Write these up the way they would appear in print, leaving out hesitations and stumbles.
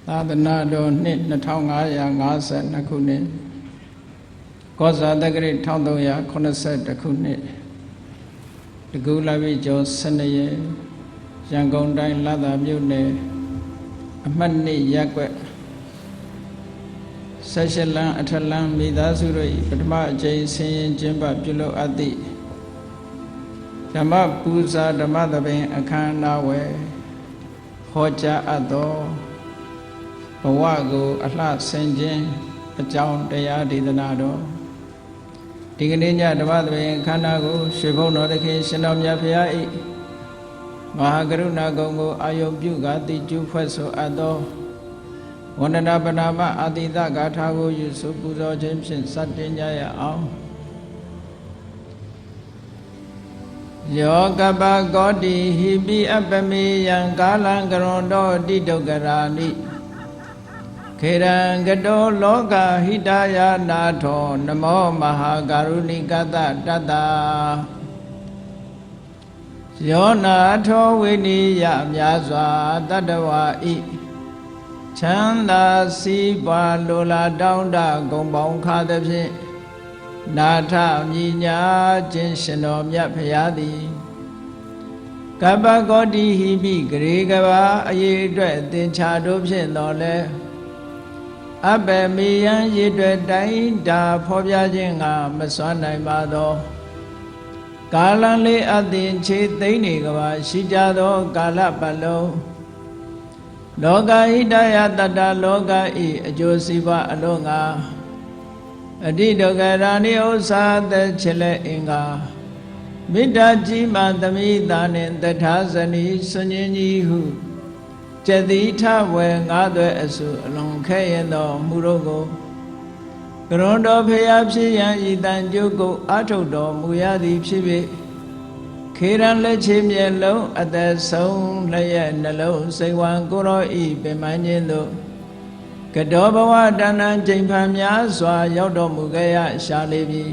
သာသနာတော်နှစ်2552ခုနှစ်ကောဇာတက္ကရာ1382ခုနှစ်တကူလာပြီကျော်12ရက်ရန်ကုန်တိုင်းလသာမြို့နယ်အမှတ်2ရပ်ကွက်18လမ်းအထက်လမ်းမိသားစုတို့ပထမအကြိမ်ဆင်းရင်ကျင်းပပြုလုပ်အပ်သည့်ဓမ္မပူဇာဓမ္မသဘင်အခမ်းအနားဝယ်ဟောကြားအပ်သောဘဝကိုအလှဆင်ခြင်းအကြောင်းတရားဒေသနာတော်ဒီကနေ့ညဓမ္မသဘင်အခမ်းအနားကိုရွှေဘုံတော်သခင်ရှင်တော်မြတ်ဖရာ၏မဟာကရုဏာဂုဏ်ကိုအာယုပြုကာတိကျူးဖွဲ့ဆိုအပ်သောဝန္ဒနာပနာမအာတိတဂါထာကိုယူဆပူဇော်ခြင်းဖြင့်စတင်ကြရအောင်ယောကပကောတိဟိပိအပမေယံကာလံကရွန်တောတိဒုက္ခရာနိခေရံကတောလောကဟိတယာနာထောနမောမဟာကရုဏိကတတတ္တာယောနာထောဝိနိယမြာစွာတတ္တဝါဤချမ်းသာစီးပွားလိုလားတောင်းတဂုံပေါင်းခါသဖြင့်နာထမြညာခြင်းရှင်တော်မြတ်ဖရာသည်ကပ္ပကောတိဟိပိဂရေကဘာအရေးအတွက်သင်္ချာတို့ဖြင့်တော်လဲအဘယ်မေယံရည်တွေ့တိုင်းတာဖော်ပြခြင်းကမစွမ်းနိုင်ပါသောကာလလေးအသင်ခြေသိမ့်နေကဘာရှိကြသောကာလပတ်လုံးလောကဟိတယတတ္တလောကဤအကျိုးစီးပွားအလုံးငါအတိဒုက္ခရာနိဥ္စာသက်ချစ်လက်အင်္ဂါမေတ္တာကြီးမှသမိတာနှင့်တထာဇနီစွញ្ញင်းကြီးဟုကျတိထဝေငါးသွဲအစုအလွန်ခဲရင်သောမူတို့ကိုကရွန်တော်ဖရာဖြစ်ရန်ဤတန်ကျုပ်ကိုအာထုတ်တော်မူရသည်ဖြစ်၍ခေရန်လက်ချေမျက်လုံးအသက်ဆုံးလျက်နှလုံးစိတ်ဝံကိုရောဤပင်မခြင်းသို့ကတောဘဝတဏ္ဍချိန်ဖန်များစွာရောက်တော်မူခဲ့ရရှာလေပြီ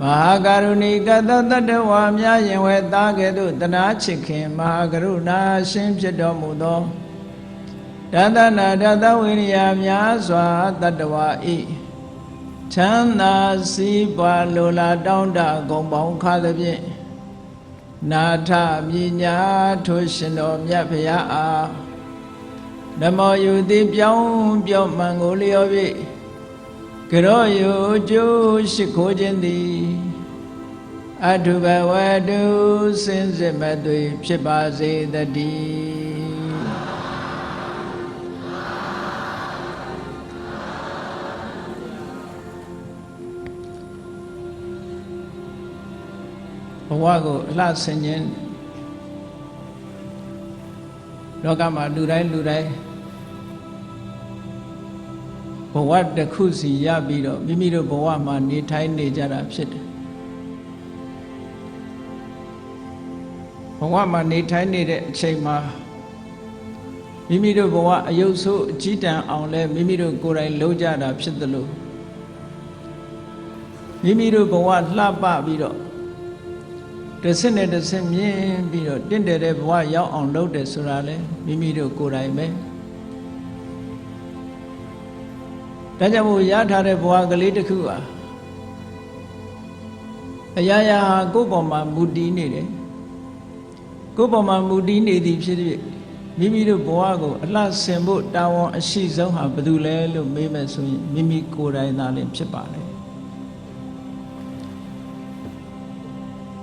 မဟာကရုဏီကတတတ္တဝါများယင်ဝဲသားကဲ့သို့တနာချစ်ခင်မဟာကရုဏာရှင်ဖြစ်တော်မူသောတသနာတသဝိရိယများစွာတတ္တဝါဤချမ်းသာစီးပွားလိုလားတောင်းတဂုံပေါင်းခါသဖြင့်နာထမြညာထိုရှင်တော်မြတ်ဖရာအားနမောယုတိပြောင်းပြောမှန်ကိုလျော်၍ကရောယုကျိုးရှိခိုးခြင်းသည်အထုဘဝတုစင်စစ်မသွေဖြစ်ပါစေတည်းဘဝကိုအလှဆင်ခြင်းလောကမှာလူတိုင်းဘဝတစ်ခုစီရပြီးတော့မိမိတို့ဘဝမှာနေထိုင်နေကြတာဖြစ်တယ်ဘဝမှာနေထိုင်နေတဲ့အချိန်မှာမိမိတို့ဘဝအယုတ်ဆိုးအကြီးတန်းအောင်လဲမိမိတို့ကိုယ်တိုင်လုပ်ကြတာဖြစ်သလိုမိမိတို့ဘဝလှပပြီးတော့တစ်စက်နဲ့တစ်စက်မြင်ပြီးတော့တင့်တယ်တဲ့ဘဝရောက်အောင်လုပ်တယ်ဆိုတာလဲမိမိတို့ကိုယ်တိုင်ပဲဒါကြောင့်မို့ရထားတဲ့ဘဝကလေးတစ်ခုဟာအရာရာဟာကိုယ့်ပေါ်မှာမူတည်နေတယ်ကိုယ့်ပေါ်မှာမူတည်နေသည်ဖြစ်ဖြစ်မိမိတို့ဘဝကိုအလှဆင်ဖို့တာဝန်အရှိဆုံးဟာဘယ်သူလဲလို့မေးမယ်ဆိုရင်မိမိကိုယ်တိုင်သာလျှင်ဖြစ်ပါလေ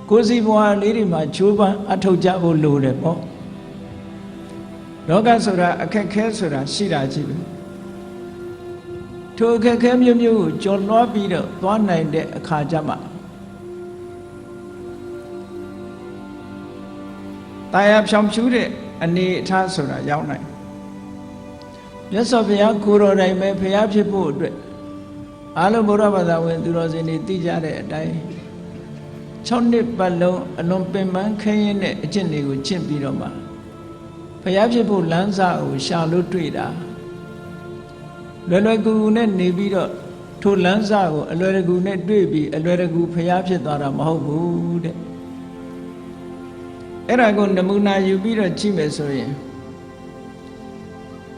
ကိုယ်စီဘဝလေးတွေမှာချိုးပန်းအထောက်ကြဖို့လိုတယ်ပေါ့လောကဆိုတာအခက်ခဲဆိုတာရှိတာကြီးပဲထိုအခက်ခဲမျိုးမျိုးကိုကျော်လွှားပြီးတော့သွားနိုင်တဲ့အခါကျမှတာယာဖြောင်ဖြူးတဲ့အနေအထားဆိုတာရောက်နိုင်မြတ်စွာဘုရားကိုယ်တော်တိုင်ပဲဘုရားဖြစ်ဖို့အတွက်အားလုံးဗုဒ္ဓဘာသာဝင်သူတော်စင်တွေသိကြတဲ့အတိုင်း6နှစ်ပတ်လုံးအလွန်ပင်ပန်းခဲရင်တဲ့အကျင့်တွေကိုကျင့်ပြီးတော့မှဘုရားဖြစ်ဖို့လမ်းစာကိုရှာလို့တွေ့တာလွယ်လွယ်ကူကူနဲ့နေပြီးတော့ထိုလမ်းစာကိုအလွယ်တကူနဲ့တွေ့ပြီးအလွယ်တကူဘုရားဖြစ်သွားတာမဟုတ်ဘူးတဲ့အဲ့ဒါကိုနမူနာယူပြီးတော့ကြည့်မယ်ဆိုရင်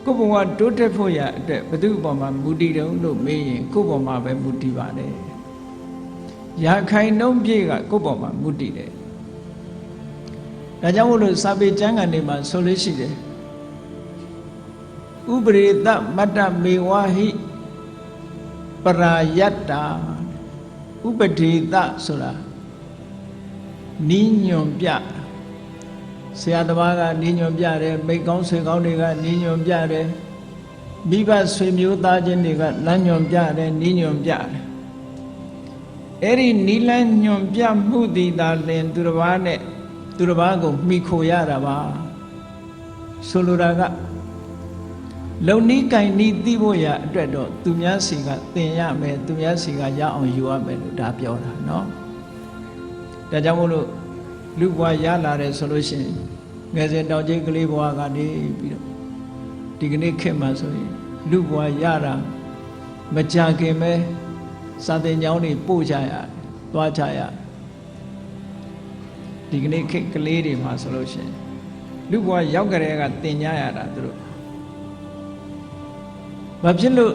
ကိုယ်ဘဝတိုးတက်ဖို့ရအတွက်ဘယ်သူ့ပေါ်မှာမူတည်တုံးလို့မေးရင်ကိုယ်ပေါ်မှာပဲမူတည်ပါတယ်ရာခိုင်နှုန်းပြည့်ကကိုယ့်ပေါ်မှာမူတည်တယ်ဒါကြောင့်မို့လို့စာပေကျမ်းဂန်တွေမှာဆိုလို့ရှိတယ်ဥပရိတမတ္တမေဝဟိပရာယတ္တာဥပဒေတဆိုတာနီးညွန်ပြဆရာသမားကနီးညွန်ပြတယ်မိကောင်းဆွေကောင်းတွေကနီးညွန်ပြတယ်မိဘဆွေမျိုးသားချင်းတွေကလမ်းညွန်ပြတယ်နီးညွန်ပြတယ်အဲ့ဒီနီးလန်းညွန်ပြမှုသည်သာလင်သူတစ်ပါးနဲ့သူတစ်ပါးကိုမှီခိုရတာပါဆိုလိုတာကလုံနီးကင်နီးသိဖို့ရအတွက်တော့သူများစီကသင်ရမယ်သူများစီကရအောင်ယူရမယ်လို့ဒါပြောတာเนาะဒါကြောင့်မို့လို့လူဘဝရလာတယ်ဆိုလို့ရှိရင်ငယ်စဉ်တောင်ကျိတ်ကလေးဘဝကနေပြီးတော့ဒီကနေ့ခေတ်မှာဆိုရင်လူဘဝရတာမကြခင်ပဲစာသင်ကျောင်းတွေပို့ကြရသွားကြရဒီကနေ့ခေတ်ကလေးတွေမှာဆိုလို့ရှိရင်လူဘဝရောက်ကြတဲ့ကသင်ကြရတာသူတို့ဘာဖြစ်လို့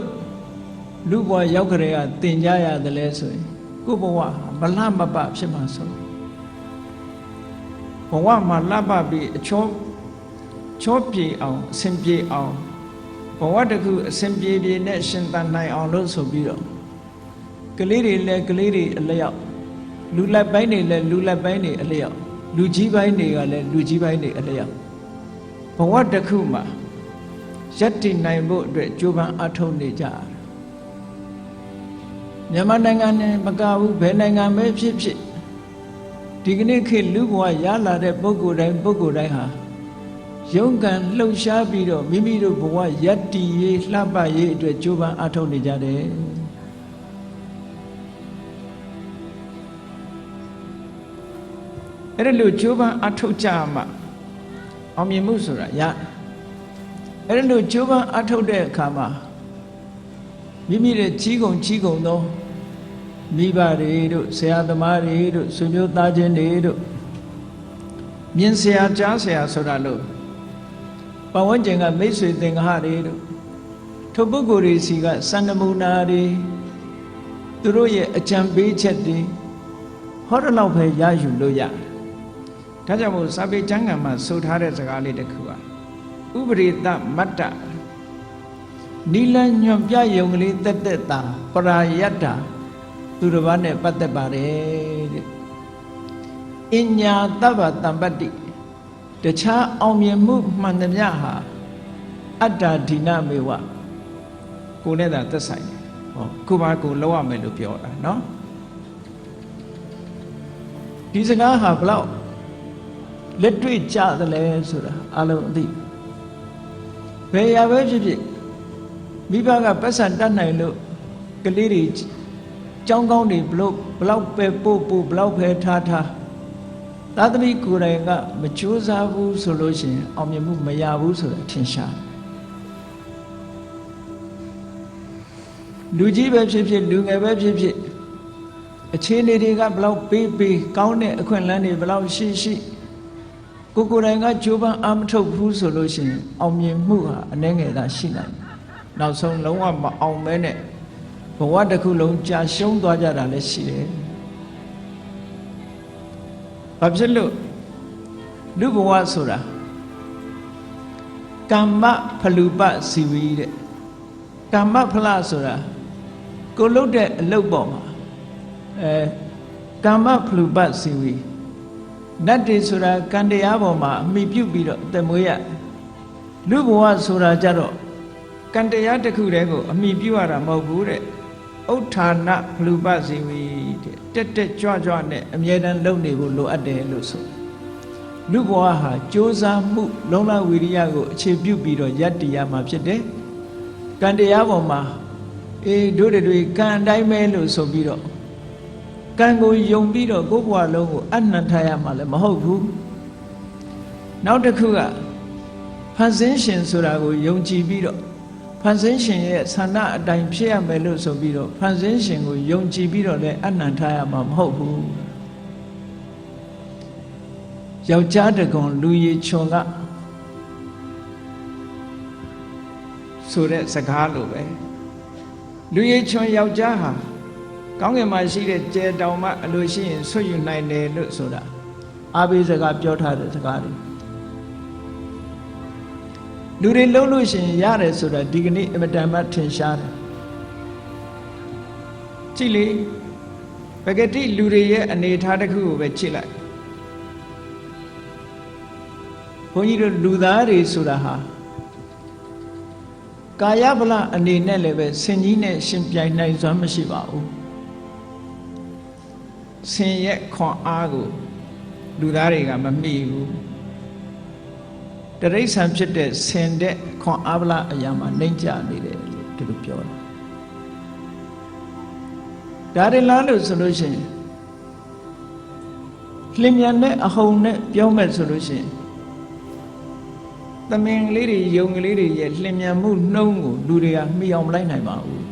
လူဘဝရောက်ကြတဲ့ကသင်ကြရတယ်လဲဆိုရင်ကိုယ့်ဘဝမလှမပဖြစ်မှာဆိုဘဝမှာလှပပြီးအချောပြေအောင်အစဉ်ပြေအောင်ဘဝတစ်ခုအစဉ်ပြေပြေနဲ့ရှင်သန်နိုင်အောင်လို့ဆိုပြီးတော့ကလေးတွေလည်းကလေးတွေအလျောက်လူလက်ပိုင်းတွေလည်းလူလက်ပိုင်းတွေအလျောက်လူကြီးပိုင်းတွေကလည်းလူကြီးပိုင်းတွေအလျောက်ဘဝတစ်ခုမှာယက်တည်နိုင်ဖို့အတွက်ကြိုးပမ်းအထောက်နေကြတယ်မြန်မာနိုင်ငံနဲ့မကဘူးဘယ်နိုင်ငံပဲဖြစ်ဖြစ်ဒီကနေ့ခေတ်လူဘဝရလာတဲ့ပုဂ္ဂိုလ်တိုင်းဟာရုန်းကန်လှုပ်ရှားပြီးတော့မိမိတို့ဘဝယက်တည်ရေးလှပရေးအတွက်ကြိုးပမ်းအထောက်နေကြတယ်အဲ့ဒါလို့ကြိုးပမ်းအထောက်ကြမှာအောင်မြင်မှုဆိုတာရအဲ့ဒါလို့ကြိုးပမ်းအထောက်တဲ့အခါမှာမိမိရဲ့ကြီးကုန်သောမိဘတွေတို့ဆရာသမားတွေတို့ဆွေမျိုးသားချင်းတွေတို့မြင်ဆရာကြားဆရာဆိုတာလို့ပတ်ဝန်းကျင်ကမိတ်ဆွေသင်္ဃာတွေတို့ထိုပုဂ္ဂိုလ်တွေစီကစံနမူနာတွေသူတို့ရဲ့အကြံပေးချက်တွေဟောတဲ့လောက်ပဲရယူလို့ရတယ်ဒါကြောင့်မို့စာပေကျမ်းဂန်မှာဆိုထားတဲ့စကားလေးတစ်ခုကဥပရိတမတ္တနီလညွန်ပြယုံကလေးတက်တက်တာပရာယတ္တာသူတစ်ပါးနဲ့ပတ်သက်ပါတယ်တဲ့အညာတဗ္ဗတံပတ္တိတခြားအောင်မြင်မှုမှန်သမျှဟာအတ္တဒိနမေဝကိုနဲ့သာသက်ဆိုင်တယ်ဟောကိုပါကိုလောက်ရမယ်လို့ပြောတာเนาะဒီစကားဟာဘလောက်လက်တွေ့ကြသလဲဆိုတာအလုံးအသိဘယ်ရပဲဖြစ်ဖြစ်မိဘကပတ်စံတတ်နိုင်လို့ကလေးတွေကျောင်းကောင်းတွေဘလောက်ပဲပို့ဘလောက်ပဲထားသာသမီကိုယ်တိုင်ကမကြိုးစားဘူးဆိုလို့ရှိရင်အောင်မြင်မှုမရဘူးဆိုတာထင်ရှားလူကြီးပဲဖြစ်ဖြစ်လူငယ်ပဲဖြစ်ဖြစ်အခြေအနေတွေကဘလောက်ပေးကောင်းတဲ့အခွင့်အလမ်းတွေဘလောက်ရှိကိုယ်တိုင်ကကြိုးပမ်းအားမထုတ်ဘူးဆိုလို့ရှိရင်အောင်မြင်မှုဟာအနည်းငယ်သာရှိနိုင်တယ်နောက်ဆုံးလုံးဝမအောင်မဲနဲ့ဘဝတစ်ခုလုံးကြာရှုံးသွားကြတာလည်းရှိတယ်ဘာဖြစ်လို့လူဘဝဆိုတာကမ္မဖလူပစီဝီတဲ့ကမ္မဖလဆိုတာကိုလုပ်တဲ့အလုပ်ပေါ်မှာကမ္မဖလူပစီဝီနတ်တွေဆိုတာကံတရားပေါ်မှာအမိပြုပြီးတော့အသက်မွေးရလူဘဝဆိုတာကြတော့ကံတရားတစ်ခုတည်းကိုအမိပြုရတာမဟုတ်ဘူးတဲ့ဥဋ္ဌာဏဖလူပစီဝီတဲ့တက်ကြွနဲ့အမြဲတမ်းလုပ်နေဖို့လိုအပ်တယ်လို့ဆိုလူဘဝဟာကြိုးစားမှုလုံလဝီရိယကိုအခြေပြုပြီးတော့ယက်တည်ရမှာဖြစ်တယ်ကံတရားပေါ်မှာတို့တွေကံအတိုင်းပဲလို့ဆိုပြီးတော့ကံကိုယုံပြီးတော့ကိုယ့်ဘဝလုံးကိုအနှံထားရမှာလည်းမဟုတ်ဘူးနောက်တစ်ခုကဖန်ဆင်းရှင်ဆိုတာကိုယုံကြည်ပြီးတော့ဖန်ဆင်းရှင်ရဲ့ဆန္ဒအတိုင်းဖြစ်ရမယ်လို့ဆိုပြီးတော့ဖန်ဆင်းရှင်ကိုယုံကြည်ပြီးတော့လည်းအနှံထားရမှာမဟုတ်ဘူးယောက်ျားတကွန်လူရည်ချွန်က ဆိုတဲ့စကားလိုပဲလူရည်ချွန်ယောက်ျားဟာကောင်းကင်မှာရှိတဲ့ကြယ်တောင်မှအလိုရှိရင်ဆွတ်ယူနိုင်တယ်လို့ဆိုတာအာဘိစကားပြောထားတဲ့စကားတွေလူတွေလုံးလို့ရှိရင်ရတယ်ဆိုတာဒီကနေ့အမတန်မှထင်ရှားတယ်ကြည့်လေပဂတိလူတွေရဲ့အနေအထားတစ်ခုကိုပဲကြည့်လိုက်ဘုန်းကြီးတို့လူသားတွေဆိုတာဟာကာယဗလအနေနဲ့လည်းပဲဆင်ကြီးနဲ့ရှင်ပြိုင်နိုင်စွမ်းမရှိပါဘူးဆင်ရဲ့ခွန်အားကိုလူသားတွေကမမိဘူးတရိစ္ဆာန်ဖြစ်တဲ့ဆင်တဲ့ခွန်အားဗလအရာမှာနှိမ့်ချနေတယ်လို့ဒီလိုပြောတာဒါတွေလားလို့ဆိုလို့ရှိရင်လျင်မြန်တဲ့အဟုန်နဲ့ပြောမဲ့ဆိုလို့ရှိရင်သမင်ကလေးတွေယုံကလေးတွေရဲ့လျင်မြန်မှုနှုံးကိုလူတွေကမှီအောင်မလိုက်နိုင်ပါဘူး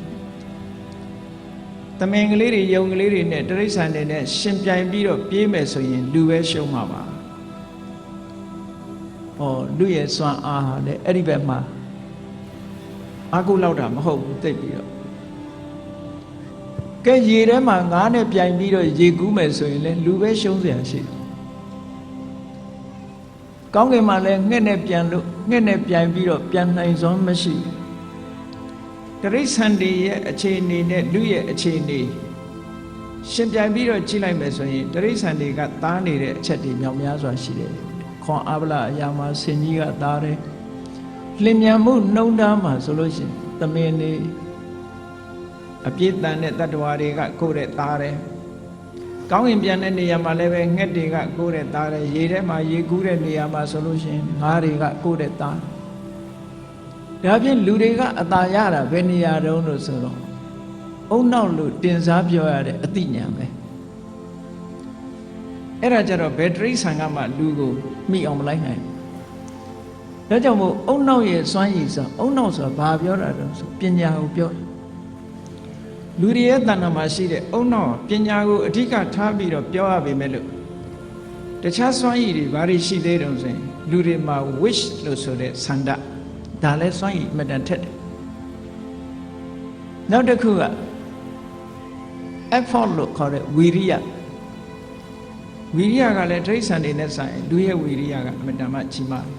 သမင်ကလေးတွေယုံကလေးတွေနဲ့တရိစ္ဆာန်တွေနဲ့ရှင်ပြိုင်ပြီးတော့ပြေးမယ်ဆိုရင်လူပဲရှုံးမှာပါလူရဲ့စွမ်းအားဟာလည်းအဲ့ဒီဘက်မှာအာကုလောက်တာမဟုတ်ဘူးသိပြီးတော့ကဲရေထဲမှာငါးနဲ့ပြိုင်ပြီးတော့ရေကူးမယ်ဆိုရင်လည်းလူပဲရှုံးเสียရှိတယ်ကောင်းကင်မှာလည်းငှက်နဲ့ပြန်လို့ငှက်နဲ့ပြိုင်ပြီးတော့ပြန်နိုင်စွမ်းမရှိတရိစ္ဆာန်တွေရဲ့အခြေအနေနဲ့လူရဲ့အခြေအနေရှင်ပြိုင်ပြီးတော့ကြည့်လိုက်မယ်ဆိုရင်တရိစ္ဆာန်တွေကသားနေတဲ့အချက်တွေမြောက်များစွာရှိတယ်ခွန်အားဗလအရာမှာဆင်ကြီးကသားတယ်လျင်မြန်မှုနှုံးသားမှာဆိုလို့ရှိရင်သမင်နေအပြည့်တန်တဲ့တတ္တဝါတွေကကိုယ်တဲ့သားတယ်ကောင်းကင်ပြန်တဲ့နေရာမှာလည်းပဲငှက်တွေကကိုယ်တဲ့သားတယ်ရေထဲမှာရေကူးတဲ့နေရာမှာဆိုလို့ရှိရင်ငါးတွေကကိုယ်တဲ့သားဒါဖြင့်လူတွေကအသာရတာဘယ်နေရာတုန်းလို့ဆိုတော့အုံနောက်လို့တင်စားပြောရတဲ့အသိဉာဏ်ပဲအဲ့ဒါကြတော့ဘယ်တရိစ္ဆာန်ကမှလူကိုမိအောင်မလိုက်နိုင်ဘူးဒါကြောင့်မို့အုံနောက်ရဲ့စွမ်းရည်ဆိုအုံနောက်ဆိုတာဘာပြောတာတော့ဆိုပညာကိုပြောလူတွေရဲ့တဏ္ဍာမှာရှိတဲ့အုံနောက်ပညာကိုအဓိကထားပြီးတော့ပြောရပေမဲ့လို့တခြားစွမ်းရည်တွေဘာတွေရှိသေးတုံးဆိုရင်လူတွေမှာ wish လို့ဆိုတဲ့ဆန္ဒဒါလည်းစွမ်းရည်အမှန်တန်ထက်တယ်နောက်တစ်ခုက effort လို့ခေါ်တဲ့ဝီရိယဝီရိယကလည်းတိရစ္ဆာန်တွေနဲ့ဆိုင်လူရဲ့ဝီရိယကအမှန်တန်မှကြီးမားတယ်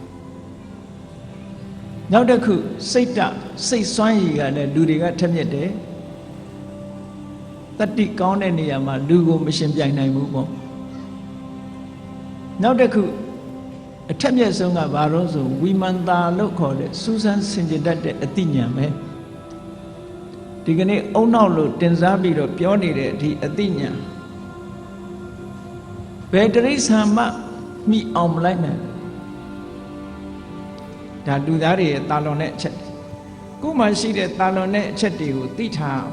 နောက်တစ်ခုစိတ်စွမ်းရည်ကလည်းလူတွေကထက်မြက်တယ်တတိကောင်းတဲ့နေရာမှာလူကိုမရှင်ပြိုင်နိုင်ဘူးပေါ့နောက်တစ်ခုအထက်မြက်ဆုံးကဘာလို့ဆိုဝိမန္တာလို့ခေါ်တဲ့စူးစမ်းဆင်ခြင်တတ်တဲ့အသိဉာဏ်ပဲဒီကနေ့အုံနောက်လို့တင်စားပြီးတော့ပြောနေတဲ့ဒီအသိဉာဏ်ဘယ်တရိစ္ဆာန်မှမိအောင်မလိုက်နိုင်ဒါလူသားတွေရဲ့တာလွန်တဲ့အချက်ကိုယ်မှရှိတဲ့တာလွန်တဲ့အချက်တွေကိုသိထား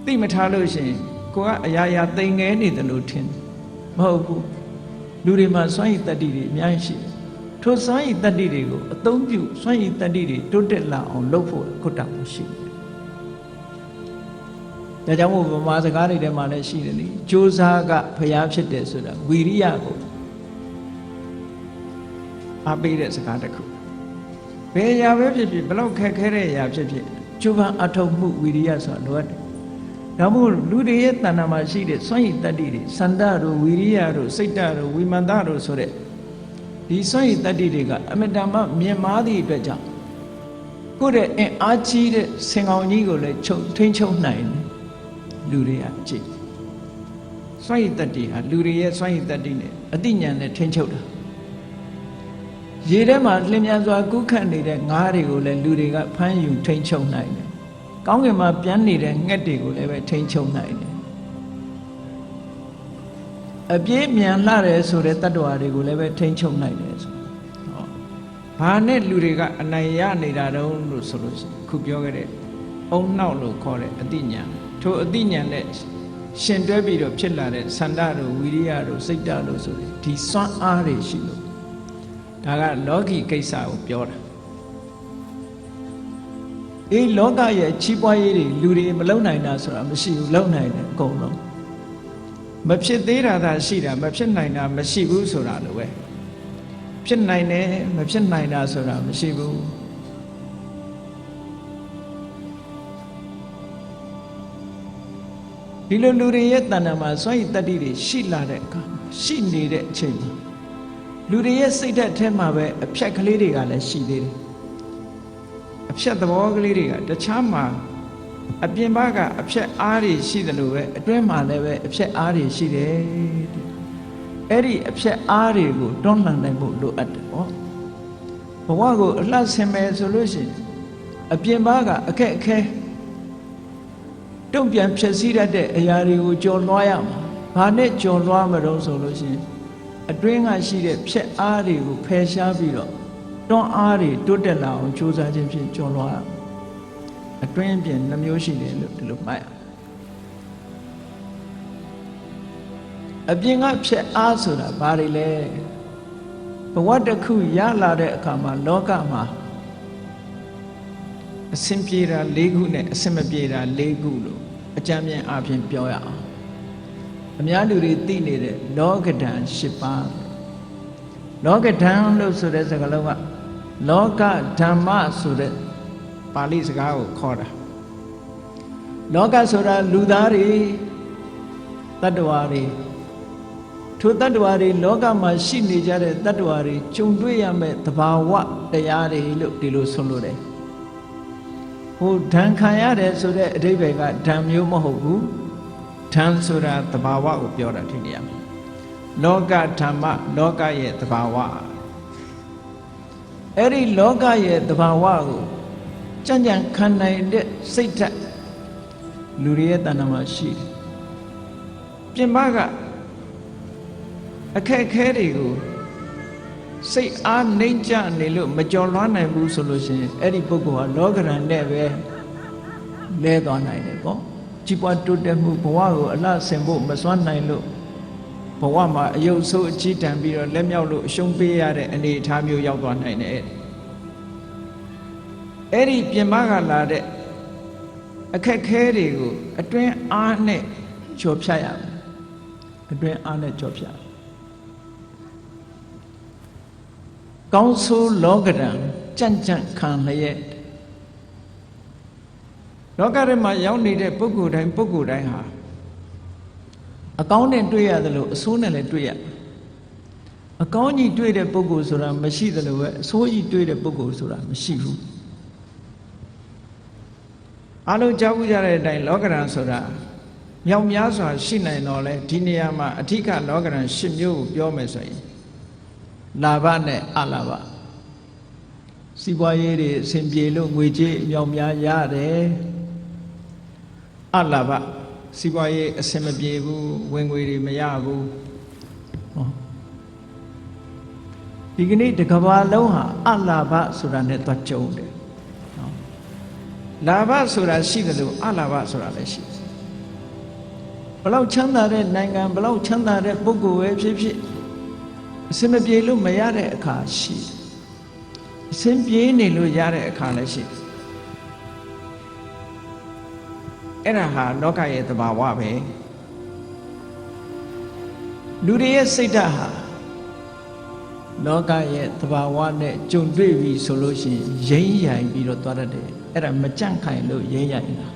သိမထားလို့ရှိရင်ကိုကအရာရာသိငဲနေတယ်လို့ထင်မဟုတ်ဘူးလူတွေမှာစွမ်းရည်တတ္တိတွေအများကြီးရှိတယ်ထိုစွမ်းရည်တတ္တိတွေကိုအသုံးပြုစွမ်းရည်တတ္တိတွေတိုးတက်လာအောင်လုပ်ဖို့ခုတ္တမှုရှိတယ်ဒါကြောင့်မို့ဗမာစကားတွေထဲမှာလည်းရှိတယ်လေကြိုးစားကဖျားဖြစ်တယ်ဆိုတာဝီရိယကိုအားပေးတဲ့စကားတစ်ခုဘယ်အရာပဲဖြစ်ဖြစ်ဘလောက်ခက်ခဲတဲ့အရာဖြစ်ဖြစ်ကြိုးပမ်းအထောက်မှုဝီရိယဆိုတာလိုအပ်တယ်ဒါမို့လူတွေရဲ့တဏ္ဍာမှာရှိတဲ့စွမ်းရည်တတ္တိတွေစန္ဒတို့ဝီရိယတို့စိတ်တတို့ဝိမန္တတို့ဆိုတဲ့ဒီစွမ်းရည်တတ္တိတွေကအမြဲတမ်းမြင်မာသည့်အတွက်ကြောင့်ကိုယ့်ရဲ့အင်အားကြီးတဲ့စင်ကောင်ကြီးကိုလည်းထိန်းချုပ်နိုင်တယ်လူတွေကအကြည့်စွမ်းရည်တတ္တိဟာလူတွေရဲ့စွမ်းရည်တတ္တိနဲ့အသိဉာဏ်နဲ့ထိန်းချုပ်တာရေထဲမှာလျင်မြန်စွာကူးခတ်နေတဲ့ငါးတွေကိုလည်းလူတွေကဖမ်းယူထိန်းချုပ်နိုင်တယ်ကောင်းကင်မှာပြန်နေတဲ့ငှက်တွေကိုလည်းပဲထိန်းချုပ်နိုင်တယ်အပြည့်မြန်လှတယ်ဆိုတဲ့တတ္တဝါတွေကိုလည်းပဲထိန်းချုပ်နိုင်တယ်ဆိုဘာနဲ့လူတွေကအနိုင်ရနေတာတုံးလို့ဆိုလို့ခုပြောခဲ့တဲ့အုံနောက်လို့ခေါ်တဲ့အသိဉာဏ်ထိုအသိဉာဏ်နဲ့ရှင်တွဲပြီးတော့ဖြစ်လာတဲ့ဆန္ဒတို့ဝီရိယတို့စိတ်ဓာတ်တို့ဆိုတဲ့ဒီစွမ်းအားတွေရှိလို့ဒါကလောကီကိစ္စကိုပြောတာအေးလောကရဲ့ချီးပွားရေးတွေလူတွေမလုံနိုင်တာဆိုတာမရှိဘူးလုံနိုင်တယ်အကုန်လုံးမဖြစ်သေးတာသာရှိတာမဖြစ်နိုင်တာမရှိဘူးဆိုတာလိုပဲဖြစ်နိုင်တယ်မဖြစ်နိုင်တာဆိုတာမရှိဘူး ဒီလိုလူတွေရဲ့တဏ္ဍာမှာစွန့်ရည်တတ္တိတွေရှိလာတဲ့အခါရှိနေတဲ့အချိန်မှာလူတွေရဲ့စိတ်ဓာတ်ထဲမှာပဲအဖြတ်ကလေးတွေကလည်းရှိသေးတယ်အဖြတ်သဘောကလေးတွေကတခြားမှာအပြင်ဘက်ကအဖြတ်အားတွေရှိတယ်လို့ပဲအတွင်းမှာလည်းပဲအဖြတ်အားတွေရှိတယ်အဲ့ဒီအဖြတ်အားတွေကိုတွန်းလှန်နိုင်ဖို့လိုအပ်တယ်ပေါ့ဘဝကိုအလှဆင်မယ်ဆိုလို့ရှိရင်အပြင်ဘက်ကအခက်အခဲတုံ့ပြန်ဖြစ်စည်းတတ်တဲ့အရာတွေကိုကြော်လွှားရမှာဘာနဲ့ကြော်လွှားမလို့ဆိုလို့ရှိရင်အတွင်းကရှိတဲ့ဖြက်အားတွေကိုဖယ်ရှားပြီးတော့တွန်းအားတွေတိုးတက်လာအောင်ကြိုးစားခြင်းဖြင့်ကြော်လွှားရမှာအတွင်းပြင်နှမျိုးရှိတယ်လို့ဒီလိုမှတ်ရအပြင်ကဖြက်အားဆိုတာဘာတွေလဲဘဝတစ်ခုရလာတဲ့အခါမှာလောကမှာအစင်ပြေတာ၄ခုနဲ့အစင်မပြေတာ၄ခုလို့အကြမ်းမြင်အားဖြင့်ပြောရအောင်အများလူတွေသိနေတဲ့လောကဓာတ်၈ပါးလောကဓာတ်လို့ဆိုတဲ့စကားလုံးကလောကဓမ္မဆိုတဲ့ပါဠိစကားကိုခေါ်တာလောကဆိုတာလူသားတွေတ attva တွေထိုတ attva တွေလောကမှာရှိနေကြတဲ့တ attva တွေကြုံတွေ့ရမယ့်သဘာဝတရားတွေလို့ဒီလိုဆိုလို့တယ်ဟိုဓာန်ခံရတယ်ဆိုတဲ့အဓိပ္ပာယ်ကဓာန်မျိုးမဟုတ်ဘူးဓာန်ဆိုတာသဘာဝကိုပြောတာဒီနေရာမှာလောကဓမ္မလောကရဲ့သဘာဝအဲ့ဒီလောကရဲ့သဘာဝကိုကြံ့ကြံ့ခံနိုင်တဲ့စိတ်ဓာတ်လူတွေရဲ့တဏ္ဍာမှာရှိတယ်ပြင်ပကအခက်အခဲတွေကိုစိတ်အားနှိမ့်ချနေလို့မကြော်လွှားနိုင်ဘူးဆိုလို့ရှိရင်အဲ့ဒီပုဂ္ဂိုလ်ဟာလောကရန်နဲ့ပဲလဲသွားနိုင်တယ်ပေါ့ကြီးပွားတိုးတက်မှုဘဝကိုအလှဆင်ဖို့မစွမ်းနိုင်လို့ဘဝမှာအယုတ်ဆိုးအကြီးတန်းပြီးတော့လက်မြောက်လို့အရှုံးပေးရတဲ့အနေအထားမျိုးရောက်သွားနိုင်တယ်အဲ့ဒီပြင်ပကလာတဲ့အခက်ခဲတွေကိုအတွင်းအားနဲ့ကြော်ဖြတ်ရမယ်အတွင်းအားနဲ့ကြော်ဖြတ်ကောင်းဆိုးလောကဓာတ်ကြံ့ကြံ့ခံလျက်လောကထဲမှာရောက်နေတဲ့ပုဂ္ဂိုလ်တိုင်းဟာအကောင်းနဲ့တွေ့ရတယ်လို့အဆိုးနဲ့လည်းတွေ့ရအကောင်းကြီးတွေ့တဲ့ပုဂ္ဂိုလ်ဆိုတာမရှိတယ်လို့ပဲအဆိုးကြီးတွေ့တဲ့ပုဂ္ဂိုလ်ဆိုတာမရှိဘူးအလုံးကြောက်ကြတဲ့အတိုင်းလောကဓာတ်ဆိုတာမြောက်များစွာရှိနိုင်တော့လဲဒီနေရာမှာအဓိကလောကဓာတ်၈မျိုးကိုပြောမယ်ဆိုရင်လာဘနဲ့အလာဘစီးပွားရေးတွေအဆင်ပြေလို့ငွေကြေးမြောက်များရတယ်အလာဘစီးပွားရေးအဆင်မပြေဘူးဝင်ငွေတွေမရဘူးဟောဒီကနေ့တစ်ကမ္ဘာလုံးဟာအလာဘဆိုတာနဲ့သွားကြုံတယ်နော်လာဘဆိုတာရှိတယ်လို့အလာဘဆိုတာလည်းရှိတယ်ဘလောက်ချမ်းသာတဲ့နိုင်ငံဘလောက်ချမ်းသာတဲ့ပုဂ္ဂိုလ်ပဲဖြစ်ဖြစ်အစင်မပြေလို့မရတဲ့အခါရှိအစင်ပြေနေလို့ရတဲ့အခါလည်းရှိအဲ့ဒါဟာလောကရဲ့သဘာဝပဲလူတွေရဲ့စိတ်ဓာတ်ဟာလောကရဲ့သဘာဝနဲ့ကြုံတွေ့ပြီဆိုလို့ရှိရင်ရိမ့်ရိုင်ပြီးတော့သွားတတ်တယ်အဲ့ဒါမကြန့်ခိုင်လို့ရိမ့်ရိုင်တာ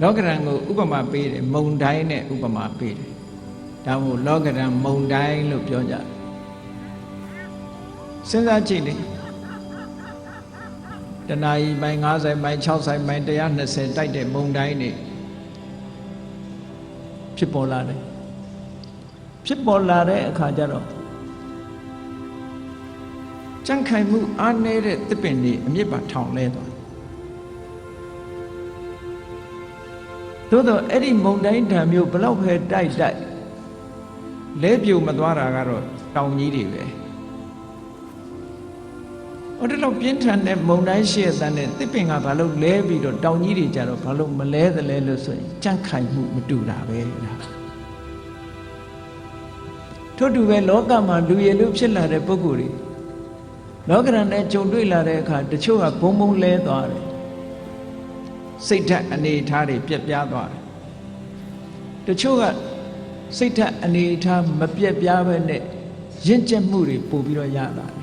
လောကဓာတ်ကိုဥပမာပေးတယ်မုန်တိုင်းနဲ့ဥပမာပေးတယ်ဒါမို့လောကဓာတ်မုန်တိုင်းလို့ပြောကြတယ်စဉ်းစားကြည့်လေတနာရီပိုင်း90ပိုင်း60ပိုင်း120တိုက်တဲ့မုန်တိုင်းတွေဖြစ်ပေါ်လာတယ်ဖြစ်ပေါ်လာတဲ့အခါကျတော့ကြံ့ခိုင်မှုအားနည်းတဲ့သစ်ပင်တွေအမြစ်ပါထောင်လဲသွားသို့တော့အဲ့ဒီမုန်တိုင်းဓာတ်မျိုးဘလောက်ပဲတိုက်လဲပြိုမသွားတာကတော့တောင်ကြီးတွေပဲဟိုတလောက်ပြင်းထန်တဲ့မုန်တိုင်းရှိတဲ့တန်းနဲ့သစ်ပင်ကဘာလို့လဲပြီးတော့တောင်ကြီးတွေကြတော့ဘာလို့မလဲသလဲလို့ဆိုရင်ကြံ့ခိုင်မှုမတူတာပဲလားထို့တူပဲလောကမှာလူရည်လို့ဖြစ်လာတဲ့ပုဂ္ဂိုလ်တွေလောကရန်နဲ့ကြုံတွေ့လာတဲ့အခါတချို့ကဘုံဘုံလဲသွားတယ်စိတ်ဓာတ်အနေအထားတွေပြက်ပြားသွားတယ်တချို့ကစိတ်ဓာတ်အနေအထားမပြက်ပြားပဲနဲ့ရင့်ကျက်မှုတွေပို့ပြီးတော့ရလာတယ်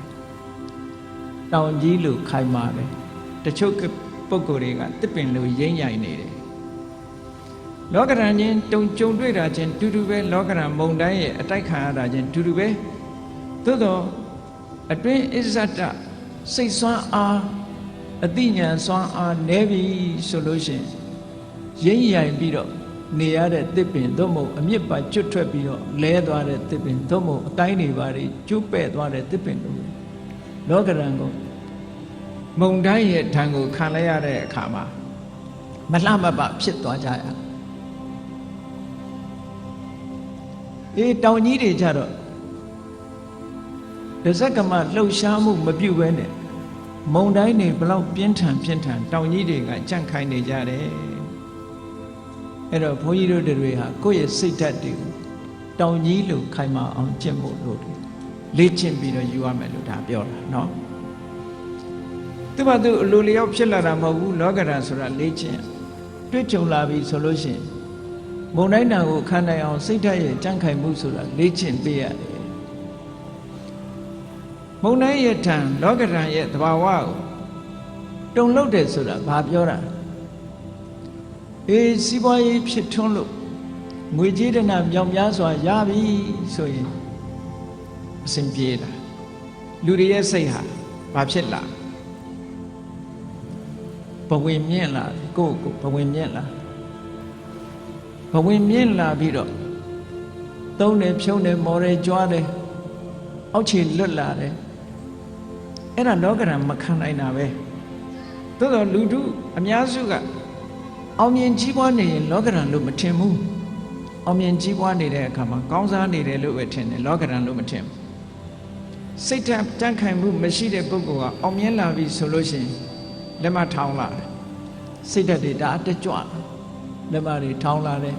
တောင်ကြီးလိုခိုင်မာတယ်တချို့ပုဂ္ဂိုလ်တွေကတစ်ပင်လိုရိမ့်ရိုင်နေတယ် လောကရန်ချင်းကြုံတွေ့တာချင်းတူတူပဲလောကရန်မုံတိုင်းရဲ့အတိုက်ခံရတာချင်းတူတူပဲသို့တော့အတွင်းအစ္ဆတစိတ်ဆွမ်းအားအသိဉာဏ်ဆွမ်းအားနည်းပြီဆိုလို့ရှိရင်ရင်းရိုင်ပြီးတော့နေရတဲ့သစ်ပင်သို့မဟုတ်အမြစ်ပါကျွတ်ထွက်ပြီးတော့လဲသွားတဲ့သစ်ပင်သို့မဟုတ်အတိုင်းတွေပါတွေကျွတ်ပဲ့သွားတဲ့သစ်ပင်တို့လောကရန်ကိုမုံတိုင်းရဲ့ထံကိုခံလိုက်ရတဲ့အခါမှာမလှမပဖြစ်သွားကြရတောင်ကြီးတွေကြတော့တစက်ကမှလှုပ်ရှားမှုမပြုတ်ဘဲနဲ့မုံတိုင်းတွေဘလောက်ပြင်းထန်တောင်ကြီးတွေကကြန့်ခိုင်းနေကြတယ်အဲ့တော့ဘုန်းကြီးတို့တွေဟာကိုယ့်ရဲ့စိတ်ဓာတ်တွေကိုတောင်ကြီးလိုခိုင်မာအောင်ကျင့်ဖို့လိုတယ်လေ့ကျင့်ပြီးတော့ယူရမယ်လို့ဒါပြောတာเนาะသူ့ဘာသူအလိုလျောက်ဖြစ်လာတာမဟုတ်ဘူးလောကဓာတ်ဆိုတာလေ့ကျင့်တွေ့ကြုံလာပြီဆိုလို့ရှိရင်မုံတိုင်းတန်ကိုခံနိုင်အောင်စိတ်ဓာတ်ရဲ့ကြန့်ခိုင်မှုဆိုတာလေ့ကျင့်ပေးရတယ်မုံတိုင်းရဲ့ထံလောကဓာတ်ရဲ့သဘာဝကိုတုံ့လောက်တယ်ဆိုတာဘာပြောတာစီးပွားရေးဖြစ်ထွန်းလို့ငွေကြေးဒဏမြောင်များစွာရပြီဆိုရင်အစဉ်ပြေးတာလူတွေရဲ့စိတ်ဟာဘာဖြစ်လာဘဝင်မြင့်လာကိုယ့်ကိုဘဝင်မြင့်လာပြီးတော့သုံးတယ်ဖြုံးတယ်မော်တယ်ကြွားတယ်အောက်ခြေလွတ်လာတယ်အဲ့ဒါလောကဓာတ်မခံနိုင်တာပဲသို့တော့လူထုအများစုကအောင်မြင်ကြီးပွားနေရင်လောကဓာတ်လို့မထင်ဘူးအောင်မြင်ကြီးပွားနေတဲ့အခါမှာကောင်းစားနေတယ်လို့ပဲထင်တယ်လောကဓာတ်လို့မထင်ဘူးစိတ်ဓာတ်တန့်ခိုင်မှုမရှိတဲ့ပုဂ္ဂိုလ်ကအောင်မြင်လာပြီဆိုလို့ရှိရင်လက်မထောင်းလာတယ်စိတ်ဓာတ်တွေဒါတက်ကြွလက်မတွေထောင်းလာတယ်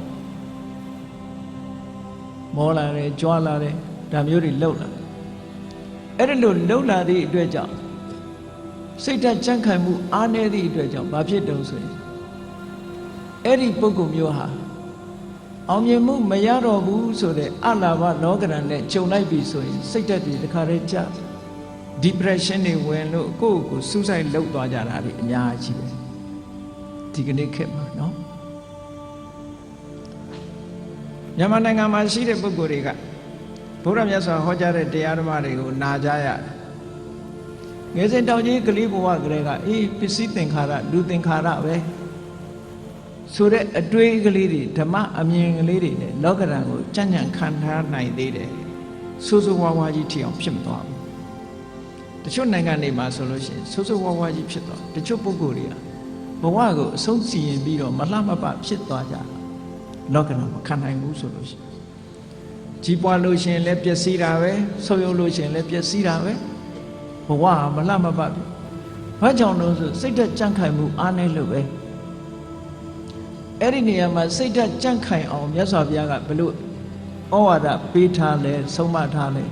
မောလာတယ်ကြွားလာတယ်ဒါမျိုးတွေလှုပ်လာအဲ့ဒါလို့လှုပ်လာသည့်အတွက်ကြောင့်စိတ်ဓာတ်ကြန့်ခိုင်မှုအားနည်းသည့်အတွက်ကြောင့်ဘာဖြစ်တုံးဆိုရင်အဲ့ဒီပုဂ္ဂိုလ်မျိုးဟာအောင်မြင်မှုမရတော့ဘူးဆိုတဲ့အလာဘလောကဓာတ်နဲ့ကြုံလိုက်ပြီဆိုရင်စိတ်ဓာတ်တွေတခါတည်းကျ depression တွေဝင်လို့ကိုယ့်ကိုယ်စူးစိုက်လုပ်သွားကြတာတွေအများကြီးပဲဒီကနေ့ခေတ်မှာနော်မြန်မာနိုင်ငံမှာရှိတဲ့ပုဂ္ဂိုလ်တွေကဘုရားမြတ်စွာဟောကြားတဲ့တရားဓမ္မတွေကိုနာကြရတယ်ငယ်စဉ်တောင်ကြီးကလေးဘဝကလေးကပစ္စည်းသင်္ခါရလူသင်္ခါရပဲဆိုတဲ့အတွေးကလေးတွေဓမ္မအမြင်ကလေးတွေနဲ့လောကဓာတ်ကိုကြံ့ကြံ့ခံထားနိုင်သေးတယ်ဆိုးဆိုးဝါးဝါးကြီးထီအောင်ဖြစ်မသွားဘူးတချို့နိုင်ငံတွေမှာဆိုလို့ရှိရင်ဆိုးဆိုးဝါးဝါးကြီးဖြစ်သွားတချို့ပုဂ္ဂိုလ်တွေကဘဝကိုအဆုံးစီရင်ပြီးတော့မလှမပဖြစ်သွားကြလောကဓာတ်မခံနိုင်ဘူးဆိုလို့ရှိရင်ကြီးပွားလို့ရှိရင်လည်းပျက်စီးတာပဲဆုပ်ယုပ်လို့ရှိရင်လည်းပျက်စီးတာပဲဘဝဟာမလှမပဖြစ်ဘာကြောင့်လို့ဆိုစိတ်ဓာတ်ကြံ့ခိုင်မှုအားနည်းလို့ပဲအဲ့ဒီနေရာမှာစိတ်ဓာတ်ကြံ့ခိုင်အောင်မြတ်စွာဘုရားကဘလို့ဩဝါဒပေးထားလဲဆုံးမထားလဲ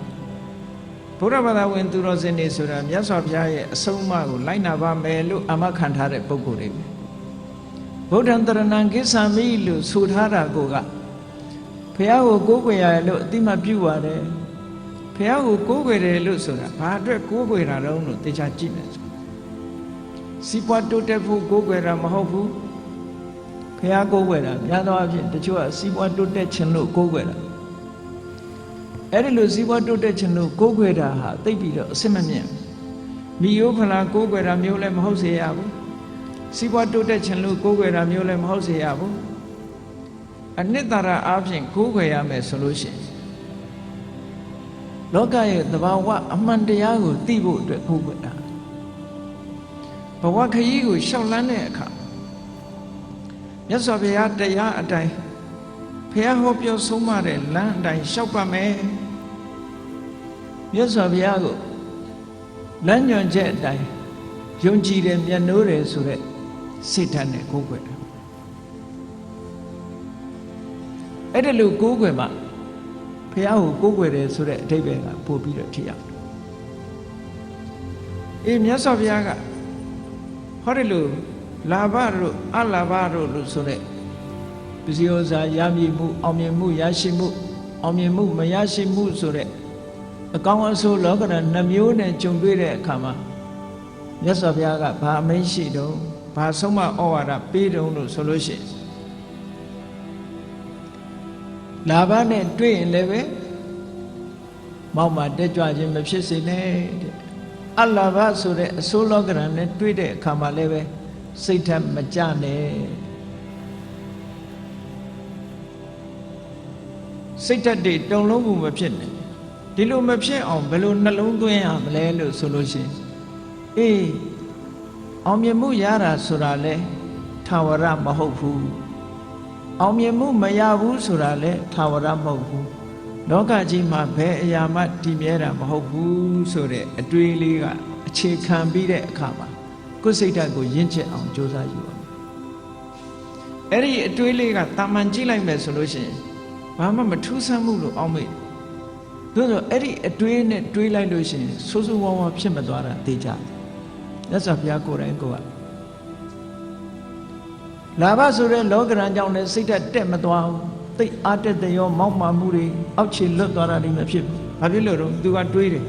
ဘုရားဘာသာဝင်သူတော်စင်တွေဆိုတာမြတ်စွာဘုရားရဲ့အဆုံးအမကိုလိုက်နာပါမယ်လို့အာမခံထားတဲ့ပုဂ္ဂိုလ်တွေပဲဗုဒ္ဓံတရဏံကိစ္ဆာမိလို့ဆိုထားတာကိုကဘုရားကိုကိုးကွယ်ရတယ်လို့အတိမပြုပါတယ်ဘုရားကိုကိုးကွယ်တယ်လို့ဆိုတာဘာအတွက်ကိုးကွယ်တာတုံးလို့သိချကြည့်မယ်စီးပွားတိုးတက်ဖို့ကိုးကွယ်တာမဟုတ်ဘူးဘုရားကိုးကွယ်တာများသောအားဖြင့်တချို့ကစီးပွားတိုးတက်ခြင်းလို့ကိုးကွယ်တာအဲ့ဒီလိုစီးပွားတိုးတက်ခြင်းလို့ကိုးကွယ်တာဟာသိပြီးတော့အစစ်မမြင့်မိယိုးဖလားကိုးကွယ်တာမျိုးလည်းမဟုတ်စေရဘူးစီးပွားတိုးတက်ခြင်းလို့ကိုးကွယ်တာမျိုးလည်းမဟုတ်စေရဘူးအနှစ်သာရအားဖြင့်ကိုးကွယ်ရမယ်ဆိုလို့ရှိရင်လောကရဲ့သဘာဝအမှန်တရားကိုသိဖို့အတွက်ကိုးကွယ်တာဘဝခရီးကိုရှောက်လန်းတဲ့အခါမြတ်စွာဘုရားတရားအတိုင်းဘုရားဟောပြောဆုံးမတဲ့လမ်းအတိုင်းရှောက်ပါမယ်မြတ်စွာဘုရားကိုလမ်းညွှန်ချက်အတိုင်းယုံကြည်တယ်မျက်နှိုးတယ်ဆိုတဲ့စိတ်ဓာတ်နဲ့ကိုးကွယ်တာအဲ့ဒါလို့ကိုးကွယ်မှဘုရားကိုကိုးကွယ်တယ်ဆိုတဲ့အဓိပ္ပာယ်ကပို့ပြီးတော့ထိရောက်မြတ်စွာဘုရားကဟောတယ်လို့လာဘတို့အလာဘတို့လို့ဆိုတဲ့ပစ္စည်းဥစ္စာရမည်မှုအောင်မြင်မှုရရှိမှုအောင်မြင်မှုမရရှိမှုဆိုတဲ့အကောင်းအဆိုးလောကဓာတ်နှမျိုးနဲ့ကြုံတွေ့တဲ့အခါမှာမြတ်စွာဘုရားကဘာအမိန့်ရှိတုံးဘာဆုံးမဩဝါဒပေးတုံးလို့ဆိုလို့ရှိရင် လာဘနဲ့တွေ့ရင်လည်းပဲမောက်မှတက်ကြွခြင်းမဖြစ်စေနဲ့တဲ့အလာဘဆိုတဲ့အဆိုးလောကရန်နဲ့တွေ့တဲ့အခါမှာလည်းပဲစိတ်ထမကြနဲ့စိတ်ဓာတ်တွေတုံလုံးမှုမဖြစ်နဲ့ဒီလိုမဖြစ်အောင်ဘယ်လိုနှလုံးသွင်းရမလဲလို့ဆိုလို့ရှိရင်အေးအောင်မြင်မှုရတာဆိုတာလဲထာဝရမဟုတ်ဘူးအောင်မြင်မှုမရဘူးဆိုတာလဲထာဝရမဟုတ်ဘူးလောကကြီးမှာဘယ်အရာမှတည်မြဲတာမဟုတ်ဘူးဆိုတဲ့အတွေးလေးကအခြေခံပြီးတဲ့အခါမှာကိုယ်စိတ်ဓာတ်ကိုရင့်ကျက်အောင်ကြိုးစားယူရမယ်အဲ့ဒီအတွေးလေးကတာမန်ကြည့်လိုက်မယ်ဆိုလို့ရှိရင်ဘာမှမထူးဆန်းမှုလို့အောက်မေ့သို့သောအဲ့ဒီအတွေးနဲ့တွေးလိုက်လို့ရှိရင်ဆိုးဆိုးဝါးဝါးဖြစ်မသွားတာသိကြတယ်မြတ်စွာဘုရားကိုယ်တိုင်ကိုယ်ကလာဘဆိုတဲ့လောကရန်ကြောင့်လည်းစိတ်ဓာတ်တက်မသွားဘူးသိအားတက်တဲ့ရောမောက်မာမှုတွေအောက်ခြေလွတ်သွားတာတွေမဖြစ်ဘူးဘာဖြစ်လို့တော့သူကတွေးတယ်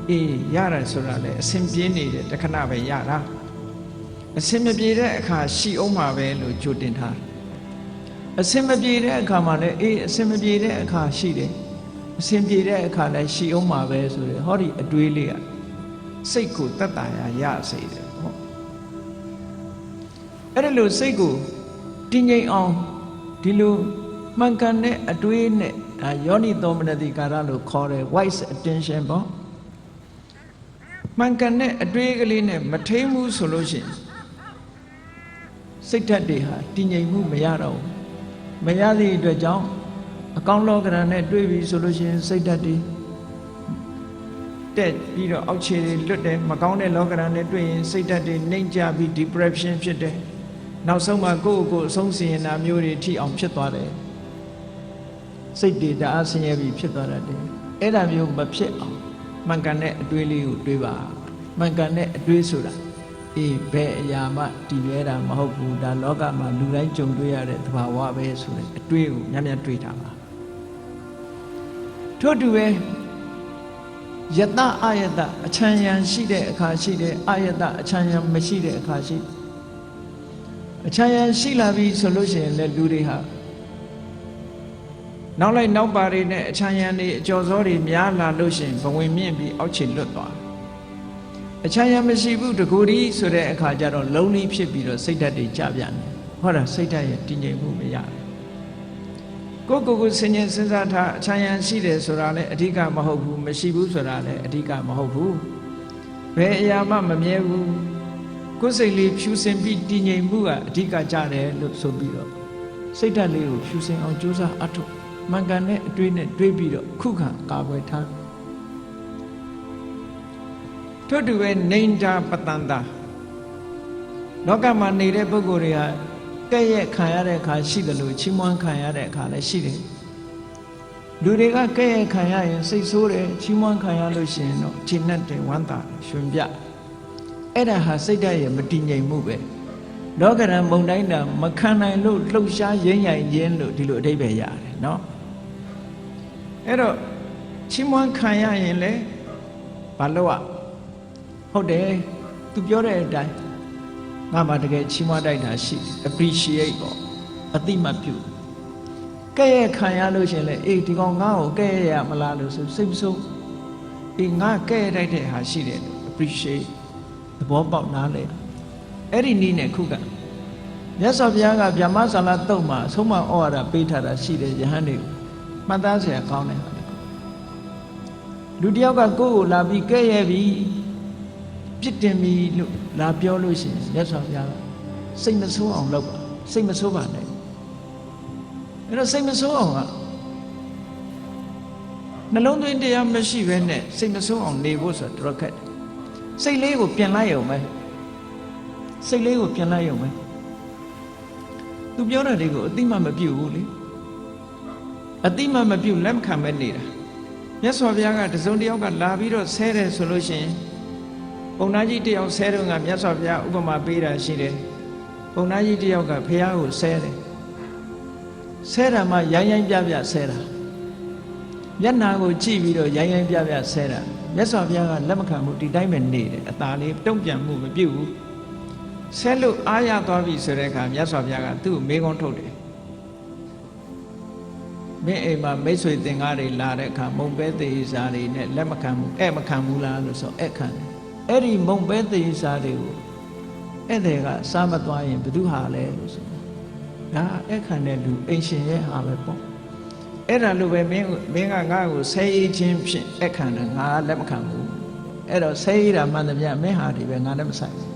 အေးရတာဆိုတာလေအစဉ်ပြေးနေတယ်တခဏပဲရတာအစဉ်မပြေတဲ့အခါရှိအောင်မှာပဲလို့ကြိုတင်ထားအစဉ်မပြေတဲ့အခါမှာလည်းအေးအစဉ်မပြေတဲ့အခါရှိတယ်အစဉ်ပြေတဲ့အခါလည်းရှိအောင်မှာပဲဆိုရယ်ဟောဒီအတွေးလေးကစိတ်ကိုတတ်တာရစေတယ်ဟောအဲ့ဒါလို့စိတ်ကိုတည်ငြိမ်အောင်ဒီလိုမှန်ကန်တဲ့အတွေးနဲ့ဒါယောနိသောမနတိကာရလို့ခေါ်တယ် wise attention ပေါ့မှန်ကန်တဲ့အတွေးကလေးနဲ့မထိန်ဘူးဆိုလို့ရှိရင်စိတ်ဓာတ်တွေဟာတည်ငြိမ်မှုမရတော့ဘူးမရသည့်အတွက်ကြောင့်အကောင်းလောကရန်နဲ့တွေ့ပြီဆိုလို့ရှိရင်စိတ်ဓာတ်တွေတက်ပြီးတော့အောက်ခြေတွေလွတ်တယ်မကောင်းတဲ့လောကရန်နဲ့တွေ့ရင်စိတ်ဓာတ်တွေနှိမ့်ကျပြီး depression ဖြစ်တယ်နောက်ဆုံးမှာကိုယ့်ကိုယ်အဆုံးစီရင်တာမျိုးတွေထိအောင်ဖြစ်သွားတယ်စိတ်တွေတအားဆင်းရဲပြီးဖြစ်သွားတတ်တယ်အဲ့ဒါမျိုးမဖြစ်အောင်မှန်ကန်တဲ့အတွေးလေးကိုတွေးပါမှန်ကန်တဲ့အတွေးဆိုတာအေးဘယ်အရာမှတည်မြဲတာမဟုတ်ဘူးဒါလောကမှာလူတိုင်းကြုံတွေ့ရတဲ့သဘာဝပဲဆိုတဲ့အတွေးကိုများများတွေးတာပါထို့တူပဲယတအာယတအချမ်းရံရှိတဲ့အခါရှိတယ်အာယတအချမ်းရံမရှိတဲ့အခါရှိအချမ်းရံရှိလာပြီဆိုလို့ရှိရင်လည်းလူတွေဟာနောက်လိုက်နောက်ပါတွေနဲ့အချမ်းရံတွေအကျော်စောတွေများလာလို့ရှိရင်ဘဝင်မြင့်ပြီးအောက်ခြေလွတ်သွားအချမ်းရံမရှိဘူးတကူဒီဆိုတဲ့အခါကျတော့လုံးလေးဖြစ်ပြီးတော့စိတ်ဓာတ်တွေကြပြန်တယ်ဟောတာစိတ်ဓာတ်ရဲ့တည်ငြိမ်မှုမရဘူးကိုယ်စဉ်းကျင်စဉ်းစားထားအချမ်းရံရှိတယ်ဆိုတာလည်းအဓိကမဟုတ်ဘူးမရှိဘူးဆိုတာလည်းအဓိကမဟုတ်ဘူးဘယ်အရာမှမမြဲဘူးကိုယ်စိတ်လေးဖြူစင်ပြီးတည်ငြိမ်မှုကအဓိကကြတယ်လို့ဆိုပြီးတော့စိတ်ဓာတ်လေးကိုဖြူစင်အောင်ကြိုးစားအထောက်မှန်ကန်တဲ့အတွေးနဲ့တွေးပြီးတော့ခုခံကာကွယ်ထားထို့တူပဲနေတာပတန္တာလောကမှာနေတဲ့ပုဂ္ဂိုလ်တွေကကဲ့ရဲ့ခံရတဲ့အခါရှိတယ်လို့ချီးမွမ်းခံရတဲ့အခါလည်းရှိတယ်လူတွေကကဲ့ရဲ့ခံရရင်စိတ်ဆိုးတယ်ချီးမွမ်းခံရလို့ရှိရင်တော့ခြေနဲ့တယ်ဝမ်းသာရှင်ပြအဲ့ဒါဟာစိတ်ဓာတ်ရဲ့မတည်ငြိမ်မှုပဲလောကရန်မုန်တိုင်းတာမခံနိုင်လို့လှုပ်ရှားရင်းရိုင်ခြင်းလို့ဒီလိုအဓိပ္ပာယ်ရတယ်နော်အဲ့တော့ချီးမွမ်းခံရရင်လေဘာလို့ဟုတ်တယ်သူပြောတဲ့အတိုင်းငါမှတကယ်ချီးမွမ်းတိုက်တာရှိ appreciate ပေါ့အတိမတ်ပြုကဲ့ရဲ့ခံရလို့ရှင်လေအေးဒီကောင်ငါ့ကိုကဲ့ရဲ့ရမလားလို့ဆိုစိတ်မဆိုးအေးငါကဲ့ရဲ့တိုက်တဲ့ဟာရှိတယ် appreciate သဘောပေါက်နားလေအဲ့ဒီနည်းနဲ့ခုကမြတ်စွာဘုရားကဗျာမဆာလတုတ်မှာအဆုံးမဩဝါဒပေးထားတာရှိတယ်ယဟန်တွေကိုမှတ်သားစရာကောင်းတယ်လူတယောက်ကကိုယ့်ကိုလာပြီးကဲ့ရဲ့ပြီးပြစ်တင်ပြီလို့လာပြောလို့ရှိရင်မြတ်စွာဘုရားကစိတ်မဆိုးအောင်လုပ်ပါစိတ်မဆိုးပါနဲ့အဲ့တော့စိတ်မဆိုးအောင်ကနှလုံးသွင်းတရားမရှိဘဲနဲ့စိတ်မဆိုးအောင်နေဖို့ဆိုတော့တော်ခက်စိတ်လေးကိုပြင်လိုက်ရုံပဲစိတ်လေးကိုပြင်လိုက်ရုံပဲသူပြောတဲ့တွေကိုအတိမမပြုတ်ဘူးလေအတိမမပြုတ်လက်မခံပဲနေတာမြတ်စွာဘုရားကတစုံတစ်ယောက်ကလာပြီးတော့ဆဲတယ်ဆိုလို့ရှိရင်ဘုံသားကြီးတယောက်ဆဲတော့ကမြတ်စွာဘုရားဥပမာပေးတာရှိတယ်ဘုံသားကြီးတယောက်ကဘုရားကိုဆဲတယ်ဆဲတာမှရိုင်းရိုင်းပြပြဆဲတာမျက်နာကိုကြည့်ပြီးတော့ရိုင်းရိုင်းပြပြဆဲတာမြတ်စွာဘုရားကလက်မခံဘူးဒီတိုင်းပဲနေတယ်အသာလေးတုံ့ပြန်မှုမပြုတ်ဘူးဆဲလို့အားရသွားပြီဆိုတဲ့အခါမြတ်စွာဘုရားကသူ့ကိုမေးခွန်းထုတ်တယ် မင်းအိမ်မှာမိတ်ဆွေသင်္ကားတွေလာတဲ့အခါမုံပဲသေးစားတွေနဲ့လက်မခံဘူးအဲ့မခံဘူးလားလို့ဆိုအဲ့ခံတယ်အဲ့ဒီမုံပဲသေးစားတွေကိုအဲ့တဲ့ကစားမသွားရင်ဘယ်သူဟာလဲလို့ဆိုဒါအဲ့ခံတဲ့လူအိမ်ရှင်ရဲ့ဟာပဲပေါ့အဲ့ဒါလိုပဲမင်းကငါ့ကိုဆဲရေးချင်းဖြင့်အဲ့ခံတယ်ငါလက်မခံဘူးအဲ့တော့ဆဲရေးတာမှန်တယ်ဗျမင်းဟာဒီပဲငါလည်းမဆိုင်ဘူး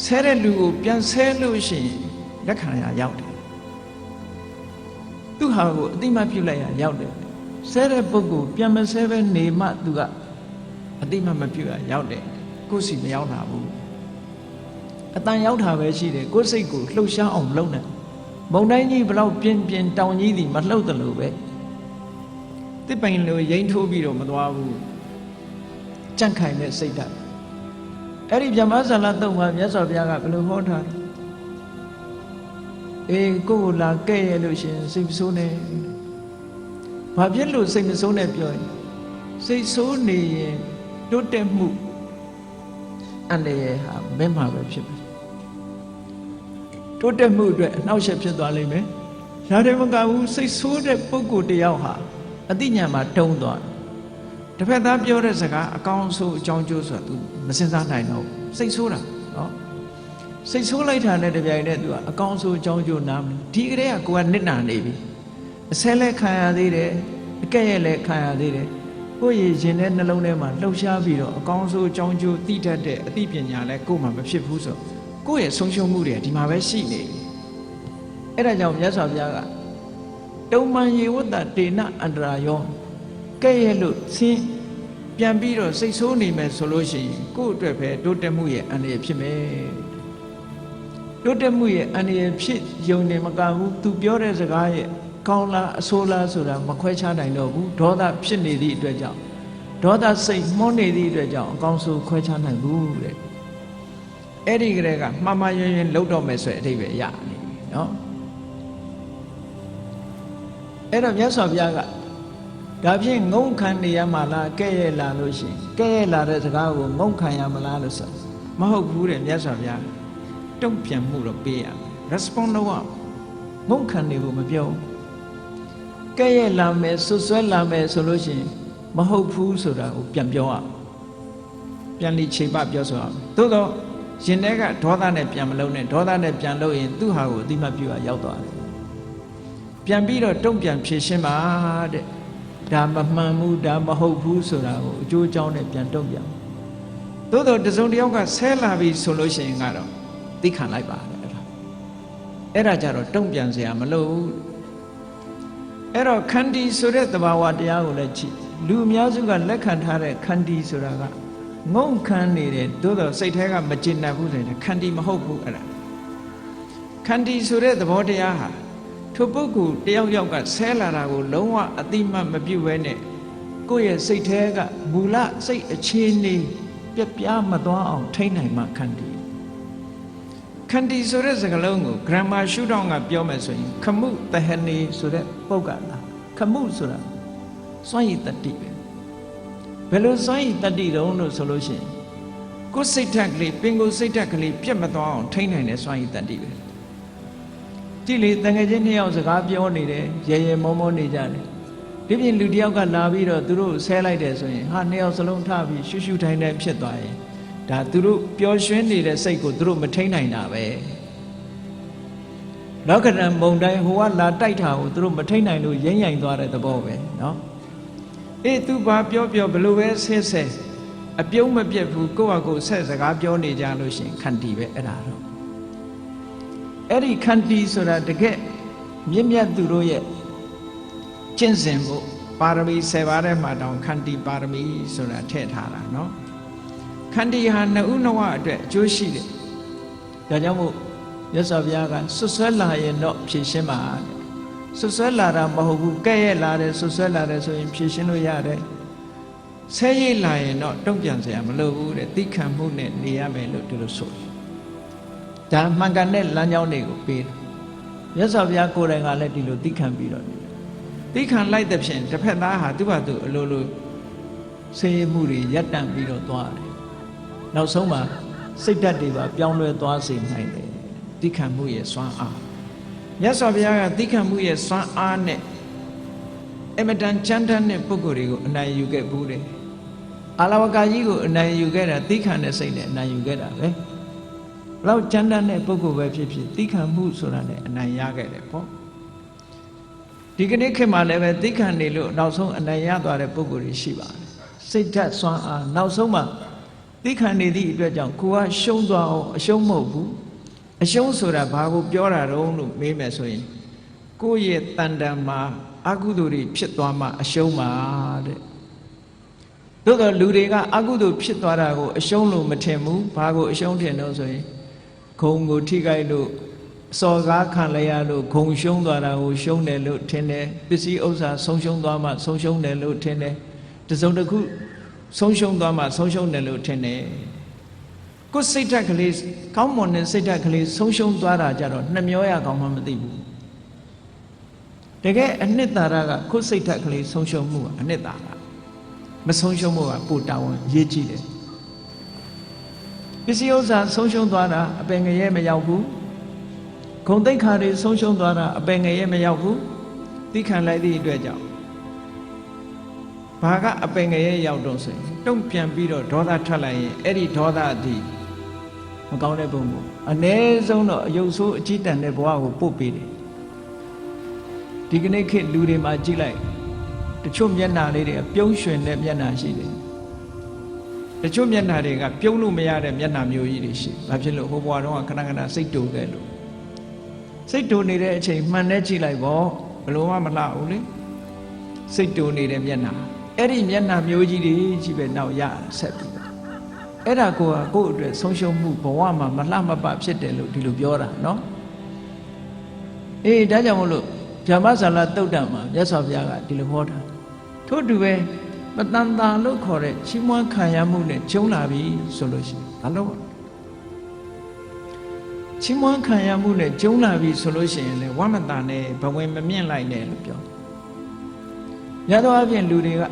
ဆဲတဲ့လူကိုပြန်ဆဲလို့ရှိရင်လက်ခံရရောက်တယ်သူဟာကိုအတိမပြုတ်လိုက်ရရောက်တယ်ဆဲတဲ့ပုဂ္ဂိုလ်ပြန်မဆဲပဲနေမှသူကအတိမမပြုတ်ရရောက်တယ်ကိုယ်စီမရောက်တာဘူးအတန်ရောက်တာပဲရှိတယ်ကိုယ်စိတ်ကိုလှုပ်ရှားအောင်လုပ်နေမုံတိုင်းကြီးဘလောက်ပြင်းပြင်းတောင်ကြီးသည်မလှုပ်တယ်လို့ပဲတစ်ပိုင်လိုရိမ့်ထိုးပြီးတော့မသွားဘူးကြန့်ခိုင်တဲ့စိတ်ဓာတ်အဲ့ဒီဗြဟ္မဇာလတုံမှာမြတ်စွာဘုရားကဘယ်လိုဟောထားလဲအေးကိုယ်ကိုလာကဲ့ရဲ့လို့ရှင်စိတ်မဆိုးနဲ့ဘာဖြစ်လို့စိတ်မဆိုးနဲ့ပြောရင်စိတ်ဆိုးနေရင်တိုးတက်မှုအန္တရာယ်ဟာမင်းမှာပဲဖြစ်ပြီတိုးတက်မှုအတွက်အနှောက်အယှက်ဖြစ်သွားလိမ့်မယ်ဒါတည်းမကဘူးစိတ်ဆိုးတဲ့ပုဂ္ဂိုလ်တယောက်ဟာအတိညာမှာတုံးသွားတစ်ဖက်သားပြောတဲ့စကားအကောင်းဆိုးအကြောင်းကျိုးဆိုတာ तू မစင်စားနိုင်တော့စိတ်ဆိုးတာနော်စိတ်ဆိုးလိုက်တာနဲ့တပြိုင်တည်း तू ကအကောင်းဆိုးအကြောင်းကျိုးနားမဒီကလေးကကိုယ်ကနစ်နာနေပြီအဆဲလဲခံရသေးတယ်အကဲ့ရဲ့လဲခံရသေးတယ်ကိုယ့်ရဲ့ရင်ထဲနှလုံးထဲမှာလှုပ်ရှားပြီးတော့အကောင်းဆိုးအကြောင်းကျိုးသိတတ်တဲ့အသိပညာလဲကိုယ်မှမဖြစ်ဘူးဆိုကိုယ့်ရဲ့ဆုံးရှုံးမှုတွေဒီမှာပဲရှိနေပြီအဲ့ဒါကြောင့်မြတ်စွာဘုရားကတုံမန်ယေဝတ္တတေနအန္တရာယောကဲ့ရဲ့လို့ဆင်းပြန်ပြီးတော့စိတ်ဆိုးနေမယ်ဆိုလို့ရှိရင်ကိုယ့်အတွက်ပဲတိုးတက်မှုရဲ့အန္တရာယ်ဖြစ်မယ်တိုးတက်မှုရဲ့အန္တရာယ်ဖြစ်ယုံနေမကဘူးသူပြောတဲ့စကားရဲ့ကောင်းလားအဆိုးလားဆိုတာမခွဲခြားနိုင်တော့ဘူးဒေါသဖြစ်နေသည့်အတွက်ကြောင့်ဒေါသစိတ်မှုန်းနေသည့်အတွက်ကြောင့်အကောင်းဆိုးခွဲခြားနိုင်ဘူးတဲ့အဲ့ဒီကလေးကမှားမှားယွင်းယွင်းလုပ်တော့မယ်ဆိုတဲ့အဓိပ္ပာယ်ရနေနော်အဲ့တော့မြတ်စွာဘုရားကဒါဖြင့်ငုံခံနေရမှာလားကဲ့ရဲ့လာလို့ရှိရင်ကဲ့ရဲ့လာတဲ့စကားကိုငုံခံရမလားလို့ဆိုမဟုတ်ဘူးတဲ့မြတ်စွာဘုရားတုံ့ပြန်မှုတော့ပေးရမယ် respond တော့ငုံခံနေဖို့မပြောကဲ့ရဲ့လာမယ်ဆွဆွဲလာမယ်ဆိုလို့ရှိရင်မဟုတ်ဘူးဆိုတာကိုပြန်ပြောရပြန်လိချိန်ပပြောဆိုရမယ်သို့တော့ရင်ထဲကဒေါသနဲ့ပြန်မလုံးနဲ့ဒေါသနဲ့ပြန်လို့ရင်သူ့ဟာကိုအတိမပြုတ်ရောက်သွားတယ်ပြန်ပြီးတော့တုံ့ပြန်ဖြေရှင်းပါတဲ့ဒါမမှန်ဘူးဒါမဟုတ်ဘူးဆိုတာကိုအကျိုးအကြောင်းနဲ့ပြန်တုံ့ပြန်သို့တော့တစုံတစ်ယောက်ကဆဲလာပြီဆိုလို့ရှိရင်ကတော့သိခံလိုက်ပါတယ်အဲ့ဒါကြတော့တုံ့ပြန်စရာမလိုဘူးအဲ့တော့ခန္တီဆိုတဲ့သဘာဝတရားကိုလည်းကြည့်လူအများစုကလက်ခံထားတဲ့ခန္တီဆိုတာကငုံခံနေတယ်သို့တော့စိတ်ထဲကမကျေနပ်ဘူးဆိုရင်ခန္တီမဟုတ်ဘူးအဲ့ဒါခန္တီဆိုတဲ့သဘောတရားဟာထိုပုဂ္ဂိုလ်တယောက်ယောက်ကဆဲလာတာကိုလုံးဝအတိမတ်မပြုတ်ဘဲနဲ့ကိုယ့်ရဲ့စိတ်ထဲကမူလစိတ်အခြေအနေပြပြမသွားအောင်ထိန်းနိုင်မှခန္တီခန္တီဆိုတဲ့စကားလုံးကို grammar ရှုထောင့်ကပြောမယ်ဆိုရင်ခမှုတဟနေဆိုတဲ့ပုဂ္ဂလာခမှုဆိုတာစွန့်ရည်တတိပဲဘယ်လိုစွန့်ရည်တတိတုံးလို့ဆိုလို့ရှိရင်ကိုယ်စိတ်ဓာတ်ကလေးပင်ကိုယ်စိတ်ဓာတ်ကလေးပြတ်မသွားအောင်ထိန်းနိုင်တဲ့စွန့်ရည်တတိပဲကြည့်လေတန်ငယ်ချင်းနှစ်ယောက်စကားပြောနေတယ်ရေရေမောမောနေကြတယ်ဒီပြင်လူတစ်ယောက်ကလာပြီးတော့သူတို့ဆဲလိုက်တယ်ဆိုရင်ဟာနှစ်ယောက်စလုံးထပြီးရှူရှူထိုင်ထိုင်ဖြစ်သွားရင်ဒါသူတို့ပျော်ရွှင်နေတဲ့စိတ်ကိုသူတို့မထိန်းနိုင်တာပဲလောကဓာတ်မုံတိုင်းဟိုကလာတိုက်တာကိုသူတို့မထိန်းနိုင်လို့ရိမ့်ရိုင်သွားတဲ့သဘောပဲနော်အေးသူဘာပြောဘယ်လိုပဲဆဲဆဲအပြုံးမပြတ်ဘူးကိုယ့်ဟာကိုယ်ဆက်စကားပြောနေကြလို့ရှိရင်ခန္တီပဲအဲ့ဒါတော့အဲ့ဒီခန္တီဆိုတာတကယ်မြင့်မြတ်သူတို့ရဲ့ကျင့်စဉ်ဖို့ပါရမီ10ပါးထဲမှာတောင်ခန္တီပါရမီဆိုတာထည့်ထားတာနော်ခန္တီဟာနှစ်ဦးနှစ်ဝအတွက်အကျိုးရှိတယ်ဒါကြောင့်မို့မြတ်စွာဘုရားကဆွဆွဲလာရင်တော့ဖြေရှင်းပါဆွဆွဲလာတာမဟုတ်ဘူးကဲ့ရဲ့လာတယ်ဆွဆွဲလာတယ်ဆိုရင်ဖြေရှင်းလို့ရတယ်ဆဲရိပ်လာရင်တော့တုံ့ပြန်စရာမလိုဘူးတဲ့သိခံမှုနဲ့နေရမယ်လို့ဒီလိုဆိုဒါမှန်ကန်တဲ့လမ်းကြောင်းတွေကိုပေးတယ်မြတ်စွာဘုရားကိုယ်တိုင်ကလည်းဒီလိုသိခံပြီးတော့သိခံလိုက်တဲ့ဖြင့်တစ်ဖက်သားဟာသူ့ဘာသူအလိုလိုဆေးမှုတွေရပ်တန့်ပြီးတော့သွားတယ်နောက်ဆုံးမှာစိတ်ဓာတ်တွေပါပြောင်းလဲသွားစေနိုင်တယ်သိခံမှုရဲ့စွမ်းအား မြတ်စွာဘုရားကသီးခံမှုရဲ့စွမ်းအားနဲ့အမတန်ချမ်းသာတဲ့ပုဂ္ဂိုလ်တွေကိုအနိုင်ယူခဲ့ဘူးတယ်အာလဝကကြီးကိုအနိုင်ယူခဲ့တာသီးခံတဲ့စိတ်နဲ့အနိုင်ယူခဲ့တာပဲလောက်ချမ်းသာတဲ့ပုဂ္ဂိုလ်ပဲဖြစ်ဖြစ်သီးခံမှုဆိုတာနဲ့အနိုင်ရခဲ့တယ်ပေါ့ဒီကနေ့ခေတ်မှာလည်းပဲသီးခံနေလို့နောက်ဆုံးအနိုင်ရသွားတဲ့ပုဂ္ဂိုလ်တွေရှိပါတယ်စိတ်ဓာတ်စွမ်းအားနောက်ဆုံးမှသီးခံနေသည့်အတွက်ကြောင့်ကိုကရှုံးသွားအောင်အရှုံးမဟုတ်ဘူးအရှုံးဆိုတာဘာကိုပြောတာတုံးလို့မေးမယ်ဆိုရင်ကိုယ့်ရဲ့တန်တန်မှာအကုသိုလ်တွေဖြစ်သွားမှအရှုံးပါတဲ့သို့တော့လူတွေကအကုသိုလ်ဖြစ်သွားတာကိုအရှုံးလို့မထင်ဘူးဘာကိုအရှုံးထင်တော့ဆိုရင်ဂုံကိုထိခိုက်လို့စော်ကားခံလိုက်ရလို့ဂုံရှုံးသွားတာကိုရှုံးတယ်လို့ထင်တယ်ပစ္စည်းဥစ္စာဆုံးရှုံးသွားမှဆုံးရှုံးတယ်လို့ထင်တယ်တစုံတစ်ခုဆုံးရှုံးသွားမှဆုံးရှုံးတယ်လို့ထင်တယ်ကိုယ်စိတ်ဓာတ်ကလေးကောင်းမွန်တဲ့စိတ်ဓာတ်ကလေးဆုံးရှုံးသွားတာကြတော့နှမျောရကောင်းမှမသိဘူးတကယ်အနှစ်သာရကကိုယ်စိတ်ဓာတ်ကလေးဆုံးရှုံးမှုကအနှစ်သာရမဆုံးရှုံးမှုကပိုတာဝန်ရေးကြည့်တယ်ပစ္စည်းဥစ္စာဆုံးရှုံးသွားတာအပင်ငရဲမရောက်ဘူးဂုဏ်သိက္ခာတွေဆုံးရှုံးသွားတာအပင်ငရဲမရောက်ဘူးသိခံလိုက်သည့်အတွက်ကြောင့်ဘာကအပင်ငရဲရောက်တော့ဆိုရင်တုံ့ပြန်ပြီးတော့ဒေါသထွက်လိုက်ရင်အဲ့ဒီဒေါသအထိမကောင်းတဲ့ပုံကိုအ ਨੇ ဆုံးတော့အယုတ်ဆိုးအကြည့်တန်တဲ့ဘဝကိုပို့ပေးတယ်ဒီကနေ့ခေတ်လူတွေမှာကြည့်လိုက်တချို့မျက်နှာလေးတွေပြုံးရွှင်တဲ့မျက်နှာရှိတယ်တချို့မျက်နှာတွေကပြုံးလို့မရတဲ့မျက်နှာမျိုးကြီးတွေရှိဘာဖြစ်လို့ဟိုဘဝတော့ခဏခဏစိတ်တူခဲ့လို့စိတ်တူနေတဲ့အချိန်မှန်နဲ့ကြည့်လိုက်ပေါ့ဘလို့မှမလှဘူးလေစိတ်တူနေတဲ့မျက်နှာအဲ့ဒီမျက်နှာမျိုးကြီးတွေကြီးပဲနောက်ရဆက်ပြီးအဲ့ဒါကိုယ့်အတွက်ဆုံးရှုံးမှုဘဝမှာမလှမပဖြစ်တယ်လို့ဒီလိုပြောတာနော်အေးဒါကြောင့်မလို့ဗျာမဇာလတုတ်တံမှာမြတ်စွာဘုရားကဒီလိုဟောတာထို့တူပဲပတန်တာလို့ခေါ်တဲ့ချီးမွမ်းခံရမှုနဲ့ကျုံလာပြီဆိုလို့ရှိရင်ဘာလို့ချီးမွမ်းခံရမှုနဲ့ကျုံလာပြီဆိုလို့ရှိရင်လေဝမတာနဲ့ဘဝင်မမြင့်လိုက်နဲ့လို့ပြောရသောအပြင်လူတွေက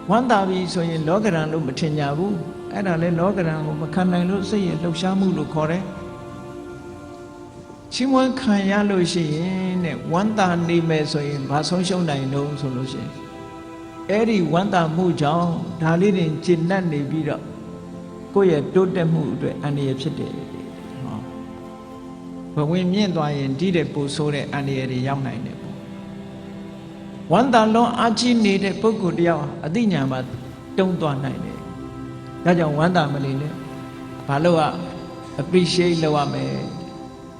ဝမ်းသာပြီဆိုရင်လောကရန်လို့မထင်ကြဘူးအဲ့ဒါလေလောကရန်ကိုမခံနိုင်လို့စိတ်ရဲ့လှုပ်ရှားမှုလို့ခေါ်တယ်ချီးမွမ်းခံရလို့ရှိရင်တဲ့ဝမ်းသာနေမယ်ဆိုရင်ဘာဆုံးရှုံးနိုင်လို့ဆိုလို့ရှိရင်အဲ့ဒီဝမ်းသာမှုကြောင့်ဒါလေးတွေကျင့်တတ်နေပြီးတော့ကိုယ့်ရဲ့တိုးတက်မှုအတွက်အန္တရာယ်ဖြစ်တယ်ဟောဘဝင်မြင့်သွားရင်ဒီတဲ့ပို့ဆိုးတဲ့အန္တရာယ်တွေရောက်နိုင်တယ်ပေါ့ဝမ်းသာလွန်အားကြီးနေတဲ့ပုဂ္ဂိုလ်တယောက်အသိဉာဏ်မှာတုံ့သွားနိုင်တယ်ဒါကြောင့်ဝမ်းသာမနေနဲ့ဘာလို့က appreciate လုပ်ရမယ်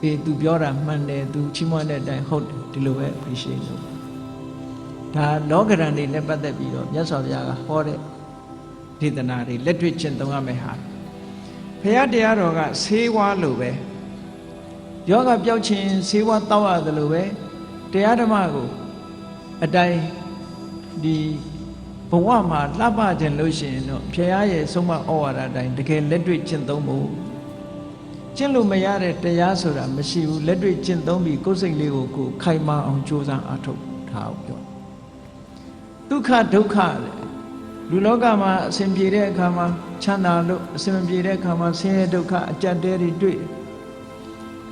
အေး तू ပြောတာမှန်တယ် तू ချီးမွမ်းတဲ့အတိုင်းဟုတ်တယ်ဒီလိုပဲ appreciate လုပ်ဒါလောကရန်တွေနဲ့ပတ်သက်ပြီးတော့မြတ်စွာဘုရားကဟောတဲ့ဒေသနာတွေလက်တွေ့ကျင့်သုံးရမယ်ဟာဘုရားတရားတော်ကဆေးဝါးလိုပဲယောဂပျောက်ခြင်းဆေးဝါးတောက်ရတယ်လို့ပဲတရားဓမ္မကိုအတိုင်းဒီဘဝမှာလှပခြင်းလို့ရှိရင်တော့ဘုရားရဲ့ဆုံးမဩဝါဒအတိုင်းတကယ်လက်တွေ့ကျင့်သုံးဖို့ကျင့်လို့မရတဲ့တရားဆိုတာမရှိဘူးလက်တွေ့ကျင့်သုံးပြီးကိုယ်စိတ်လေးကိုခိုင်မာအောင်ကြိုးစားအားထုတ်ထားအောင်ပြောဒုက္ခဒုက္ခလူလောကမှာအစဉ်ပြေတဲ့အခါမှာချမ်းသာလို့အစဉ်မပြေတဲ့အခါမှာဆင်းရဲဒုက္ခအကြက်တဲတွေတွေ့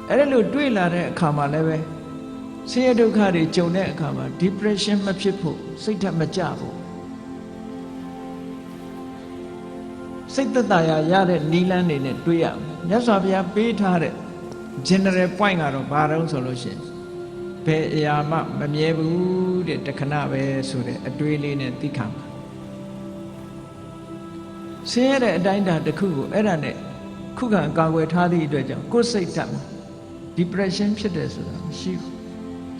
အဲ့ဒါလို့တွေ့လာတဲ့အခါမှာလည်းပဲဆင်းရဲဒုက္ခတွေကြုံတဲ့အခါမှာ depression မဖြစ်ဖို့စိတ်ဓာတ်မကျဖို့စိတ်သက်သာရတဲ့နိလန်းတွေနဲ့တွေ့ရမယ်မြတ်စွာဘုရားပေးထားတဲ့ general point ကတော့ဘာတုံးဆိုလို့ရှိရင်ဘယ်အရာမှမမြဲဘူးတဲ့တခဏပဲဆိုတဲ့အတွေးလေးနဲ့သိခံပါဆင်းရဲတဲ့အတိုင်းအတာတစ်ခုကိုအဲ့ဒါနဲ့ခုခံကာကွယ်ထားသည့်အတွက်ကြောင့်ကိုယ်စိတ်ဓာတ်မှာ depression ဖြစ်တယ်ဆိုတာမရှိဘူး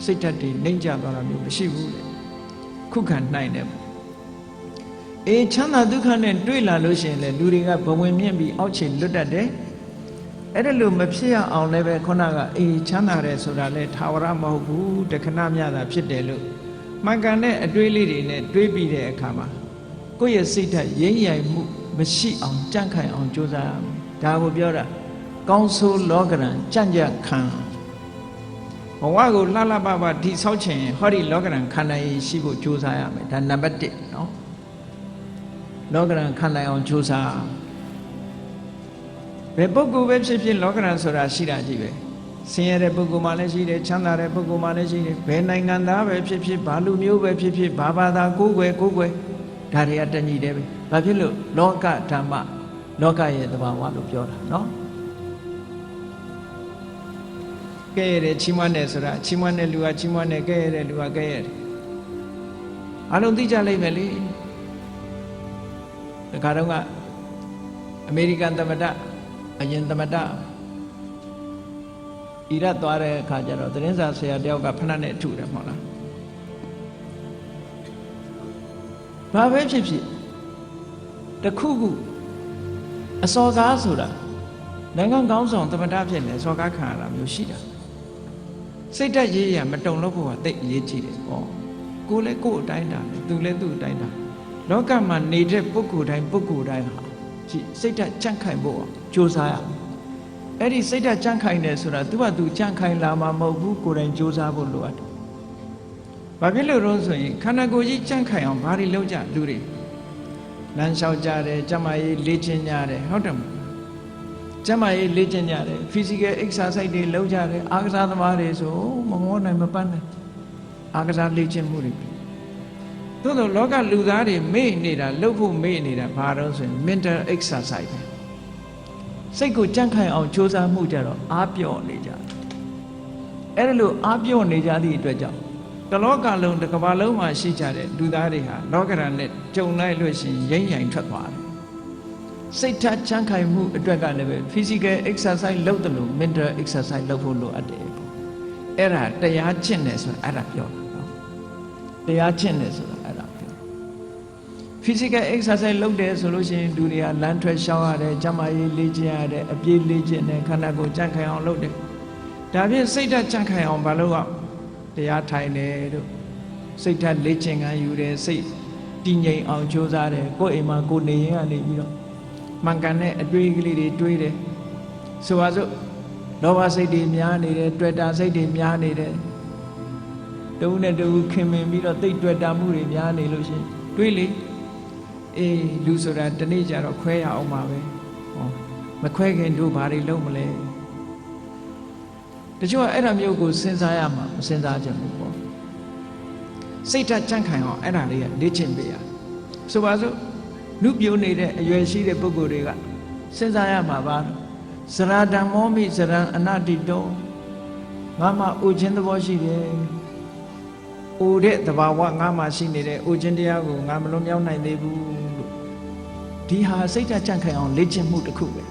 စိတ်ဓာတ်တွေနှိမ့်ကျသွားတာမျိုးမရှိဘူးတဲ့ခုခံနိုင်တယ်အေးချမ်းသာဒုက္ခနဲ့တွေ့လာလို့ရှိရင်လေလူတွေကဘဝင်မြင့်ပြီးအောက်ခြေလွတ်တတ်တယ်အဲ့ဒါလို့မဖြစ်ရအောင်လည်းပဲခုနကအေးချမ်းသာတယ်ဆိုတာလေထာဝရမဟုတ်ဘူးတခဏမျှတာဖြစ်တယ်လို့မှန်ကန်တဲ့အတွေးလေးတွေနဲ့တွေးပြီးတဲ့အခါမှာကိုယ့်ရဲ့စိတ်ဓာတ်ရင်းရိုင်မှုမရှိအောင်ကြန့်ခိုင်အောင်ကြိုးစားရမယ်ဒါကိုပြောတာကောင်းဆိုးလောကရန်ကြံ့ကြခံဘဝကိုလှလှပပဒီဆောက်ခြင်းဟောဒီလောကရန်ခံနိုင်ရှိဖို့ကြိုးစားရမယ်ဒါနံပါတ်1နော်လောကရန်ခံနိုင်အောင်ကြိုးစားဘယ်ပုဂ္ဂိုလ်ပဲဖြစ်ဖြစ်လောကရန်ဆိုတာရှိတာကြီးပဲ ဆင်းရဲတဲ့ပုဂ္ဂိုလ်မှလည်းရှိတယ်ချမ်းသာတဲ့ပုဂ္ဂိုလ်မှလည်းရှိတယ်ဘယ်နိုင်ငံသားပဲဖြစ်ဖြစ်ဘာလူမျိုးပဲဖြစ်ဖြစ်ဘာဘာသာကိုယ်ွယ်ဒါတွေကတညီတယ်ပဲဘာဖြစ်လို့လောကဓမ္မလောကရဲ့သဘာဝလို့ပြောတာနော်ကဲရတယ်ချီးမွမ်းတယ်ဆိုတာချီးမွမ်းတဲ့လူကချီးမွမ်းတယ်ကဲရတဲ့လူကကဲရတယ်အလုံးသိကြလိမ့်မယ်လေဒီခါတော့ကအမေရိကန်သမ္မတအရင်သမ္မတအီရတ်သွားတဲ့အခါကျတော့သတင်းစာဆရာတယောက်ကဖဏနဲ့ထုတယ်မဟုတ်လားဘာပဲဖြစ်ဖြစ်တခုခုအစော်ကားဆိုတာနိုင်ငံကောင်းဆောင်သမ္မတဖြစ်နေစော်ကားခံရတာမျိုးရှိတာစိတ်ဓာတ်ရေးရမတုံလို့ဖို့ကတိတ်အရေးကြီးတယ်ဟောကိုယ်လည်းကိုယ်အတိုင်းတာသူလည်းသူ့အတိုင်းတာလောကမှာနေတဲ့ပုဂ္ဂိုလ်တိုင်းဟာစိတ်ဓာတ်ကြန့်ခိုင်ဖို့ကြိုးစားရမယ်အဲ့ဒီစိတ်ဓာတ်ကြန့်ခိုင်တယ်ဆိုတာသူကသူကြန့်ခိုင်လာမှာမဟုတ်ဘူးကိုယ်တိုင်ကြိုးစားဖို့လိုအပ်တယ်ဘာဖြစ်လို့လို့ဆိုရင်ခန္ဓာကိုယ်ကြီးကြန့်ခိုင်အောင်ဘာတွေလုပ်ကြလူတွေလမ်းလျှောက်ကြတယ်ကျန်းမာရေးလေ့ကျင့်ကြတယ်ဟုတ်တယ်မလားကျန်းမာရေးလေ့ကျင့်ကြတယ် physical exercise တွေလုပ်ကြတယ်အားကစားသမားတွေဆိုမငေါနိုင်မပန်းနိုင်အားကစားလေ့ကျင့်မှုတွေသို့သောလောကလူသားတွေမေ့နေတာလုပ်ဖို့မေ့နေတာဘာလို့ဆိုရင် mental exercise ပဲစိတ်ကိုကြန့်ခိုင်အောင်ကြိုးစားမှုကြတော့အားပြော့နေကြတယ်အဲ့ဒါလို့အားပြော့နေကြသည့်အတွက်ကြောင့်တလောကလုံးတစ်ကမ္ဘာလုံးမှာရှိကြတဲ့လူသားတွေဟာလောကဓာတ်နဲ့ကြုံလိုက်လို့ရှိရင်ရိမ့်ရိုင်ထွက်သွားတယ်စိတ်ဓာတ်ကြန့်ခိုင်မှုအတွက်ကလည်းပဲ physical exercise လုပ်တယ်လို့ mental exercise လုပ်ဖို့လိုအပ်တယ်ပေါ့အဲ့ဒါတရားကျင့်တယ်ဆိုတာအဲ့ဒါပြောတာနော်တရားကျင့်တယ်ဆိုတာအဲ့ဒါပြော physical exercise လုပ်တယ်ဆိုလို့ရှိရင်လူတွေကလမ်းထွက်ရှောင်းရတယ်ကျန်းမာရေးလေ့ကျင့်ရတယ်အပြေးလေ့ကျင့်တယ်ခန္ဓာကိုယ်ကြန့်ခိုင်အောင်လုပ်တယ်ဒါဖြင့်စိတ်ဓာတ်ကြန့်ခိုင်အောင်မလုပ်အောင်တရားထိုင်တယ်တို့စိတ်ဓာတ်လေ့ကျင့်ခန်းယူတယ်စိတ်တည်ငြိမ်အောင်ကြိုးစားတယ်ကိုယ်အိမ်မှာကိုယ်နေရင်ကနေပြီးတော့မှန်ကန်တဲ့အတွေးကလေးတွေတွေးတယ်ဆိုပါစို့လောဘစိတ်တွေများနေတယ်တွေ့တာစိတ်တွေများနေတယ်တူနဲ့တူခင်မင်ပြီးတော့သိတွေ့တာမှုတွေများနေလို့ရှိရင်တွေးလေအေးလူဆိုတာတနေ့ကျတော့ခွဲရအောင်ပါပဲဟောမခွဲခင်တို့ဘာတွေလုပ်မလဲတချို့ကအဲ့ဒါမျိုးကိုစဉ်းစားရမှာမစဉ်းစားချင်ဘူးပေါ့စိတ်ဓာတ်ကြန့်ခိုင်အောင်အဲ့ဒါလေးကလေ့ကျင့်ပေးရဆိုပါစို့လူပြိုနေတဲ့အရွယ်ရှိတဲ့ပုဂ္ဂိုလ်တွေကစဉ်းစားရမှာပါဇရာဓမ္မောမိဇရံအနတ္တိတောငါမှအိုခြင်းသဘောရှိတယ်အိုတဲ့သဘာဝငါမှရှိနေတဲ့အိုခြင်းတရားကိုငါမလွန်မြောက်နိုင်သေးဘူးလို့ဒီဟာစိတ်ဓာတ်ကြန့်ခိုင်အောင်လေ့ကျင့်မှုတစ်ခုပဲ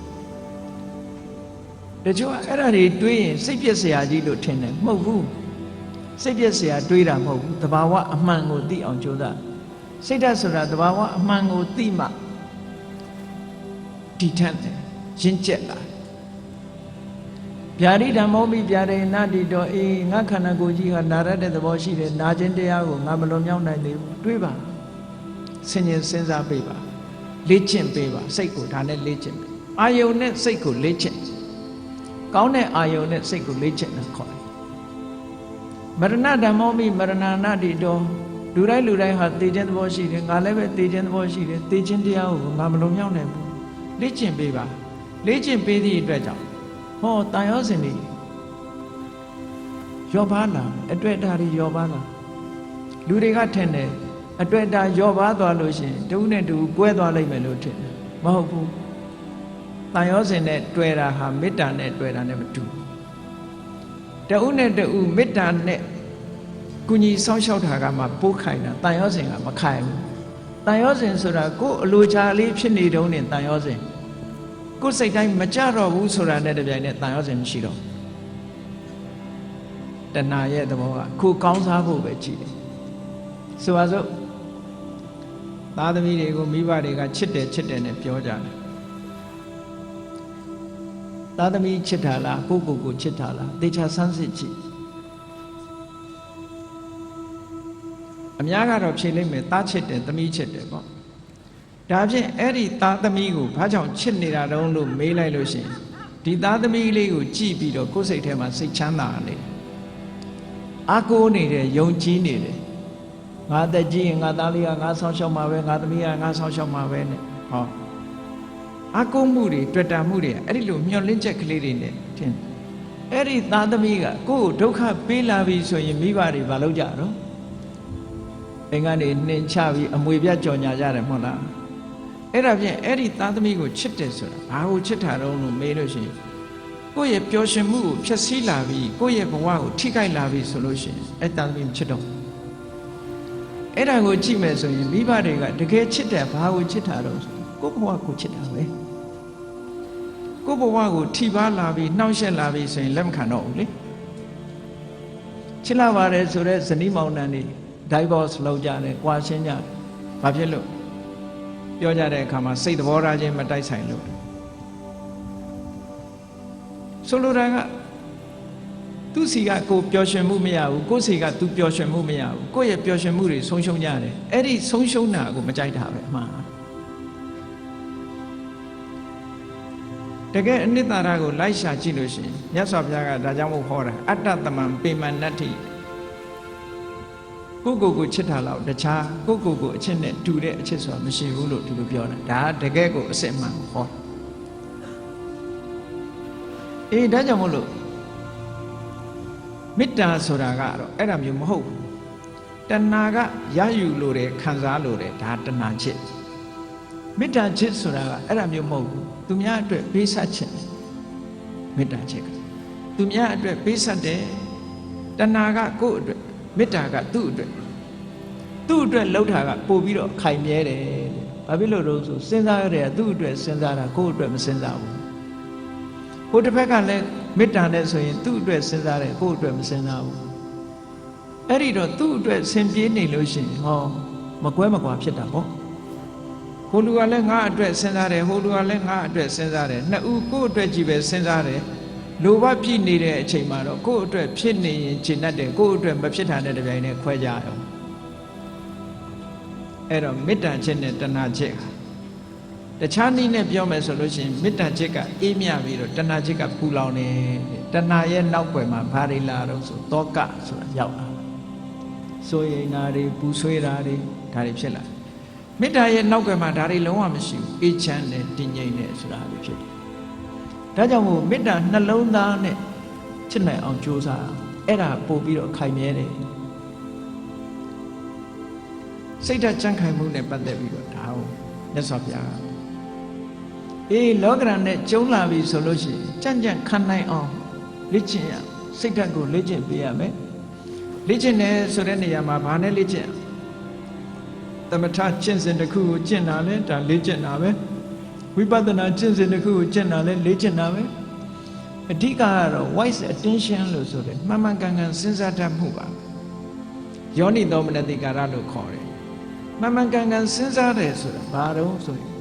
တချို့အဲ့ဒါတွေတွေးရင်စိတ်ပြည့်စရာကြီးလို့ထင်တယ်မဟုတ်ဘူးစိတ်ပြည့်စရာတွေးတာမဟုတ်ဘူးသဘာဝအမှန်ကိုသိအောင်ကြိုးစားစိတ်ဓာတ်ဆိုတာသဘာဝအမှန်ကိုသိမှတည်ထက်တယ်ရင့်ကျက်လာဗျာဒိဓမ္မောမိဗျာဒိနာတိတောအေးငါခန္ဓာကိုယ်ကြီးဟာနာရတဲ့သဘောရှိတယ်နာခြင်းတရားကိုငါမလွန်မြောက်နိုင်သေးဘူးတွေးပါဆင်ញင်စဉ်းစားပေးပါလေ့ကျင့်ပေးပါစိတ်ကိုဒါနဲ့လေ့ကျင့်ပေးအာယုန်နဲ့စိတ်ကိုလေ့ကျင့်ကောင်းတဲ့အာယုန်နဲ့စိတ်ကိုလေ့ကျင့်တာခေါ်တယ်မရဏဓမ္မောမိမရဏနာတိတောလူတိုင်းဟာသိခြင်းသဘောရှိတယ်ငါလည်းပဲသိခြင်းသဘောရှိတယ်သိခြင်းတရားကိုငါမလွန်မြောက်နိုင်ဘူးလေ့ကျင့်ပေးပါလေ့ကျင့်ပေးသည့်အတွက်ကြောင့်ဟောတန်ရောစင်တွေရောပါလာအတွေ့အတာတွေရောပါလာလူတွေကထင်တယ်အတွေ့အတာရောပါသွားလို့ရှိရင်တူနဲ့တူကွဲသွားလိမ့်မယ်လို့ထင်တယ်မဟုတ်ဘူးတန်ရောစင်နဲ့တွေ့တာဟာမေတ္တာနဲ့တွေ့တာနဲ့မတူတူနဲ့တူမေတ္တာနဲ့ကုညီဆောင်းလျှောက်တာကမှပိုးခိုင်တာတန်ရောစင်ကမခိုင်ဘူးတန်ရောစင်ဆိုတာကိုယ်အလိုချလေးဖြစ်နေတုန်းနဲ့တန်ရောစင်ကိုယ်စိတ်တိုင်းမကြတော့ဘူးဆိုတာနဲ့တပြိုင်နက်တန်ရောစင်မရှိတော့တဏှာရဲ့သဘောကခုကောင်းစားဖို့ပဲကြည့်တယ်ဆိုပါစို့သားသမီးတွေကိုမိဘတွေကချစ်တယ်နဲ့ပြောကြတယ်သားသမီးချစ်တာလားကိုချစ်တာလားသေချာဆန်းစစ်ကြည့်အများကတော့ဖြေလိုက်မယ်သားချစ်တယ်သမီးချစ်တယ်ပေါ့ဒါဖြင့်အဲ့ဒီသားသမီးကိုဘာကြောင့်ချစ်နေတာတုံးလို့မေးလိုက်လို့ရှိရင်ဒီသားသမီးလေးကိုကြည့်ပြီးတော့ကိုယ်စိတ်ထဲမှာစိတ်ချမ်းသာနေတယ်အာကိုးနေတယ်ယုံကြည်နေတယ်ငါတက်ကြည့်ရင်ငါသားလေးကငါဆောင်းရှောက်မှာပဲငါသမီးကငါဆောင်းရှောက်မှာပဲနဲ့ဟောအာကိုးမှုတွေတွေ့တာမှုတွေအဲ့ဒီလိုမျောလင့်ချက်ကလေးတွေနဲ့ထင် အဲ့ဒီသားသမီးကကိုယ်ဒုက္ခပေးလာပြီဆိုရင်မိဘတွေမလုပ်ကြတော့အိမ်ကနေနှင်ချပြီးအမွေပြတ်ကြော်ညာကြတယ်မဟုတ်လားအဲ့ဒါဖြင့်အဲ့ဒီသားသမီးကိုချစ်တယ်ဆိုတာဘာကိုချစ်တာတော့လို့မေးလို့ရှိရင်ကိုယ့်ရဲ့ပျော်ရွှင်မှုကိုဖျက်ဆီးလာပြီးကိုယ့်ရဲ့ဘဝကိုထိခိုက်လာပြီးဆိုလို့ရှိရင်အဲ့သားသမီးမချစ်တော့အဲ့ဒါကိုကြည့်မယ်ဆိုရင်မိဘတွေကတကယ်ချစ်တယ်ဘာကိုချစ်တာတော့ကိုယ့်ဘဝကိုချစ်တာပဲကိုယ့်ဘဝကိုထိပါလာပြီးနှောင့်ယှက်လာပြီးဆိုရင်လက်မခံတော့ဘူးလေချစ်လာပါတယ်ဆိုတော့ဇနီးမောင်နှံတွေ divorce လုပ်ကြတယ်၊ကွာရှင်းကြတယ်။ဘာဖြစ်လို့ပြောကြတဲ့အခါမှာစိတ်သဘောထားချင်းမတိုက်ဆိုင်လို့ဆိုလိုတာကသူ့စီကကိုပျော်ရွှင်မှုမရဘူးကိုယ့်စီကသူပျော်ရွှင်မှုမရဘူးကိုယ့်ရဲ့ပျော်ရွှင်မှုတွေဆုံးရှုံးကြတယ်အဲ့ဒီဆုံးရှုံးတာကိုမကြိုက်တာပဲအမှန်တကယ်အနှစ်သာရကိုလိုက်ရှာကြည့်လို့ရှိရင်မြတ်စွာဘုရားကဒါကြောင့်မို့ဟောတာအတ္တတမံပေမနတ္ထိကိုချစ်တာလောက်တခြားကိုအချစ်နဲ့တူတဲ့အချစ်ဆိုတာမရှိဘူးလို့ဒီလိုပြောတာဒါတကယ်ကိုအစစ်မှန်ဟောအေးဒါကြောင့်မို့လို့မေတ္တာဆိုတာကတော့အဲ့ဒါမျိုးမဟုတ်ဘူးတဏှာကရယူလို့တယ်ခံစားလို့တယ်ဒါတဏှာချစ်မေတ္တာချစ်ဆိုတာကအဲ့ဒါမျိုးမဟုတ်ဘူးသူများအတွက်ပေးဆက်ခြင်းမေတ္တာချစ်ကသူများအတွက်ပေးဆက်တယ်တဏှာကကိုယ့်အတွက်မေတ္တာကသူ့အတွက်လှုပ်တာကပို့ပြီးတော့ခိုင်မြဲတယ်ဘာဖြစ်လို့လို့ဆိုစဉ်းစားရတယ်သူ့အတွက်စဉ်းစားတာကိုယ့်အတွက်မစဉ်းစားဘူးဟိုတစ်ဖက်ကလည်းမေတ္တာနဲ့ဆိုရင်သူ့အတွက်စဉ်းစားတယ်ကိုယ့်အတွက်မစဉ်းစားဘူးအဲ့ဒီတော့သူ့အတွက်ဆင်ပြေးနေလို့ရှိရင်ဟောမကွဲမကွာဖြစ်တာပေါ့ဟိုလူကလည်းငါအတွက်စဉ်းစားတယ်ဟိုလူကလည်းငါအတွက်စဉ်းစားတယ်နှစ်ဦးကိုယ့်အတွက်ကြည့်ပဲစဉ်းစားတယ်လိုဘပြည့်နေတဲ့အချိန်မှာတော့ကိုယ့်အတွက်ဖြစ်နေရင်ရှင်းတတ်တယ်ကိုယ့်အတွက်မဖြစ်တာနဲ့တပြိုင်တည်းခွဲကြရအောင်အဲ့တော့မေတ္တာချစ်နဲ့တဏှာချစ်တခြားနည်းနဲ့ပြောမယ်ဆိုလို့ရှိရင်မေတ္တာချစ်ကအေးမြပြီးတော့တဏှာချစ်ကပူလောင်နေတဏှာရဲ့နောက်ွယ်မှာဘာတွေလာတော့ဆိုတောကဆိုတာရောက်လာစိုးရိမ်တာတွေပူဆွေးတာတွေဒါတွေဖြစ်လာမေတ္တာရဲ့နောက်ွယ်မှာဒါတွေလုံးဝမရှိဘူးအေးချမ်းတယ်တည်ငြိမ်တယ်ဆိုတာပဲဖြစ်တယ်ဒါကြောင့်မို့မေတ္တာနှလုံးသားနဲ့ချစ်နိုင်အောင်ကြိုးစားအဲ့ဒါပို့ပြီးတော့ခိုင်မြဲတယ်စိတ်ဓာတ်ကြံ့ခိုင်မှုနဲ့ပတ်သက်ပြီးတော့ဒါကိုမြတ်စွာဘုရားအေးလောကရန်နဲ့ကျုံလာပြီဆိုလို့ရှိရင်ကြံ့ခံနိုင်အောင်လေ့ကျင့်ရစိတ်ဓာတ်ကိုလေ့ကျင့်ပေးရမယ်လေ့ကျင့်တယ်ဆိုတဲ့နေရာမှာဘာနဲ့လေ့ကျင့်သမထကျင့်စဉ်တစ်ခုကိုကျင့်တာလဲဒါလေ့ကျင့်တာပဲဝိပဿနာကျင့်စဉ်တစ်ခုကိုကျင့်တာလဲလေ့ကျင့်တာပဲအဓိကကတော့ wise attention လို့ဆိုတယ်မှန်မှန်ကန်ကန်စဉ်းစားတတ်မှုပါယောနိသောမနတိကာရလို့ခေါ်တယ်မှန်မှန်ကန်ကန်စဉ်းစားတယ်ဆိုတာဘာတော့ဆိုရင်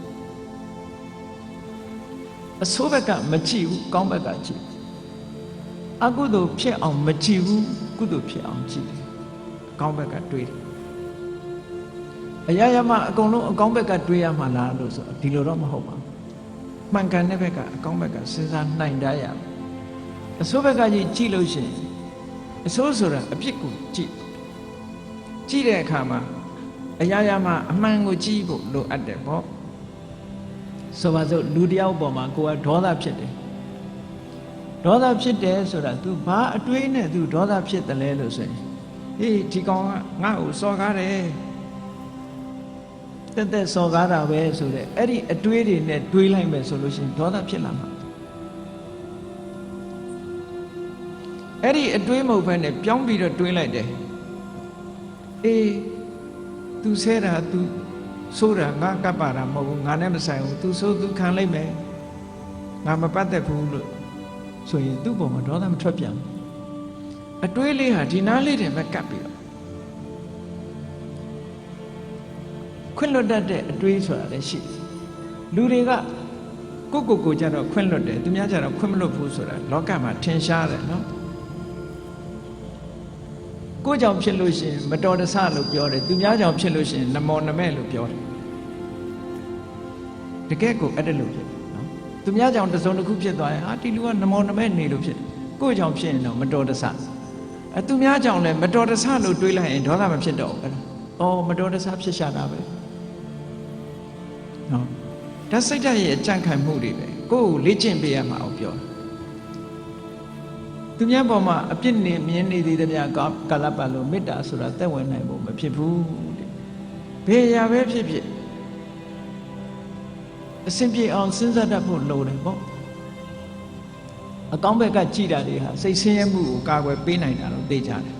အဆိုးဘက်ကမကြည့်ဘူးကောင်းဘက်ကကြည့်အကုသိုလ်ဖြစ်အောင်မကြည့်ဘူးကုသိုလ်ဖြစ်အောင်ကြည့်တယ်ကောင်းဘက်ကတွေးတယ်အရာရာမှာအကုန်လုံးအကောင်းဘက်ကတွေးရမှာလားလို့ဆိုဒီလိုတော့မဟုတ်ပါဘူးမှန်ကန်တဲ့ဘက်ကအကောင်းဘက်ကစဉ်းစားနိုင်တတ်ရအဆိုးဘက်ကကြည့်လို့ရှိရင်အဆိုးဆိုတာအပြစ်ကိုကြည့်တဲ့အခါမှာအရာရာမှာအမှန်ကိုကြည့်ဖို့လိုအပ်တယ်ပေါ့ဆိုပါစို့လူတယောက်ပေါ်မှာကိုယ်ကဒေါသဖြစ်တယ်ဒေါသဖြစ်တယ်ဆိုတာ तू ဘာအတွေးနဲ့ तू ဒေါသဖြစ်တယ်လဲလို့ဆိုရင်ဟေးဒီကောင်ကငါ့ကိုစော်ကားတယ်တက်စော်ကားတာပဲဆိုတဲ့အဲ့ဒီအတွေးတွေနဲ့တွေးလိုက်မယ်ဆိုလို့ရှိရင်ဒေါသဖြစ်လာမှာအဲ့ဒီအတွေးမဟုတ်ဘဲနဲ့ပြောင်းပြီးတော့တွေးလိုက်တယ်အေး तू ဆဲတာ तू ဆိုးတာငါကပ်ပါတာမဟုတ်ဘူးငါနဲ့မဆိုင်ဘူး तू ဆိုး तू ခံလိုက်မယ်ငါမပတ်သက်ဘူးလို့ဆိုရင်သူ့ပုံမှာဒေါသမထွက်ပြန်အတွေးလေးဟာဒီနားလေးတွေပဲကပ်ပြီးတော့ခွင့်လွတ်တတ်တဲ့အတွေးဆိုတာလည်းရှိလူတွေကကိုကြတော့ခွင့်လွတ်တယ်သူများကြတော့ခွင့်မလွတ်ဘူးဆိုတာလောကမှာထင်ရှားတယ်နော်ကိုကြောင့်ဖြစ်လို့ရှိရင်မတော်တဆလို့ပြောတယ်သူများကြောင့်ဖြစ်လို့ရှိရင်နမောနမဲလို့ပြောတယ်တကယ်ကိုအဲ့ဒါလို့ဖြစ်တယ်နော်သူများကြောင့်တစုံတစ်ခုဖြစ်သွားရင်ဟာဒီလူကနမောနမဲနေလို့ဖြစ်တယ်ကိုကြောင့်ဖြစ်ရင်တော့မတော်တဆသူများကြောင့်လည်းမတော်တဆလို့တွေးလိုက်ရင်ဒေါသမဖြစ်တော့ဘူးအဲ့ဒါအော်မတော်တဆဖြစ်ရှာတာပဲနော်ဒါစိတ်ဓာတ်ရဲ့အကြံခံမှုတွေပဲကိုယ်ကိုလေ့ကျင့်ပေးရမှာအောင်ပြော သူများပေါ်မှာအပြစ်နေမြင်နေသေးတဲ့များကာလပတ်လို့မေတ္တာဆိုတာသက်ဝင်နိုင်ဖို့မဖြစ်ဘူးတဲ့ဘယ်ရာပဲဖြစ်ဖြစ်အစဉ်ပြေအောင်စဉ်းစားတတ်ဖို့လိုတယ်ပေါ့အကောင်းဘက်ကကြည်တာတွေဟာစိတ်ဆင်းရဲမှုကိုကာကွယ်ပေးနိုင်တာလို့သိကြတယ်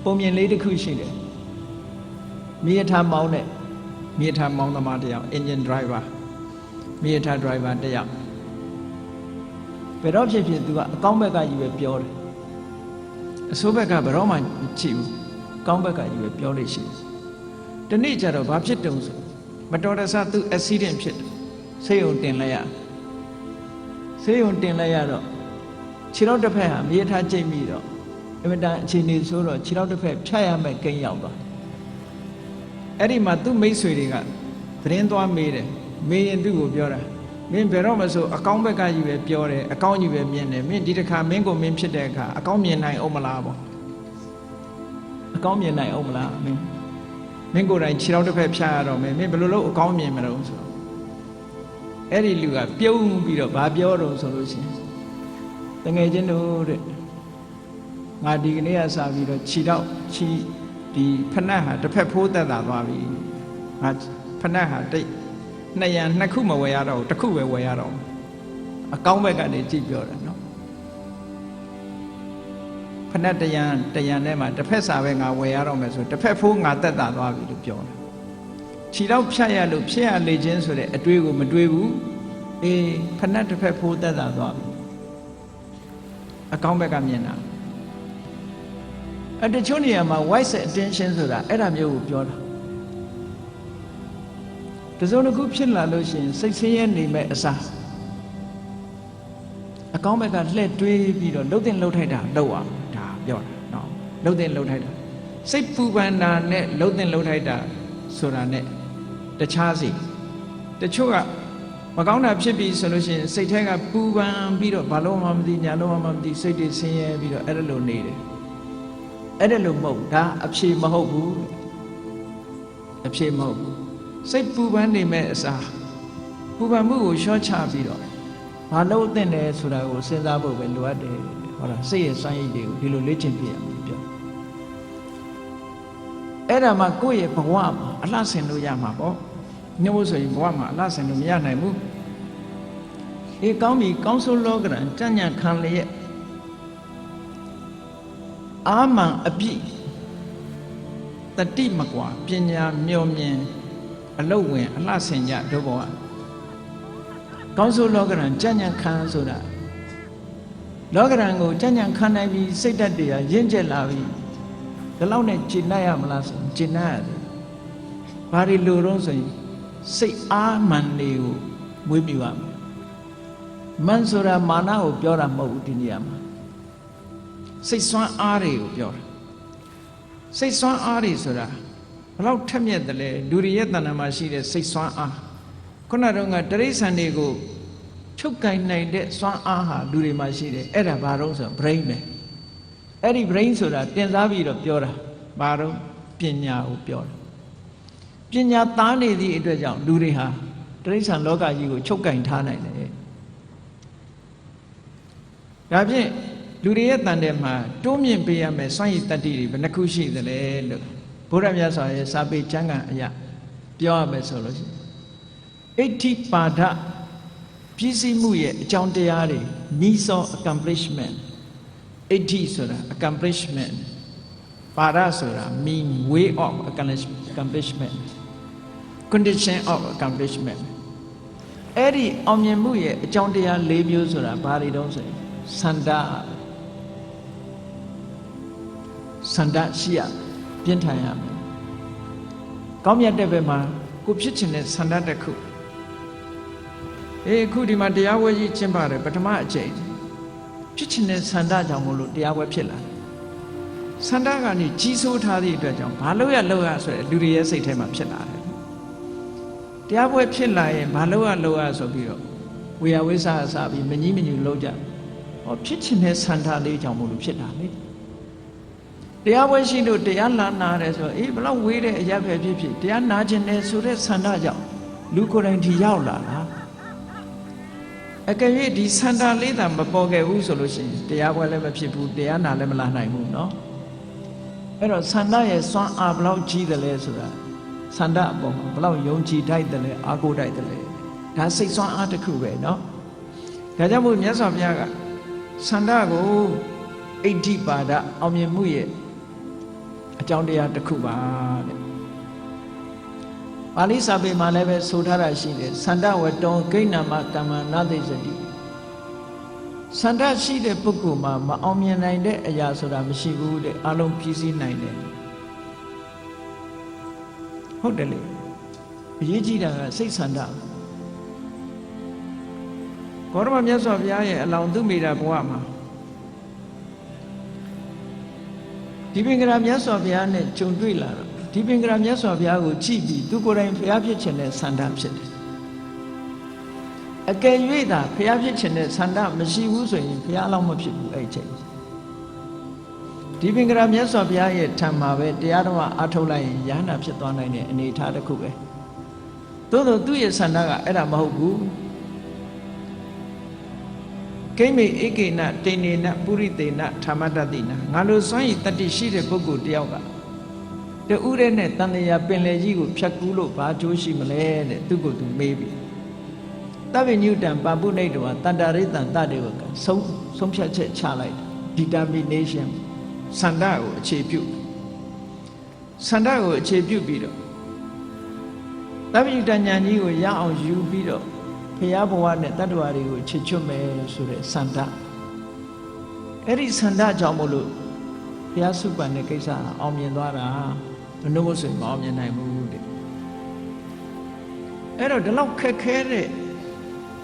ပုံမြင်လေးတစ်ခုရှိတယ်မြေထားမောင်းတဲ့မြေထားမောင်းသမားတစ်ယောက် engine driver မြေထား driver တစ်ယောက်ဘယ်တော့ဖြစ်ဖြစ်သူကအကောင်းဘက်ကကြီးပဲပြောတယ်အဆိုးဘက်ကဘယ်တော့မှမချစ်ဘူးကောင်းဘက်ကကြီးပဲပြောလို့ရှိတယ်ဒီနေ့ကျတော့ဘာဖြစ်တုံးဆိုမတော်တဆသူ accident ဖြစ်တယ်ဆေးရုံတင်လိုက်ရဆေးရုံတင်လိုက်ရတော့ခြေထောက်တစ်ဖက်ဟာမြေထားကျိတ်ပြီးတော့အမတန်အခြေအနေဆိုတော့ခြေထောက်တစ်ဖက်ဖြတ်ရမယ်ကိန်းရောက်သွားအဲ့ဒီမှာသူ့မိတ်ဆွေတွေကသတင်းသွားမေးတယ်မေးရင်သူ့ကိုပြောတာမင်းဘယ်တော့မှဆိုအကောင်းဘက်ကကြီးပဲပြောတယ်အကောင်းကြီးပဲမြင်တယ်မင်းဒီတစ်ခါမင်းကိုမင်းဖြစ်တဲ့အခါအကောင်းမြင်နိုင်အောင်မလားပေါ့အကောင်းမြင်နိုင်အောင်မလားမင်းကိုယ်တိုင်ခြေထောက်တစ်ဖက်ဖြတ်ရတော့မင်းဘယ်လိုလုပ်အကောင်းမြင်မလို့ဆိုတော့အဲ့ဒီလူကပြုံးပြီးတော့ဘာပြောတော့ဆိုလို့ရှိရင်တငယ်ချင်းတို့တဲ့ငါဒီကနေ့ကစပြီးတော့ခြေထောက်ဒီဖနက်ဟာတစ်ဖက်ဖိုးသက်သာသွားပြီငါဖနက်ဟာတိတ်နှစ်ခုမဝယ်ရတော့တစ်ခုပဲဝယ်ရတော့အကောင်းဘက်ကနေကြည့်ပြောတယ်နော်ဖနက်တရံထဲမှာတစ်ဖက်စာပဲငါဝယ်ရတော့မယ်ဆိုတစ်ဖက်ဖိုးငါသက်သာသွားပြီလို့ပြောတယ်ခြေတော့ဖြတ်ရလို့ဖြစ်ရလေခြင်းဆိုတဲ့အတွေးကိုမတွေးဘူးအေးဖနက်တစ်ဖက်ဖိုးသက်သာသွားပြီအကောင်းဘက်ကမြင်တာတချို့နေရာမှာ wise attention ဆိုတာအဲ့ဒါမျိုးကိုပြောတာတစုံတစ်ခုဖြစ်လာလို့ရှိရင်စိတ်ဆင်းရဲနေမဲ့အစားအကောင်းဘက်ကလှည့်တွေးပြီးတော့လှုပ်တင်လှုပ်ထိုက်တာလှုပ်အောင်ဒါပြောတာနော်လှုပ်တင်လှုပ်ထိုက်တာစိတ်ပူပန်တာနဲ့လှုပ်တင်လှုပ်ထိုက်တာဆိုတာနဲ့တခြားစီတချို့ကမကောင်းတာဖြစ်ပြီဆိုလို့ရှိရင်စိတ်ထဲကပူပန်ပြီးတော့ဘာလို့မှမသိညာလို့မှမသိစိတ်တွေဆင်းရဲပြီးတော့အဲ့ဒါလိုနေတယ်အဲ့ဒါလို့မဟုတ်ဒါအဖြေမဟုတ်ဘူးအဖြေမဟုတ်ဘူးစိတ်ပူပန်နေမဲ့အစားပူပန်မှုကိုရှော့ချပြီးတော့ဘာလို့သင့်တယ်ဆိုတာကိုစဉ်းစားဖို့ပဲလိုအပ်တယ်ဟောလားစိတ်ရဲ့စွမ်းရည်တွေကိုဒီလိုလေ့ကျင့်ပြရမယ်ပြောအဲ့ဒါမှကိုယ့်ရဲ့ဘဝမှာအလှဆင်လို့ရမှာပေါ့ညမို့ဆိုရင်ဘဝမှာအလှဆင်လို့မရနိုင်ဘူးအေးကောင်းပြီကောင်းဆိုးလောကရန်ကြံ့ညံ့ခံလျက်အာမန်အပြည့်တတိမကွာပညာမျောမြင်အလုတ်ဝင်အလှဆင်ကြတို့ဘဝကောင်းဆိုးလောကရန်ကြံ့ညံ့ခံဆိုတာလောကရန်ကိုကြံ့ညံ့ခံနိုင်ပြီးစိတ်ဓာတ်တွေကရင့်ကျက်လာပြီဒီလောက်နဲ့ကျင့်နိုင်ရမလားဆိုကျင့်နိုင်ရတယ်ဘာတွေလိုတော့ဆိုရင်စိတ်အားမှန်တွေကိုမွေးမြူရမယ်မန်ဆိုတာမာနကိုပြောတာမဟုတ်ဘူးဒီနေရာမှာစိတ်ဆွမ်းအားတွေကိုပြောတာစိတ်ဆွမ်းအားတွေဆိုတာဘလောက်ထက်မြက်တယ်လဲလူတွေရဲ့တဏ္ဍာမှာရှိတဲ့စိတ်ဆွမ်းအားခုနကတော့တိရစ္ဆာန်တွေကိုချုပ်ကင်နိုင်တဲ့စွမ်းအားဟာလူတွေမှာရှိတယ်အဲ့ဒါဘာလို့ဆို brain ပဲအဲ့ဒီ brain ဆိုတာတင်စားပြီးတော့ပြောတာဘာလို့ပညာကိုပြောတာပညာသားနေသည့်အတွက်ကြောင့်လူတွေဟာတိရစ္ဆာန်လောကကြီးကိုချုပ်ကင်ထားနိုင်တယ်ဒါဖြင့်လူတွေရဲ့တန်တဲ့မှာတိုးမြင့်ပေးရမယ်စွမ်းရည်တတ္တိတွေဘယ်နှခုရှိသလဲလို့ဘုရားမြတ်စွာရဲ့စာပေကျမ်းဂန်အရာပြောရမယ်ဆိုလို့ရှိရင်အဋ္ဌိပါဒပြည့်စုံမှုရဲ့အကြောင်းတရားတွေ means of accomplishment အဋ္ဌိဆိုတာ accomplishment ပါဒဆိုတာ mean way of accomplishment condition of accomplishment အဲ့ဒီအောင်မြင်မှုရဲ့အကြောင်းတရား၄မျိုးဆိုတာဘာတွေတုံးဆိုရင်စန္ဒရှိရပြင်းထန်ရမယ်ကောင်းမြတ်တဲ့ဘက်မှာကိုဖြစ်ချင်တဲ့စန္ဒတစ်ခုအခုဒီမှာတရားဝဲကြီးကျင့်ပါတယ်ပထမအကြိမ်ဖြစ်ချင်တဲ့စန္ဒကြောင့်မလို့တရားဝဲဖြစ်လာစန္ဒကနေကြီးစိုးထားသည့်အတွက်ကြောင့်ဘာလို့ရဆိုတဲ့လူတွေရဲ့စိတ်ထဲမှာဖြစ်လာတယ်တရားပွဲဖြစ်လာရင်ဘာလို့ရဆိုပြီးတော့ဝေယဝိဆာအစပြီးမကြီးမညူလုံးကြဟောဖြစ်ချင်တဲ့စန္ဒလေးကြောင့်မလို့ဖြစ်တာလေတရားပွဲရှိလို့တရားလာနာတယ်ဆိုအေးဘလောက်ဝေးတဲ့အရာပဲဖြစ်တရားနာခြင်းနဲ့ဆိုတဲ့စန္ဒကြောင့်လူကိုယ်တိုင်ဒီရောက်လာတာ အကယ်၍ဒီစန္ဒလေးသာမပေါ်ခဲ့ဘူးဆိုလို့ရှိရင်တရားပွဲလည်းမဖြစ်ဘူးတရားနာလည်းမလာနိုင်ဘူးเนาะအဲ့တော့စန္ဒရဲ့စွမ်းအားဘလောက်ကြီးတယ်လဲဆိုတာစန္ဒအပေါ်မှာဘလောက်ယုံကြည်တိုက်တယ်လဲအားကိုးတိုက်တယ်လဲဒါစိတ်စွမ်းအားတစ်ခုပဲเนาะဒါကြောင့်မို့မြတ်စွာဘုရားကစန္ဒကိုအဋ္ဌိပါဒအောင်မြင်မှုရဲ့အကြောင်းတရားတစ်ခုပါတဲ့ပါဠိစာပေမှာလည်းပဲဆိုထားတာရှိတယ်စန္ဒဝတ္တောဂိဏမကမ္မနာသိစတိစန္ဒရှိတဲ့ပုဂ္ဂိုလ်မှာမအောင်မြင်နိုင်တဲ့အရာဆိုတာမရှိဘူးတဲ့အလုံးပြည့်စည်နိုင်တယ်ဟုတ်တယ်လေအရေးကြီးတာကစိတ်စန္ဒဂေါတမမြတ်စွာဘုရားရဲ့အလောင်းသူမိတာဘဝမှာဒီပင်ကရာမြတ်စွာဘုရားနဲ့ကြုံတွေ့လာတော့ဒီပင်ကရာမြတ်စွာဘုရားကိုကြည့်ပြီးသူကိုယ်တိုင်ဘုရားဖြစ်ခြင်းနဲ့စန္ဒဖြစ်တယ်အကယ်၍သာဘုရားဖြစ်ခြင်းနဲ့စန္ဒမရှိဘူးဆိုရင်ဘုရားအလောင်းမဖြစ်ဘူးအဲ့ဒီချိန်ဒီပင်ကရာမြတ်စွာဘုရားရဲ့ထံမှာပဲတရားတော်အားထုတ်လိုက်ရင်ယန္တာဖြစ်သွားနိုင်တဲ့အနေအထားတစ်ခုပဲသို့သောသူ့ရဲ့စန္ဒကအဲ့ဒါမဟုတ်ဘူးကိမေဧကေနတိနေနပုရိသေနဓမ္မတတိနငါလိုစွန့်ရည်တတ္တိရှိတဲ့ပုဂ္ဂိုလ်တယောက်ကတူးရဲနဲ့တန်တရာပင်လယ်ကြီးကိုဖြတ်ကူးလို့ဘာကျိုးရှိမလဲတဲ့သူကိုသူမေးပြီတဗ္ဗညုတံပါပုနိတ္တဝတန္တရိတံတတေဝကဆုံးဖြတ်ချက်ချလိုက် determination စန္ဒကိုအခြေပြုပြီးတော့တဗ္ဗညုတဉာဏ်ကြီးကိုရအောင်ယူပြီးတော့ဘုရားဘဝနဲ့တတ္တဝါတွေကိုချစ်ချွတ်မယ်ဆိုတဲ့စန္ဒအဲ့ဒီစန္ဒကြောင့်မို့လို့ဘုရားစုပန်တဲ့ကိစ္စအောင်မြင်သွားတာဘယ်လို့ဆိုရင်မအောင်မြင်နိုင်ဘူးတဲ့အဲ့တော့ဒီလောက်ခက်ခဲတဲ့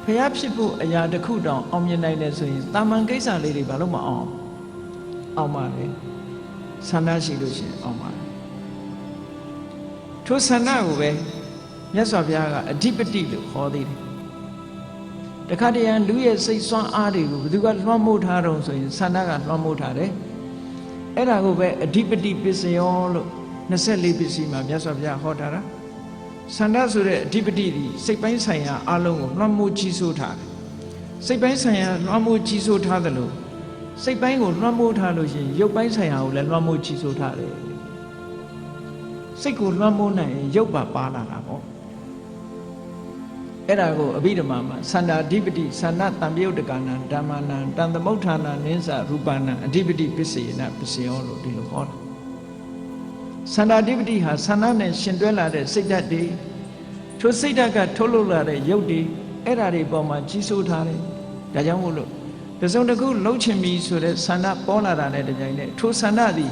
ဘုရားဖြစ်ဖို့အရာတစ်ခုတောင်အောင်မြင်နိုင်တယ်ဆိုရင်တာမန်ကိစ္စလေးတွေဘာလို့မအောင်ပါလဲစန္ဒရှိလို့ရှိရင်အောင်ပါထိုစန္ဒကိုပဲမြတ်စွာဘုရားကအဓိပတိလို့ခေါ်သေးတယ်တခါတရံလူရဲ့စိတ်ဆွမ်းအားတွေကိုဘယ်သူကလွှမ်းမိုးထားတော့ဆိုရင်စန္ဒကလွှမ်းမိုးထားတယ်အဲ့ဒါကိုပဲအဓိပတိပစ္စယောလို့24ပစ္စည်းမှာမြတ်စွာဘုရားဟောထားတာစန္ဒဆိုတဲ့အဓိပတိဒီစိတ်ပိုင်းဆိုင်ရာအလုံးကိုလွှမ်းမိုးကြီးစိုးထားတယ်စိတ်ပိုင်းဆိုင်ရာလွှမ်းမိုးကြီးစိုးထားတယ်လို့စိတ်ပိုင်းကိုလွှမ်းမိုးထားလို့ရှိရင်ရုပ်ပိုင်းဆိုင်ရာကိုလည်းလွှမ်းမိုးကြီးစိုးထားတယ်စိတ်ကိုလွှမ်းမိုးနိုင်ရင်ရုပ်ပါလာတာပေါ့အဲ့ဒါကိုအဘိဓမ္မာမှာစန္ဒာဓိပတိစန္ဒတံပြုတ်တကနာဓမ္မနာတန်သမုဋ္ဌာနာနိစ္စရူပနာအဓိပတိပစ္စေနပစ္စယောလို့ဒီလိုဟောတာစန္ဒာဓိပတိဟာစန္ဒနဲ့ရှင်တွဲလာတဲ့စိတ်ဓာတ်တွေထိုစိတ်ဓာတ်ကထုတ်လုပ်လာတဲ့ရုပ်တွေအဲ့ဓာတွေပေါ်မှာကြီးစိုးထားတယ်ဒါကြောင့်မို့လို့တစုံတစ်ခုလှုပ်ချင်ပြီဆိုတဲ့စန္ဒပေါ်လာတာနဲ့တကြိုင်နဲ့ထိုစန္ဒသည်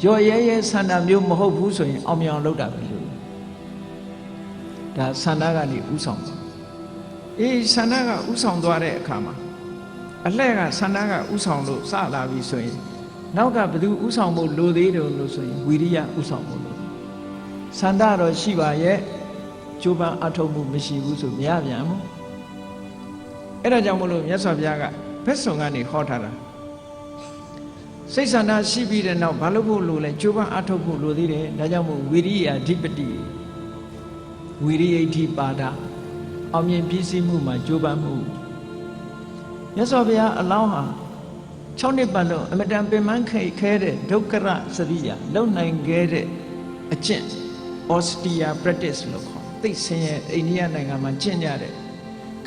ရော်ရဲစန္ဒမျိုးမဟုတ်ဘူးဆိုရင်အောင်မြင်အောင်လုပ်တာပဲလို့ဒါစန္ဒကနေဥဆောင်ပါအေးစန္ဒကဥဆောင်သွားတဲ့အခါမှာအလှဲ့ကစန္ဒကဥဆောင်လို့စလာပြီဆိုရင်နောက်ကဘယ်သူဥဆောင်ဖို့လိုသေးတယ်လို့ဆိုရင်ဝိရိယဥဆောင်ဖို့လိုစန္ဒတော့ရှိပါရဲ့ကြိုးပမ်းအထောက်မှုမရှိဘူးဆိုမရပြန်ဘူးအဲ့ဒါကြောင့်မလို့မြတ်စွာဘုရားကဘက်ဆောင်ကနေဟောထားတာစိတ်ဆန္ဒရှိပြီးတဲ့နောက်ဘာလို့ဖို့လိုလဲကြိုးပမ်းအထောက်ဖို့လိုသေးတယ်ဒါကြောင့်မို့ဝိရိယအဓိပတိဝိရိယဋ္ဌိပါဒအောင်မြင်ပြည့်စုံမှုမှာကြိုးပမ်းမှုမြတ်စွာဘုရားအလောင်းဟာ6နှစ်ပတ်လုံးအမတန်ပင်ပန်းခဲတဲ့ဒုက္ခရစရိယလုံနိုင်ခဲ့တဲ့အကျင့် austere practice လို့ခေါ်သိဆင်းရဲအိန္ဒိယနိုင်ငံမှာကျင့်ကြတဲ့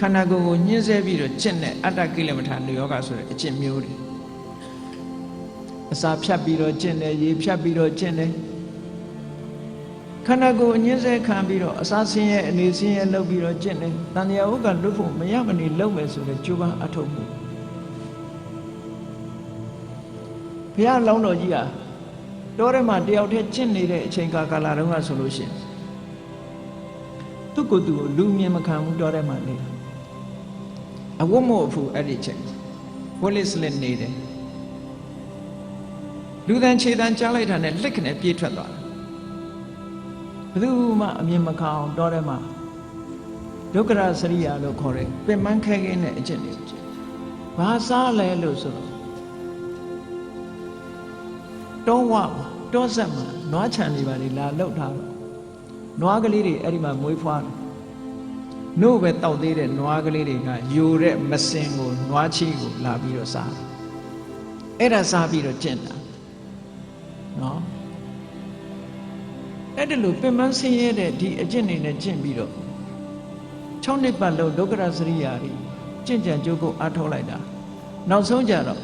ခန္ဓာကိုယ်ကိုညှင်းဆဲပြီးတော့ကျင့်တဲ့အတ္တကိလမထာနုယောဂဆိုတဲ့အကျင့်မျိုးတွေအစာဖြတ်ပြီးတော့ကျင့်တယ်ရေဖြတ်ပြီးတော့ကျင့်တယ်ခန္ဓာကိုယ်အညှင်းဆဲခံပြီးတော့အစာဆင်းရဲအနေဆင်းရဲလုပ်ပြီးတော့ကျင့်တယ်တန်တရားဥက္ကလွတ်ဖို့မရမနေလုပ်မယ်ဆိုတဲ့ကြိုးပမ်းအထောက်မှုဘုရားလောင်းတော်ကြီးဟာတောထဲမှာတယောက်တည်းကျင့်နေတဲ့အချိန်ကာလတုန်းကဆိုလို့ရှိရင်သူ့ကိုယ်သူလူမြင်မခံဘူးတောထဲမှာနေတာအဝတ်မို့အဖူအဲ့ဒီချိန်ဝလစ်လက်နေတယ်လူတန်ခြေတန်ကြားလိုက်တာနဲ့လက်ကနေပြေးထွက်သွားတယ်ဘယ်သူမှအမြင်မခံအောင်တောထဲမှာဒုက္ခရစရိယာလို့ခေါ်တယ်ပင်ပန်းခဲခဲနဲ့အကျင့်တွေဘာစားလဲလို့ဆိုတော့တောဆက်မှာနွားခြံတွေပါလေလာလှုပ်ထားတော့နွားကလေးတွေအဲ့ဒီမှာမွေးဖွားတယ် နို့ပဲတောက်သေးတဲ့နွားကလေးတွေကယူတဲ့မစင်ကိုနွားချီကိုလာပြီးတော့စားအဲ့ဒါစားပြီးတော့ကျင့်တာနော်အဲ့ဒါလို့ပင်မဆင်းရဲတဲ့ဒီအကျင့်နေနဲ့ကျင့်ပြီးတော့6နှစ်ပတ်လုံးဒုက္ခရစရိယာတွေကျင့်ကြံကြိုးကိုအားထုတ်လိုက်တာနောက်ဆုံးကြတော့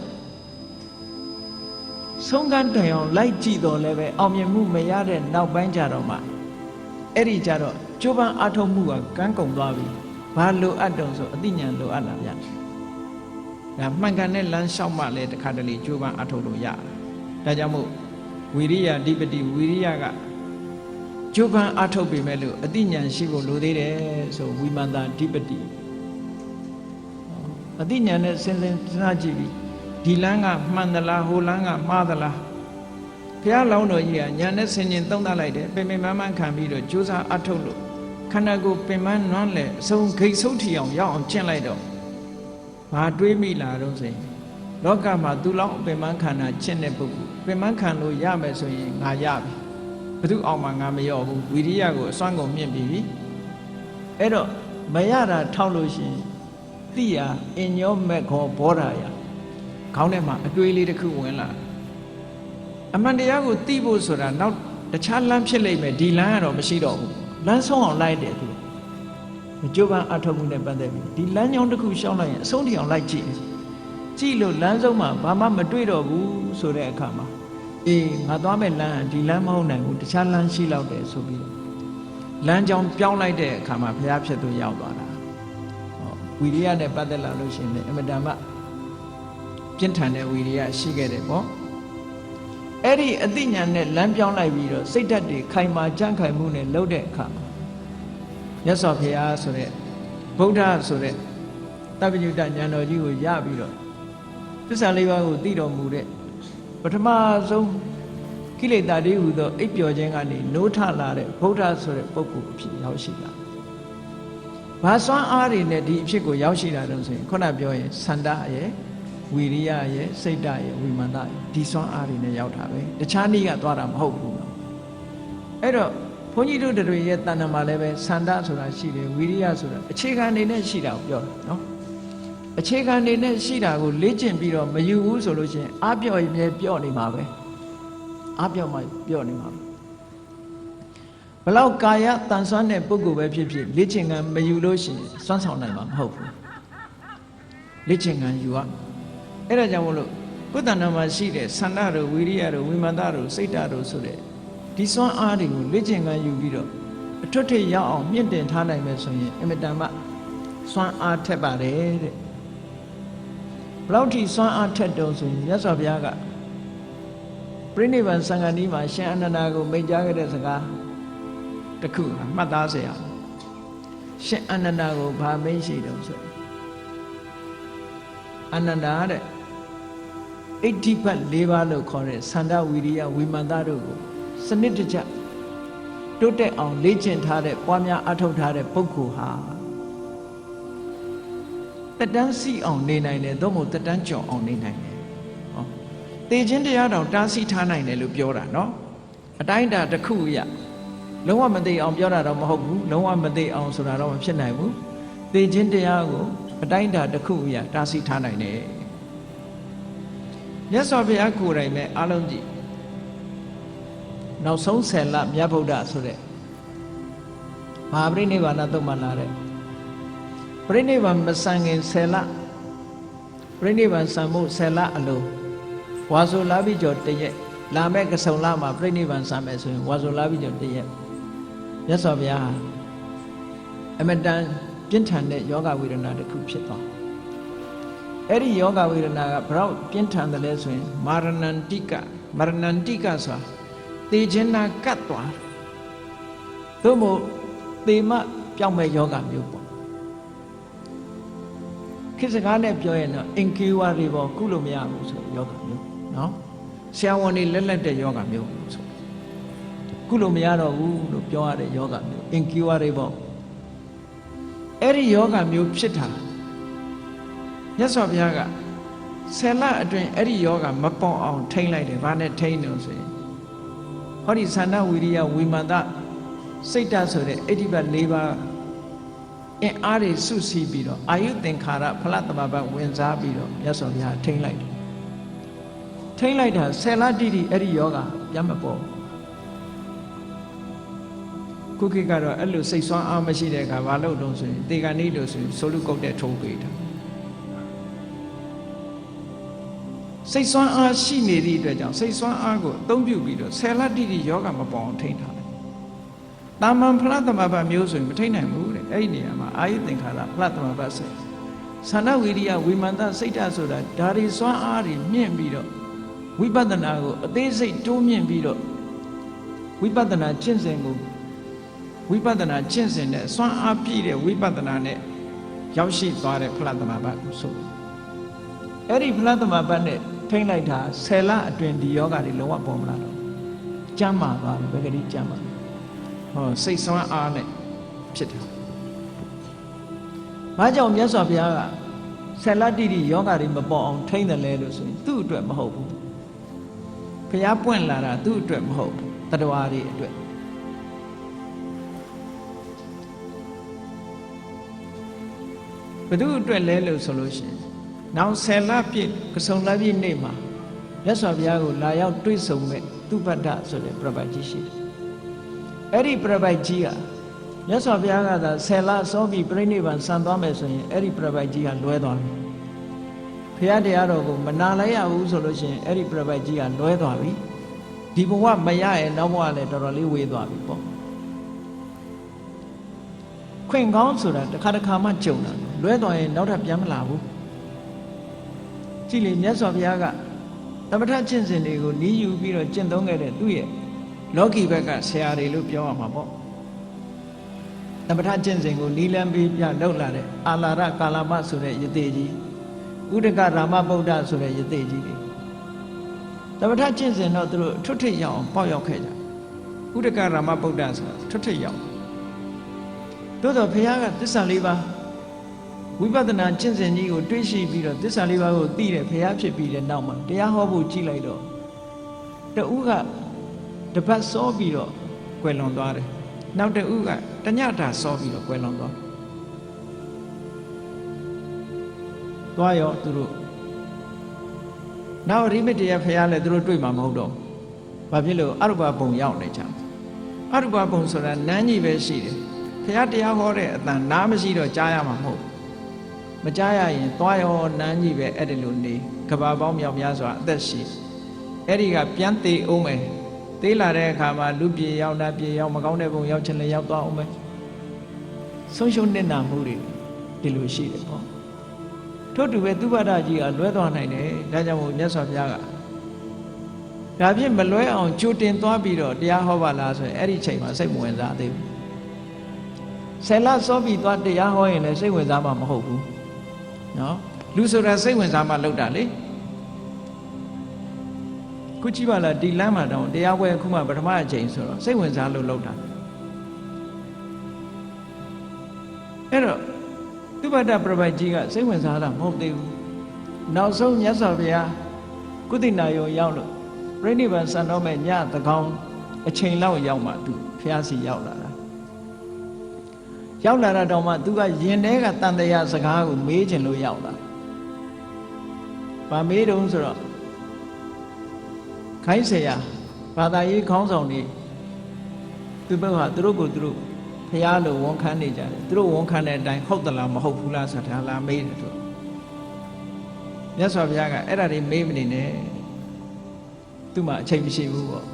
ဆုံးကန်းတိုင်အောင်လိုက်ကြည့်တော့လည်းပဲအောင်မြင်မှုမရတဲ့နောက်ပိုင်းကြတော့မှအဲ့ဒီကြတော့ကျိုးပန်းအားထုတ်မှုကကန်းကုန်သွားပြီဘာလိုအပ်တုံဆိုအသိဉာဏ်လိုအပ်လာဗျာဒါမှန်ကန်တဲ့လမ်းလျှောက်မှလည်းတစ်ခါတလေကျိုးပန်းအားထုတ်လို့ရတယ်ဒါကြောင့်မို့ဝိရိယဓိပတိဝိရိယကကျိုးပန်းအားထုတ်ပေမဲ့လို့အသိဉာဏ်ရှိဖို့လိုသေးတယ်ဆိုဝိမာန်တာဓိပတိအသိဉာဏ်နဲ့စဉ်းစားကြည့်ပြီးဒီလမ်းကမှန်သလားဟိုလမ်းကမှားသလားဘုရားလောင်းတော်ကြီးကဉာဏ်နဲ့ဆင်ခြင်သုံးသပ်လိုက်တယ်ပင်ပင်ပန်းပန်းခံပြီးတော့ကြိုးစားအထုတ်လို့ခန္ဓာကိုယ်ပင်ပန်းနွမ်းလဲအစုံဂိတ်ဆုပ်ထီအောင်ရောက်အောင်ကျင့်လိုက်တော့ဘာတွေးမိလာတော့ဆိုရင်လောကမှာသူလောင်းပင်ပန်းခန္ဓာကျင့်တဲ့ပုဂ္ဂိုလ်ပင်ပန်းခံလို့ရမယ်ဆိုရင်ငါရပြီဘယ်သူအောင်မှငါမရောဘူးဝိရိယကိုအစွမ်းကုန်မြင့်ပြီးပြီအဲ့တော့မရတာထောက်လို့ရှိရင်တိယာအညောမက်ခောဘောဓာယခေါင်းထဲမှာအတွေးလေးတစ်ခုဝင်လာအမှန်တရားကိုသိဖို့ဆိုတာနောက်တခြားလမ်းဖြစ်လိမ့်မယ်ဒီလမ်းကတော့မရှိတော့ဘူးလမ်းဆုံးအောင်လိုက်တယ်သူကြိုးပမ်းအထောက်မှုနဲ့ပတ်သက်ပြီးဒီလမ်းကြောင်းတစ်ခုရှောင်းလိုက်ရင်အဆုံးထိအောင်လိုက်ကြည့်လို့လမ်းဆုံးမှာဘာမှမတွေ့တော့ဘူးဆိုတဲ့အခါမှာအေးငါသွားမဲ့လမ်းဒီလမ်းမဟုတ်နိုင်ဘူးတခြားလမ်းရှိလောက်တယ်ဆိုပြီးလမ်းကြောင်းပြောင်းလိုက်တဲ့အခါမှာဘုရားဖြစ်သူရောက်သွားတာဝိရိယနဲ့ပတ်သက်လာလို့ရှိရင်အမတန်မှပြင်းထန်တဲ့ဝိရိယရှိခဲ့တယ်ပေါ့အဲ့ဒီအသိဉာဏ်နဲ့လမ်းပြောင်းလိုက်ပြီးတော့စိတ်ဓာတ်တွေခိုင်မာကြံ့ခိုင်မှုနဲ့လှုပ်တဲ့အခါမြတ်စွာဘုရားဆိုတဲ့ဗုဒ္ဓဆိုတဲ့တပ္ပညုတဉာဏ်တော်ကြီးကိုရပြီးတော့သစ္စာလေးပါးကိုသိတော်မူတဲ့ပထမဆုံးကိလေသာတွေဟူသောအိပ်ပျော်ခြင်းကနေနိုးထလာတဲ့ဗုဒ္ဓဆိုတဲ့ပုဂ္ဂိုလ်အဖြစ်ရောက်ရှိတာဘာစွမ်းအားတွေနဲ့ဒီအဖြစ်ကိုရောက်ရှိတာတုံးဆိုရင်ခုနပြောရင်ဆန္ဒရဲ့ဝိရိယရဲ့စိတ်ဓာတ်ရဲ့ဝိမာန်တာရဲ့ဒီစွမ်းအားတွေနဲ့ရောက်တာပဲတခြားနည်းကသွားတာမဟုတ်ဘူးအဲ့တော့ဘုန်းကြီးတို့တွေရဲ့တဏ္ဍာမှာလည်းပဲဆန္ဒဆိုတာရှိတယ်ဝိရိယဆိုတာအခြေခံအနေနဲ့ရှိတာကိုပြောတာနော်အခြေခံအနေနဲ့ရှိတာကိုလေ့ကျင့်ပြီးတော့မယူဘူးဆိုလို့ရှိရင်အပြော့ရင်လည်းပြော့နေမှာပဲအပြော့မှပြော့နေမှာဘလောက်ကာယတန်ဆွမ်းတဲ့ပုဂ္ဂိုလ်ပဲဖြစ်ဖြစ်လေ့ကျင့်ခံမယူလို့ရှိရင်စွမ်းဆောင်နိုင်မှာမဟုတ်ဘူးလေ့ကျင့်ခံယူရအဲ့ဒါကြောင့်မလို့ကိုယ်တဏ္ဍာမှာရှိတဲ့ဆန္ဒတို့ဝိရိယတို့ဝိမာန်တာတို့စိတ်ဓာတ်တို့ဆိုတဲ့ဒီစွမ်းအားတွေကိုလေ့ကျင့်ခံယူပြီးတော့အထွတ်ထိပ်ရောက်အောင်မြင့်တင်ထားနိုင်မယ်ဆိုရင်အင်မတန်မှစွမ်းအားထက်ပါတယ်တဲ့ဘလောက်ထိစွမ်းအားထက်တုံးဆိုရင်မြတ်စွာဘုရားကပြိဋိဘံသံဃာနီးမှာရှင်အနန္ဒာကိုမိန့်ကြားခဲ့တဲ့စကားတစ်ခုမှတ်သားစရာရှင်အနန္ဒာကိုဗာမိန့်ရှိတုံးဆိုအနန္ဒာတဲ့ဣဋ္ဌိပတ်၄ပါးလို့ခေါ်တဲ့သန္တာဝိရိယဝိမာန်တာတို့ကိုစနစ်တကျတိုးတက်အောင်လေ့ကျင့်ထားတဲ့ပွားများအထောက်ထားတဲ့ပုဂ္ဂိုလ်ဟာတက်တန်းစီအောင်နေနိုင်တယ်သို့မဟုတ်တက်တန်းကျော်အောင်နေနိုင်တယ်ဟောသေခြင်းတရားတော်တားဆီးထားနိုင်တယ်လို့ပြောတာနော်အတိုင်းအတာတစ်ခုရလုံးဝမသိအောင်ပြောတာတော့မဟုတ်ဘူးလုံးဝမသိအောင်ဆိုတာတော့မဖြစ်နိုင်ဘူးသေခြင်းတရားကိုအတိုင်းအတာတစ်ခုရတားဆီးထားနိုင်တယ်မြတ်စွာဘုရားကိုယ်တိုင်ပဲအားလုံးကြည့်နောက်ဆုံး10လမြတ်ဗုဒ္ဓဆိုတဲ့မဟာပရိနိဗ္ဗာန်သုတ်မှလာတဲ့ပရိနိဗ္ဗာန်မဆန်ခင်10လပရိနိဗ္ဗာန်ဆံမှု10လအလုံးဝါဆိုလာပြီးကျော်တရက်လာမဲ့ကဆုံလမှာပရိနိဗ္ဗာန်ဆံမယ်ဆိုရင်ဝါဆိုလာပြီးကျော်တရက်မြတ်စွာဘုရားအမတန်ပြင်းထန်တဲ့ယောဂဝေဒနာတစ်ခုဖြစ်သွားအဲ့ဒီယောဂဝေဒနာကဘလောက်ပြင်းထန်တယ်လဲဆိုရင်မာရဏန္တိကဆိုတာသေခြင်းနာကတ်သွားသို့မဟုတ်သေမပြောင်းမဲ့ယောဂမျိုးပေါ့ခေတ်စကားနဲ့ပြောရင်တော့အင်ကေဝါတွေပေါ့ကုလို့မရဘူးဆိုယောဂမျိုးနော်ဆရာဝန်တွေလက်တဲ့ယောဂမျိုးဆိုကုလို့မရတော့ဘူးလို့ပြောရတဲ့ယောဂမျိုးအင်ကေဝါတွေပေါ့အဲ့ဒီယောဂမျိုးဖြစ်တာမြတ်စွာဘုရားက10လအတွင်းအဲ့ဒီယောဂမပေါအောင်ထိန်းလိုက်တယ်ဘာနဲ့ထိန်းလို့ဆိုရင်ဟောဒီသန္တာဝိရိယဝိမာန်တစိတ်ဓာတ်ဆိုတဲ့ဣဋ္ဌိပတ်၄ပါး အင်အားတွေစုစည်းပြီးတော့အာယုသင်္ခါရဖလားတမဘဝင်စားပြီးတော့မြတ်စွာဘုရားထိမ့်လိုက်တယ်ထိမ့်လိုက်တာ10 လတိတိအဲ့ဒီယောဂပြန်မပေါ်ခုခေတ်ကတော့အဲ့လိုစိတ်ဆွမ်းအားမရှိတဲ့အခါဘာလို့တုံးဆိုရင်တေဂဏိလို့ဆိုရင်ဆိုလူကုတ်တဲ့ထုံးပေးတာစိတ်ဆွမ်းအားရှိနေသည့်အတွက်ကြောင့်စိတ်ဆွမ်းအားကိုအသုံးပြုပြီးတော့10 လတိတိယောဂမပေါ်အောင်ထိမ့်ထားတယ်တာမန်ဖလားတမဘမျိုးဆိုရင်မထိမ့်နိုင်ဘူးတဲ့အဲ့ဒီနေရာမှာအာယုသင်္ခါရဖလားတမဘစိတ်သန္နဝိရိယဝိမာန်တစိတ်ဓာတ်ဆိုတာဒါတွေစွမ်းအားတွေမြင့်ပြီးတော့ဝိပဿနာကိုအသေးစိတ်တိုးမြင့်ပြီးတော့ဝိပဿနာကျင့်စဉ်ကိုဝိပဿနာကျင့်စဉ်နဲ့စွမ်းအားပြည့်တဲ့ဝိပဿနာနဲ့ရောက်ရှိသွားတဲ့ဖလားတမဘဆိုအဲ့ဒီဖလားတမဘနဲ့ထိမ့်လိုက်တာ10 လအတွင်းဒီယောဂတွေလုံးဝပေါ်မလာတော့ကျမ်းမာသွားတယ်ဘယ်ကလေးကျမ်းမာဟောစိတ်ဆွမ်းအားနဲ့ဖြစ်တယ်။ဘာကြောင့်မြတ်စွာဘုရားက10 လတိတိယောဂတွေမပေါ်အောင်ထိမ့်တယ်လဲလို့ဆိုရင်သူ့အတွက်မဟုတ်ဘူး။ဘုရားပွင့်လာတာသူ့အတွက်မဟုတ်ဘူး။တတ္တဝါတွေအတွက်ဘယ်သူအတွက်လဲလို့ဆိုလို့ရှိရင်နောက်10 လပြည့်ကဆုံလပြည့်နေ့မှာမြတ်စွာဘုရားကိုလာရောက်တွေ့ဆုံမဲ့သူပ္ပတ္တဆိုတဲ့ပြပတ်ကြီးရှိတယ်အဲ့ဒီပြပိုက်ကြီးကမြတ်စွာဘုရားကသာ10 လစောပြီးပြိဋိဘံဆံသွားမယ်ဆိုရင်အဲ့ဒီပြပိုက်ကြီးကလွဲသွားပြီဘုရားတရားတော်ကိုမနာလိုက်ရဘူးဆိုလို့ရှိရင်အဲ့ဒီပြပိုက်ကြီးကလွဲသွားပြီဒီဘဝမရရဲ့နောက်ဘဝလည်းတော်တော်လေးဝေးသွားပြီပေါ့ခွင့်ကောင်းဆိုတာတစ်ခါမှကြုံတာလွဲသွားရင်နောက်ထပ်ပြန်မလာဘူးကြည့်လေမြတ်စွာဘုရားကသမထကျင့်စဉ်တွေကိုနီးယူပြီးတော့ကျင့်သုံးခဲ့တဲ့သူ့ရဲ့လောကီဘက်ကဆရာတွေလို့ပြောရမှာပေါ့သမထကျင့်စဉ်ကိုနီးလန်းပြီးပြလောက်လာတဲ့အာလာရကာလမဆိုတဲ့ယသိကြီးဥဒကရာမဗုဒ္ဓဆိုတဲ့ယသိကြီးတွေသမထကျင့်စဉ်တော့သူတို့ထွတ်ထိပ်ရောက်အောင်ပေါက်ရောက်ခဲ့ကြဥဒကရာမဗုဒ္ဓဆိုတာထွတ်ထိပ်ရောက်သို့တော့ဘုရားကသစ္စာ 4 ပါးဝိပဿနာကျင့်စဉ်ကြီးကိုတွေးရှိပြီးတော့သစ္စာ 4 ပါးကိုသိတဲ့ဘုရားဖြစ်ပြီးတဲ့နောက်မှာတရားဟောဖို့ကြည့်လိုက်တော့တဦးကတပတ်စောပြီးတော့ကွယ်လွန်သွားတယ်နောက်တဦးကတညတာစောပြီးတော့ကွယ်လွန်သွားရောသူတို့နောက်ရိမတရဖះလဲသူတို့တွေ့မှာမဟုတ်တော့ဘာဖြစ်လို့အရုပဘုံရောက်နေကြအရုပဘုံဆိုတာနန်းကြီးပဲရှိတယ်ဖះတရားဟောတဲ့အတန်နားမရှိတော့ကြားရမှာမဟုတ်မကြားရရင်သွားရောနန်းကြီးပဲအဲ့ဒီလိုနေကဘာပေါင်းမြောက်များစွာအသက်ရှိအဲ့ဒီကပြန်သေးအောင်မယ်သေးလာတဲ့အခါမှာလူပြေရောက်တာပြေရောက်မကောင်းတဲ့ဘုံရောက်ချင်လည်းရောက်သွားအောင်မယ်ဆုံးရှုံးနစ်နာမှုတွေဒီလိုရှိတယ်ပေါ့ထို့တူပဲသူပ္ပဒကြီးကလွဲသွားနိုင်တယ်ဒါကြောင့်မို့မြတ်စွာဘုရားကဒါဖြင့်မလွဲအောင်ကြိုတင်သွားပြီးတော့တရားဟောပါလားဆိုရင်အဲ့ဒီချိန်မှာစိတ်မဝင်စားသေးဘူး10 လစောပြီးသွားတရားဟောရင်လည်းစိတ်ဝင်စားမှာမဟုတ်ဘူးနော်လူဆိုတာစိတ်ဝင်စားမှလောက်တာလေခုကြည့်ပါလားဒီလမ်းမှာတောင်တရားပွဲအခုမှပထမအချိန်ဆိုတော့စိတ်ဝင်စားလို့လောက်တာအဲ့တော့သူပ္ပတ္တပြပိုက်ကြီးကစိတ်ဝင်စားတာမဟုတ်သေးဘူးနောက်ဆုံးမြတ်စွာဘုရားကုသိနာယောရောက်လို့ပြိဋိဘံစံတော်မဲ့ညသကောင် အချိန်လောက်ရောက်မှသူဖျားစီရောက်လာတာတော့မှသူကရင်ထဲကတန်တရားစကားကိုမေးချင်လို့ရောက်လာဘာမေးတုံးဆိုတော့ခိုင်းเสียဘာသာရေးခေါင်းဆောင်တွေသူတို့ဟာသူတို့ကိုသူတို့ဖျားလို့ဝန်ခံနေကြတယ်သူတို့ဝန်ခံတဲ့အတိုင်းဟုတ်သလားမဟုတ်ဘူးလားဆိုတာလာမေးတယ်သူမြတ်စွာဘုရားကအဲ့ဒါတွေမေးမနေနဲ့သူ့မှာအချိန်မရှိဘူးပေါ့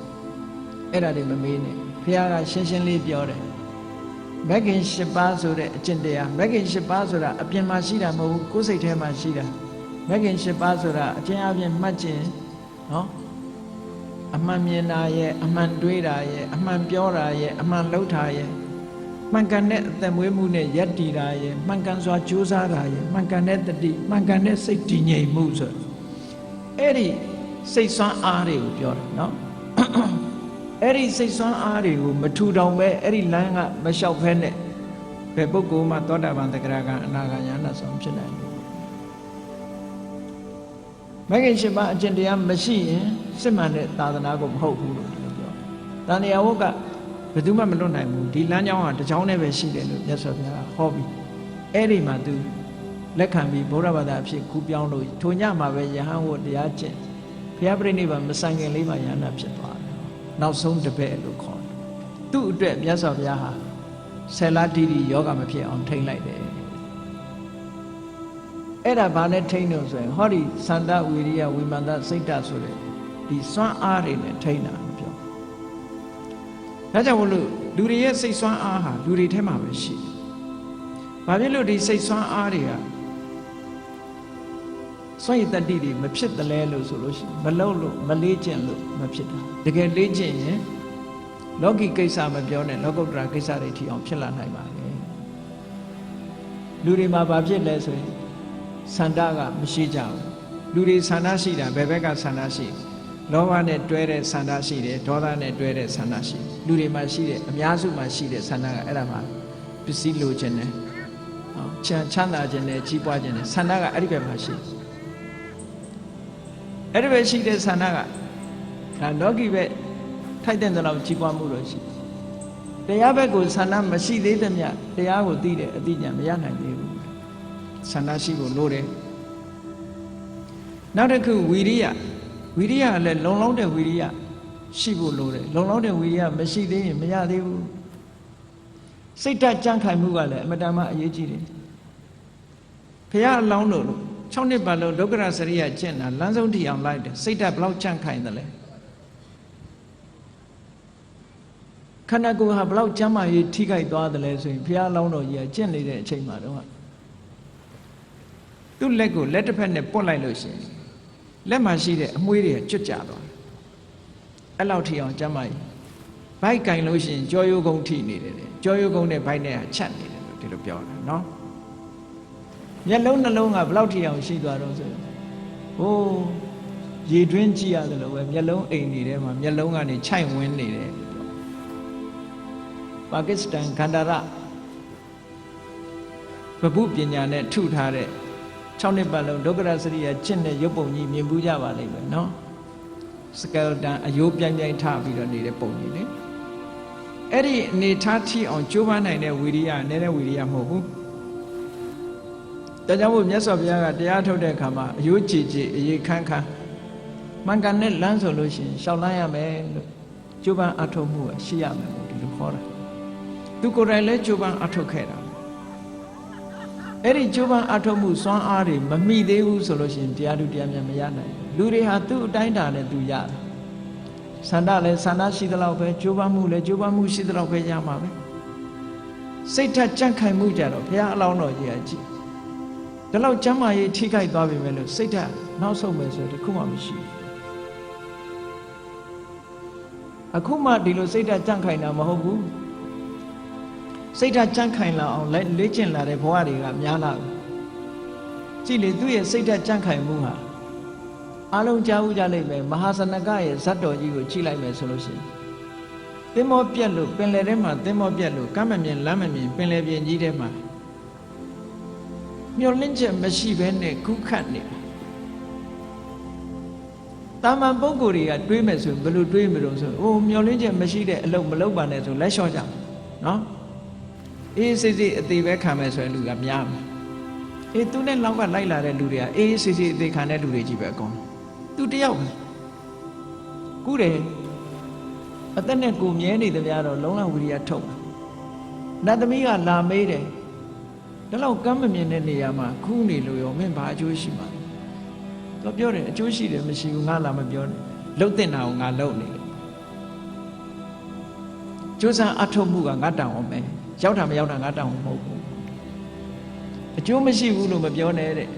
အဲ့ဒါတွေမမေးနဲ့ဘုရားကရှင်းရှင်းလေးပြောတယ်မဂ္ဂင်၈ပါးဆိုတဲ့အကျင့်တရားမဂ္ဂင်၈ပါးဆိုတာအပြင်မှာရှိတာမဟုတ်ဘူးကိုယ်စိတ်ထဲမှာရှိတာမဂ္ဂင်၈ပါးဆိုတာအကျင့်အပြင်မှတ်ခြင်းနော်အမှန်မြင်တာရဲ့အမှန်တွေးတာရဲ့အမှန်ပြောတာရဲ့အမှန်လုပ်တာရဲ့မှန်ကန်တဲ့အသက်မွေးမှုနဲ့ယက်တည်တာရဲ့မှန်ကန်စွာကြိုးစားတာရဲ့မှန်ကန်တဲ့တတိမှန်ကန်တဲ့စိတ်တည်ငြိမ်မှုဆိုအဲ့ဒီစိတ်ဆွမ်းအားတွေကိုပြောတာနော်အဲ့ဒီစိတ်ဆွမ်းအားတွေကိုမထူထောင်ပဲအဲ့ဒီလမ်းကမလျှောက်ဖဲနဲ့ဘယ်ပုဂ္ဂိုလ်မှသောတာပန်သဂရကအနာဂါယနာဆောင်ဖြစ်နိုင်ဘူးမဂ္ဂင်၈ပါးအကျင့်တရားမရှိရင်စစ်မှန်တဲ့သာသနာကိုမဟုတ်ဘူးလို့ပြောတယ်။တဏှာဝုတ်ကဘယ်သူမှမလွတ်နိုင်ဘူးဒီလမ်းကြောင်းဟာတစ်ကြောင်းနဲ့ပဲရှိတယ်လို့မြတ်စွာဘုရားဟောပြီး အဲ့ဒီမှာသူလက်ခံပြီးဗုဒ္ဓဘာသာအဖြစ်ကူးပြောင်းလို့ထိုညမှာပဲယဟန်ဝတ်တရားကျင့်ဘုရားပြိဋိဘံမဆိုင်ခင်လေးမှာယဟန်ဖြစ်သွားတယ်နောက်ဆုံးတပည့်လို့ခေါ်တယ်သူ့အတွက်မြတ်စွာဘုရားဟာဆယ်လတိတိယောဂမဖြစ်အောင်ထိန်းလိုက်တယ်အဲ့ဒါဘာနဲ့ထိန်းလို့ဆိုရင်ဟောဒီစန္ဒဝီရိယဝိမာန်တစိတ်ဓာတ်ဆိုတဲ့ဒီစွမ်းအားတွေနဲ့ထိန်းတာပြောဒါကြောင့်မလို့လူတွေရဲ့စိတ်စွမ်းအားဟာလူတွေထဲမှာပဲရှိတယ်ဘာဖြစ်လို့ဒီစိတ်စွမ်းအားတွေကစွန့်ရည်တတ္တိတွေမဖြစ်တယ်လဲလို့ဆိုလို့ရှိရင်မလုံးလို့မလေးကျင့်လို့မဖြစ်တာတကယ်လေးကျင့်ရင်လောကီကိစ္စမပြောနဲ့လောကုတ္တရာကိစ္စတွေထီအောင်ဖြစ်လာနိုင်ပါလေလူတွေမှာဘာဖြစ်လဲဆိုရင်ဆန္ဒကမရှိကြဘူးလူတွေဆန္ဒရှိတာဘယ်ဘက်ကဆန္ဒရှိလောဘနဲ့တွဲတဲ့ဆန္ဒရှိတယ်ဒေါသနဲ့တွဲတဲ့ဆန္ဒရှိလူတွေမှာရှိတဲ့အများစုမှာရှိတဲ့ဆန္ဒကအဲ့ဒါမှာပစ္စည်းလိုချင်တယ်ချမ်းသာခြင်းနဲ့ကြီးပွားခြင်းနဲ့ဆန္ဒကအဲ့ဒီဘက်မှာရှိအဲ့ဒီဘက်ရှိတဲ့ဆန္ဒကဒါလောကီဘက်ထိုက်တဲ့လောက်ကြီးပွားမှုလို့ရှိတရားဘက်ကိုဆန္ဒမရှိသေးသမျှတရားကိုသိတဲ့အသိဉာဏ်မရနိုင်သေးဘူးဆန္ဒရှိဖို့လိုတယ်နောက်တစ်ခုဝီရိယလည်းလုံလောက်တဲ့ဝီရိယရှိဖို့လိုတယ်လုံလောက်တဲ့ဝီရိယမရှိသေးရင်မရသေးဘူးစိတ်ဓာတ်ကြံ့ခိုင်မှုကလည်းအမတန်မှအရေးကြီးတယ်ဘုရားအလောင်းတော်လို့6နှစ်ပတ်လုံးဒုက္ခရစရိယကျင့်တာလမ်းဆုံးထိအောင်လိုက်တယ်စိတ်ဓာတ်ဘလောက်ကြံ့ခိုင်တယ်လဲခန္ဓာကိုယ်ဟာဘလောက်ကျမ်းမာရေးထိခိုက်သွားတယ်လဲဆိုရင်ဘုရားအလောင်းတော်ကြီးကကျင့်နေတဲ့အချိန်မှာတော့သူ့လက်ကိုလက်တစ်ဖက်နဲ့ပုတ်လိုက်လို့ရှိရင်လက်မှာရှိတဲ့အမွှေးတွေကျွတ်ကျသွားတယ်အဲ့လောက်ထိအောင်ကျမ်းမာရေးဘိုက်ကင်လို့ရှိရင်ကြောရိုးကုန်းထိနေတယ်ကြောရိုးကုန်းနဲ့ဘိုက်နဲ့ချက်နေတယ်လို့ဒီလိုပြောတာနော်မျက်လုံးနှလုံးကဘလောက်ထိအောင်ရှိသွားတော့ဆိုဟိုးရေတွင်းကြည့်ရတယ်လို့ပဲမျက်လုံးအိမ်နေတဲ့မှာမျက်လုံးကနေခြိုက်ဝင်းနေတယ်ပါကစ္စတန်ခန္ဓာရဘုပညာနဲ့ထုထားတဲ့6နှစ်ပတ်လုံးဒုက္ခရစရိယကျင့်တဲ့ရုပ်ပုံကြီးမြင်ဘူးကြပါလိမ့်မယ်နော်စကယ်တန်အယိုးပြိုင်ပြိုင်ထပြီးတော့နေတဲ့ပုံကြီးလေအဲ့ဒီအနေထားထိအောင်ကြိုးပမ်းနိုင်တဲ့ဝီရိယနည်းတဲ့ဝီရိယမဟုတ်ဘူးဒါကြောင့်မို့မြတ်စွာဘုရားကတရားထုတ်တဲ့အခါမှာအယိုးကြည်ကြည်အရေးခန်းခန်းမှန်ကန်တဲ့လမ်းဆိုလို့ရှိရင်ရှောက်လန်းရမယ်လို့ကြိုးပမ်းအထောက်မှုရှိရမယ်လို့ဒီလိုခေါ်တာသူကိုယ်တိုင်လည်းကြိုးပမ်းအထောက်ခဲ့တာအဲ့ဒီကြိုးပမ်းအထောက်မှုစွမ်းအားတွေမမိသေးဘူးဆိုလို့ရှိရင်တရားသူတရားမြတ်မရနိုင်လူတွေဟာသူ့အတိုင်းတာနဲ့သူရတာဆန္ဒလည်းဆန္ဒရှိသလောက်ပဲကြိုးပမ်းမှုလည်းကြိုးပမ်းမှုရှိသလောက်ပဲရမှာပဲစိတ်ထက်ကြံ့ခိုင်မှုကြတော့ဘုရားအလောင်းတော်ကြီးကကြည့်ဒါလောက်ကျမ်းမာရေးထိခိုက်သွားပြီမဲ့လို့စိတ်ဓာတ်နောက်ဆုံးပဲဆိုတခုမှမရှိဘူးအခုမှဒီလိုစိတ်ဓာတ်ကြံ့ခိုင်တာမဟုတ်ဘူးစိတ်ဓာတ်ကြံ့ခိုင်လာအောင်လေ့ကျင့်လာတဲ့ဘဝတွေကများလာပြီကြည့်လေသူ့ရဲ့စိတ်ဓာတ်ကြံ့ခိုင်မှုဟာအလုံးကြားဦးကြလိမ့်မယ်မဟာစနကရဲ့ဇတ်တော်ကြီးကိုကြည့်လိုက်မယ်ဆိုလို့ရှိရင်သင်္ဘောပြက်လို့ပင်လယ်ထဲမှာသင်္ဘောပြက်လို့ကမ်းမမြင်လမ်းမမြင်ပင်လယ်ပြင်ကြီးထဲမှာမျောလင့်ချက်မရှိဘဲနဲ့ခုခတ်နေတာမန်ပုဂ္ဂိုလ်တွေကတွေးမယ်ဆိုရင်ဘယ်လိုတွေးမလို့ဆိုအိုးမျောလင့်ချက်မရှိတဲ့အလုပ်မလုပ်ပါနဲ့ဆိုလက်လျှော့ကြနော်အေးစစ်စစ်အသေးပဲခံမယ်ဆိုရင်လူကများမယ်အေးသူနဲ့လောက်ကလိုက်လာတဲ့လူတွေကအေးစစ်စစ်အသေးခံတဲ့လူတွေကြီးပဲအကုန်သူတယောက်ပဲကူးတယ်အသက်နဲ့ကိုမြဲနေသမျှတော့လုံးလဝိရိယထုတ်နတ်သမီးကလာမေးတယ်ဒါလောက်ကမ်းမမြင်တဲ့နေရာမှာခူးနေလို့ရောမင်းဘာအကျိုးရှိမှာလဲတော့ပြောတယ်အကျိုးရှိတယ်မရှိဘူးငါလာမပြောနဲ့လှုပ်တင်တာကိုငါလှုပ်နေတယ်ကျိုးစားအထုတ်မှုကငါတောင်းအောင်မယ်ရောက်တာမရောက်တာငါတောင်းအောင်မဟုတ်ဘူးအကျိုးမရှိဘူးလို့မပြောနဲ့တဲ့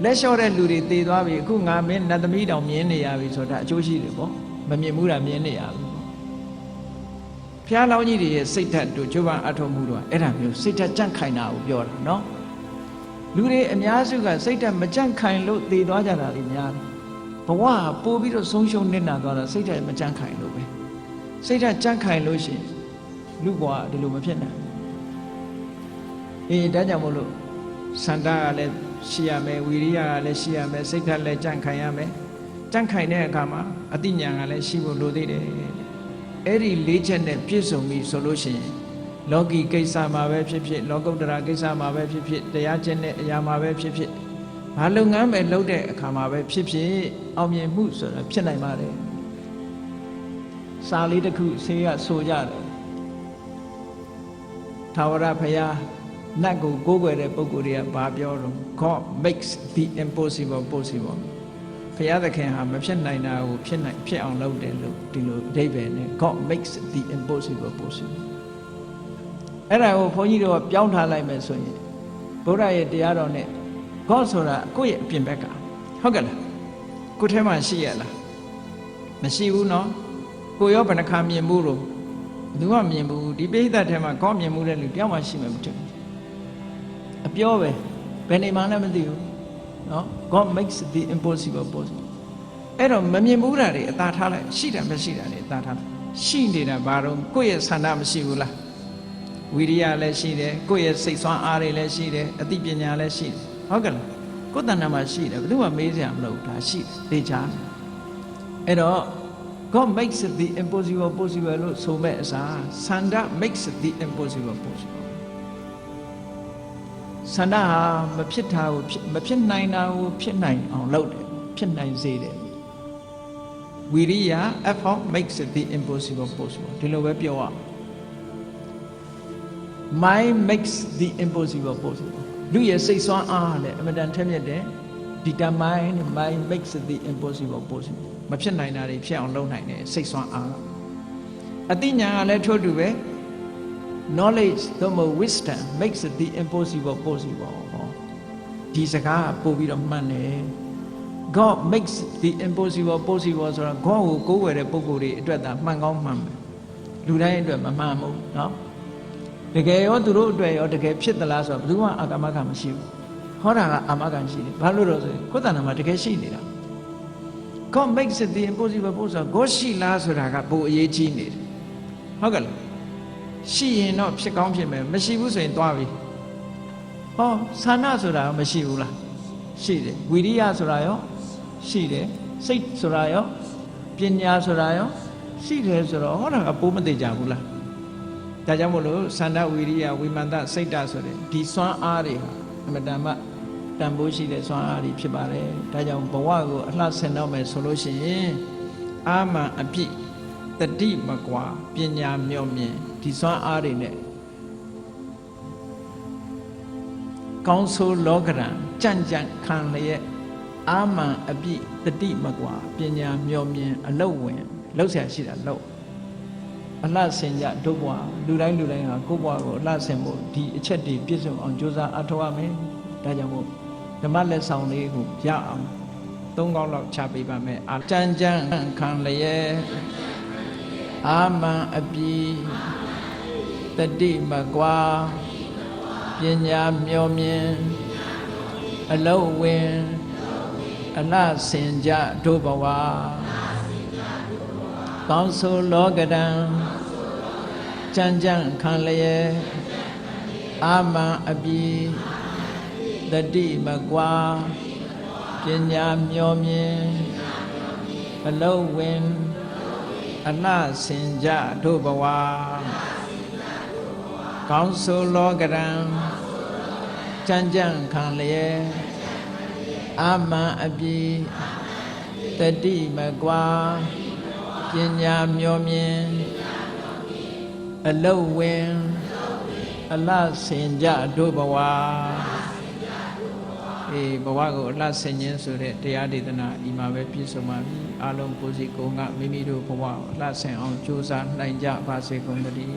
လက်လျှော့တဲ့လူတွေတည်သွားပြီအခုငါမင်းနတ်သမီးတောင်မြင်နေရပြီဆိုတာအကျိုးရှိတယ်ပေါ့မမြင်ဘူးတာမြင်နေရပြီဖျားလောင်းကြီးတွေရဲ့စိတ်ဓာတ်တို့ကျိုးပန်းအထောက်မှုတို့အဲ့ဒါမျိုးစိတ်ဓာတ်ကြန့်ခိုင်တာကိုပြောတာနော်လူတွေအများစုကစိတ်ဓာတ်မကြန့်ခိုင်လို့တည်သွားကြတာတွေများတယ်ဘဝပို့ပြီးတော့ဆုံးရှုံးနေတာသွားတာစိတ်ဓာတ်မကြန့်ခိုင်လို့ပဲစိတ်ဓာတ်ကြန့်ခိုင်လို့ရှိရင်လူဘဝဒီလိုမဖြစ်နိုင်ဘူးဒါကြောင့်မို့လို့စန္ဒကလည်းရှိရမယ်ဝီရိယကလည်းရှိရမယ်စိတ်ဓာတ်လည်းကြန့်ခိုင်ရမယ်ကြန့်ခိုင်တဲ့အခါမှာအသိဉာဏ်ကလည်းရှိဖို့လိုသေးတယ်အဲ့ဒီ၄ချက်နဲ့ပြည့်စုံပြီဆိုလို့ရှိရင် လောကီကိစ္စမှာပဲဖြစ်ဖြစ်လောကုတ္တရာကိစ္စမှာပဲဖြစ်ဖြစ်တရားကျင့်တဲ့အရာမှာပဲဖြစ်ဖြစ်ဘာလုပ်ငန်းပဲလုပ်တဲ့အခါမှာပဲဖြစ်ဖြစ်အောင်မြင်မှုဆိုတာဖြစ်နိုင်ပါတယ်စာလေးတစ်ခုဆေးကဆိုကြတယ်ထာဝရဘုရားနတ်ကိုကိုးကွယ်တဲ့ပုဂ္ဂိုလ်တွေကဘာပြောတော့ God makes the impossible possible ဘုရားသခင်ဟာမဖြစ်နိုင်တာကိုဖြစ်အောင်လုပ်တယ်လို့ဒီလိုအဓိပ္ပာယ်နဲ့ God makes the impossible possible အဲ့ဒါကိုဘုန်းကြီးတို့ကပြောင်းထားလိုက်မယ်ဆိုရင်ဗုဒ္ဓရဲ့တရားတော်နဲ့ God ဆိုတာကိုယ့်ရဲ့အပြင်ဘက်ကဟုတ်ကဲ့လားကိုယ်ထဲမှာရှိရလားမရှိဘူးเนาะကိုရောဘယ်နှခါမြင်မှုလို့ဘယ်သူမှမြင်ဘူးဒီပိဋကတ်ထဲမှာ God မြင်မှုတဲ့လူတယောက်မှရှိမှာမထင်ဘူးအပြောပဲဘယ်နေမှလည်းမသိဘူးเนาะ God makes the impossible possible အဲ့တော့မမြင်ဘူးတာတွေအသာထားလိုက်ရှိတာမရှိတာတွေအသာထားလိုက်ရှိနေတာဘာလို့ကိုယ့်ရဲ့ဆန္ဒမရှိဘူးလားဝိရိယလည်းရှိတယ်ကိုယ့်ရဲ့စိတ်ဆွမ်းအားတွေလည်းရှိတယ်အသိပညာလည်းရှိတယ်ဟုတ်ကဲ့လားကိုယ်တဏ္ဍာမှာရှိတယ်ဘယ်သူမှမေးစရာမလိုဘူးဒါရှိတယ်သိချာအဲ့တော့ God makes the impossible possible လို့ဆိုမဲ့အစားဆန္ဒ makes the impossible possible ဆန္ဒဟာမဖြစ်တာကိုမဖြစ်နိုင်တာကိုဖြစ်နိုင်အောင်လုပ်တယ်ဖြစ်နိုင်စေတယ်ဝိရိယ effort makes the impossible possible ဒီလိုပဲပြောရmind makes the impossible possible လူရဲ့စိတ်ဆွမ်းအားနဲ့အမတန်ထက်မြက်တဲ့ determine mind makes the impossible possible မဖြစ်နိုင်တာတွေဖြစ်အောင်လုပ်နိုင်တယ်စိတ်ဆွမ်းအားအသိဉာဏ်ကလည်းထို့တူပဲ knowledge သို့မဟုတ် wisdom makes the impossible possible ဒီစကားပို့ပြီးတော့မှန်တယ် God makes the impossible possible ဆိုတော့ God ကိုကိုးကွယ်တဲ့ပုဂ္ဂိုလ်တွေအတွက်သာမှန်ကောင်းမှန်မယ်လူတိုင်းအတွက်မမှန်ဘူးเนาะတကယ်ရောသူတို့အတွက်ရောတကယ်ဖြစ်သလားဆိုတော့ဘယ်သူမှအာကမကမရှိဘူးဟောတာကအာမခံရှိတယ်ဘာလို့လို့ဆိုရင်ကိုယ်တဏ္ဍာမှာတကယ်ရှိနေတာ God makes it the impossible possible ကိုရှိလားဆိုတာကပိုအရေးကြီးနေတယ်ဟုတ်ကဲ့လားရှိရင်တော့ဖြစ်ကောင်းဖြစ်မယ်မရှိဘူးဆိုရင်သွားပြီဟောဆန္ဒဆိုတာမရှိဘူးလားရှိတယ်ဝိရိယဆိုတာရောရှိတယ်စိတ်ဆိုတာရောပညာဆိုတာရောရှိတယ်ဆိုတော့ဟောတာကပိုးမသိကြဘူးလားဒါကြောင့်မို့လို့ဆန္ဒဝိရိယဝိမာန်တစိတ်တဆိုတဲ့ဒီစွမ်းအားတွေဟာအမတန်မှတန်ဖိုးရှိတဲ့စွမ်းအားတွေဖြစ်ပါတယ်ဒါကြောင့်ဘဝကိုအလှဆင်တော့မယ်ဆိုလို့ရှိရင်အာမန်အပြည့်တတိမကွာပညာမြော့မြင်ဒီစွမ်းအားတွေနဲ့ကောင်းဆိုးလောကရန်ကြံ့ကြံ့ခံလျက်အာမန်အပြည့်တတိမကွာပညာမြော့မြင်အလုတ်ဝင်လှုပ်ရှားရှိတာလှုပ်အလှဆင်ကြတို့ဘဝလူတိုင်းဟာကိုယ့်ဘဝကိုအလှဆင်ဖို့ဒီအချက်တွေပြည့်စုံအောင်ကြိုးစားအထောက်အမယ်ဒါကြောင့်မို့ဓမ္မလက်ဆောင်လေးကိုရအောင်၃ခေါက်လောက်ချပေးပါမယ်အကြံကြံခံလျက်အာမန်အပြည့်တတိမကွာပညာမြောမြင်အလုံးဝင်အလှဆင်ကြတို့ဘဝကောင်းဆိုလောကရန်ကြံ့ကြံ့ခံလျက်အာမန်အပြည့်တတိမကွာပညာမြောမြင်အလုံးဝင်အလှဆင်ကြတို့ဘဝကောင်းဆိုလောကရန်ကြံ့ကြံ့ခံလျက်အာမန်အပြည့်တတိမကွာပညာမြောမြင်အလုံးဝင်အလှဆင်ကြတို့ဘဝဘဝကိုအလှဆင်ခြင်းဆိုတဲ့တရားဒေသနာဒီမှာပဲပြည့်စုံပါပြီအားလုံးကိုယ်စီကိုယ်ငါမိမိတို့ဘဝအလှဆင်အောင်ကြိုးစားနိုင်ကြပါစေကုန်သတည်း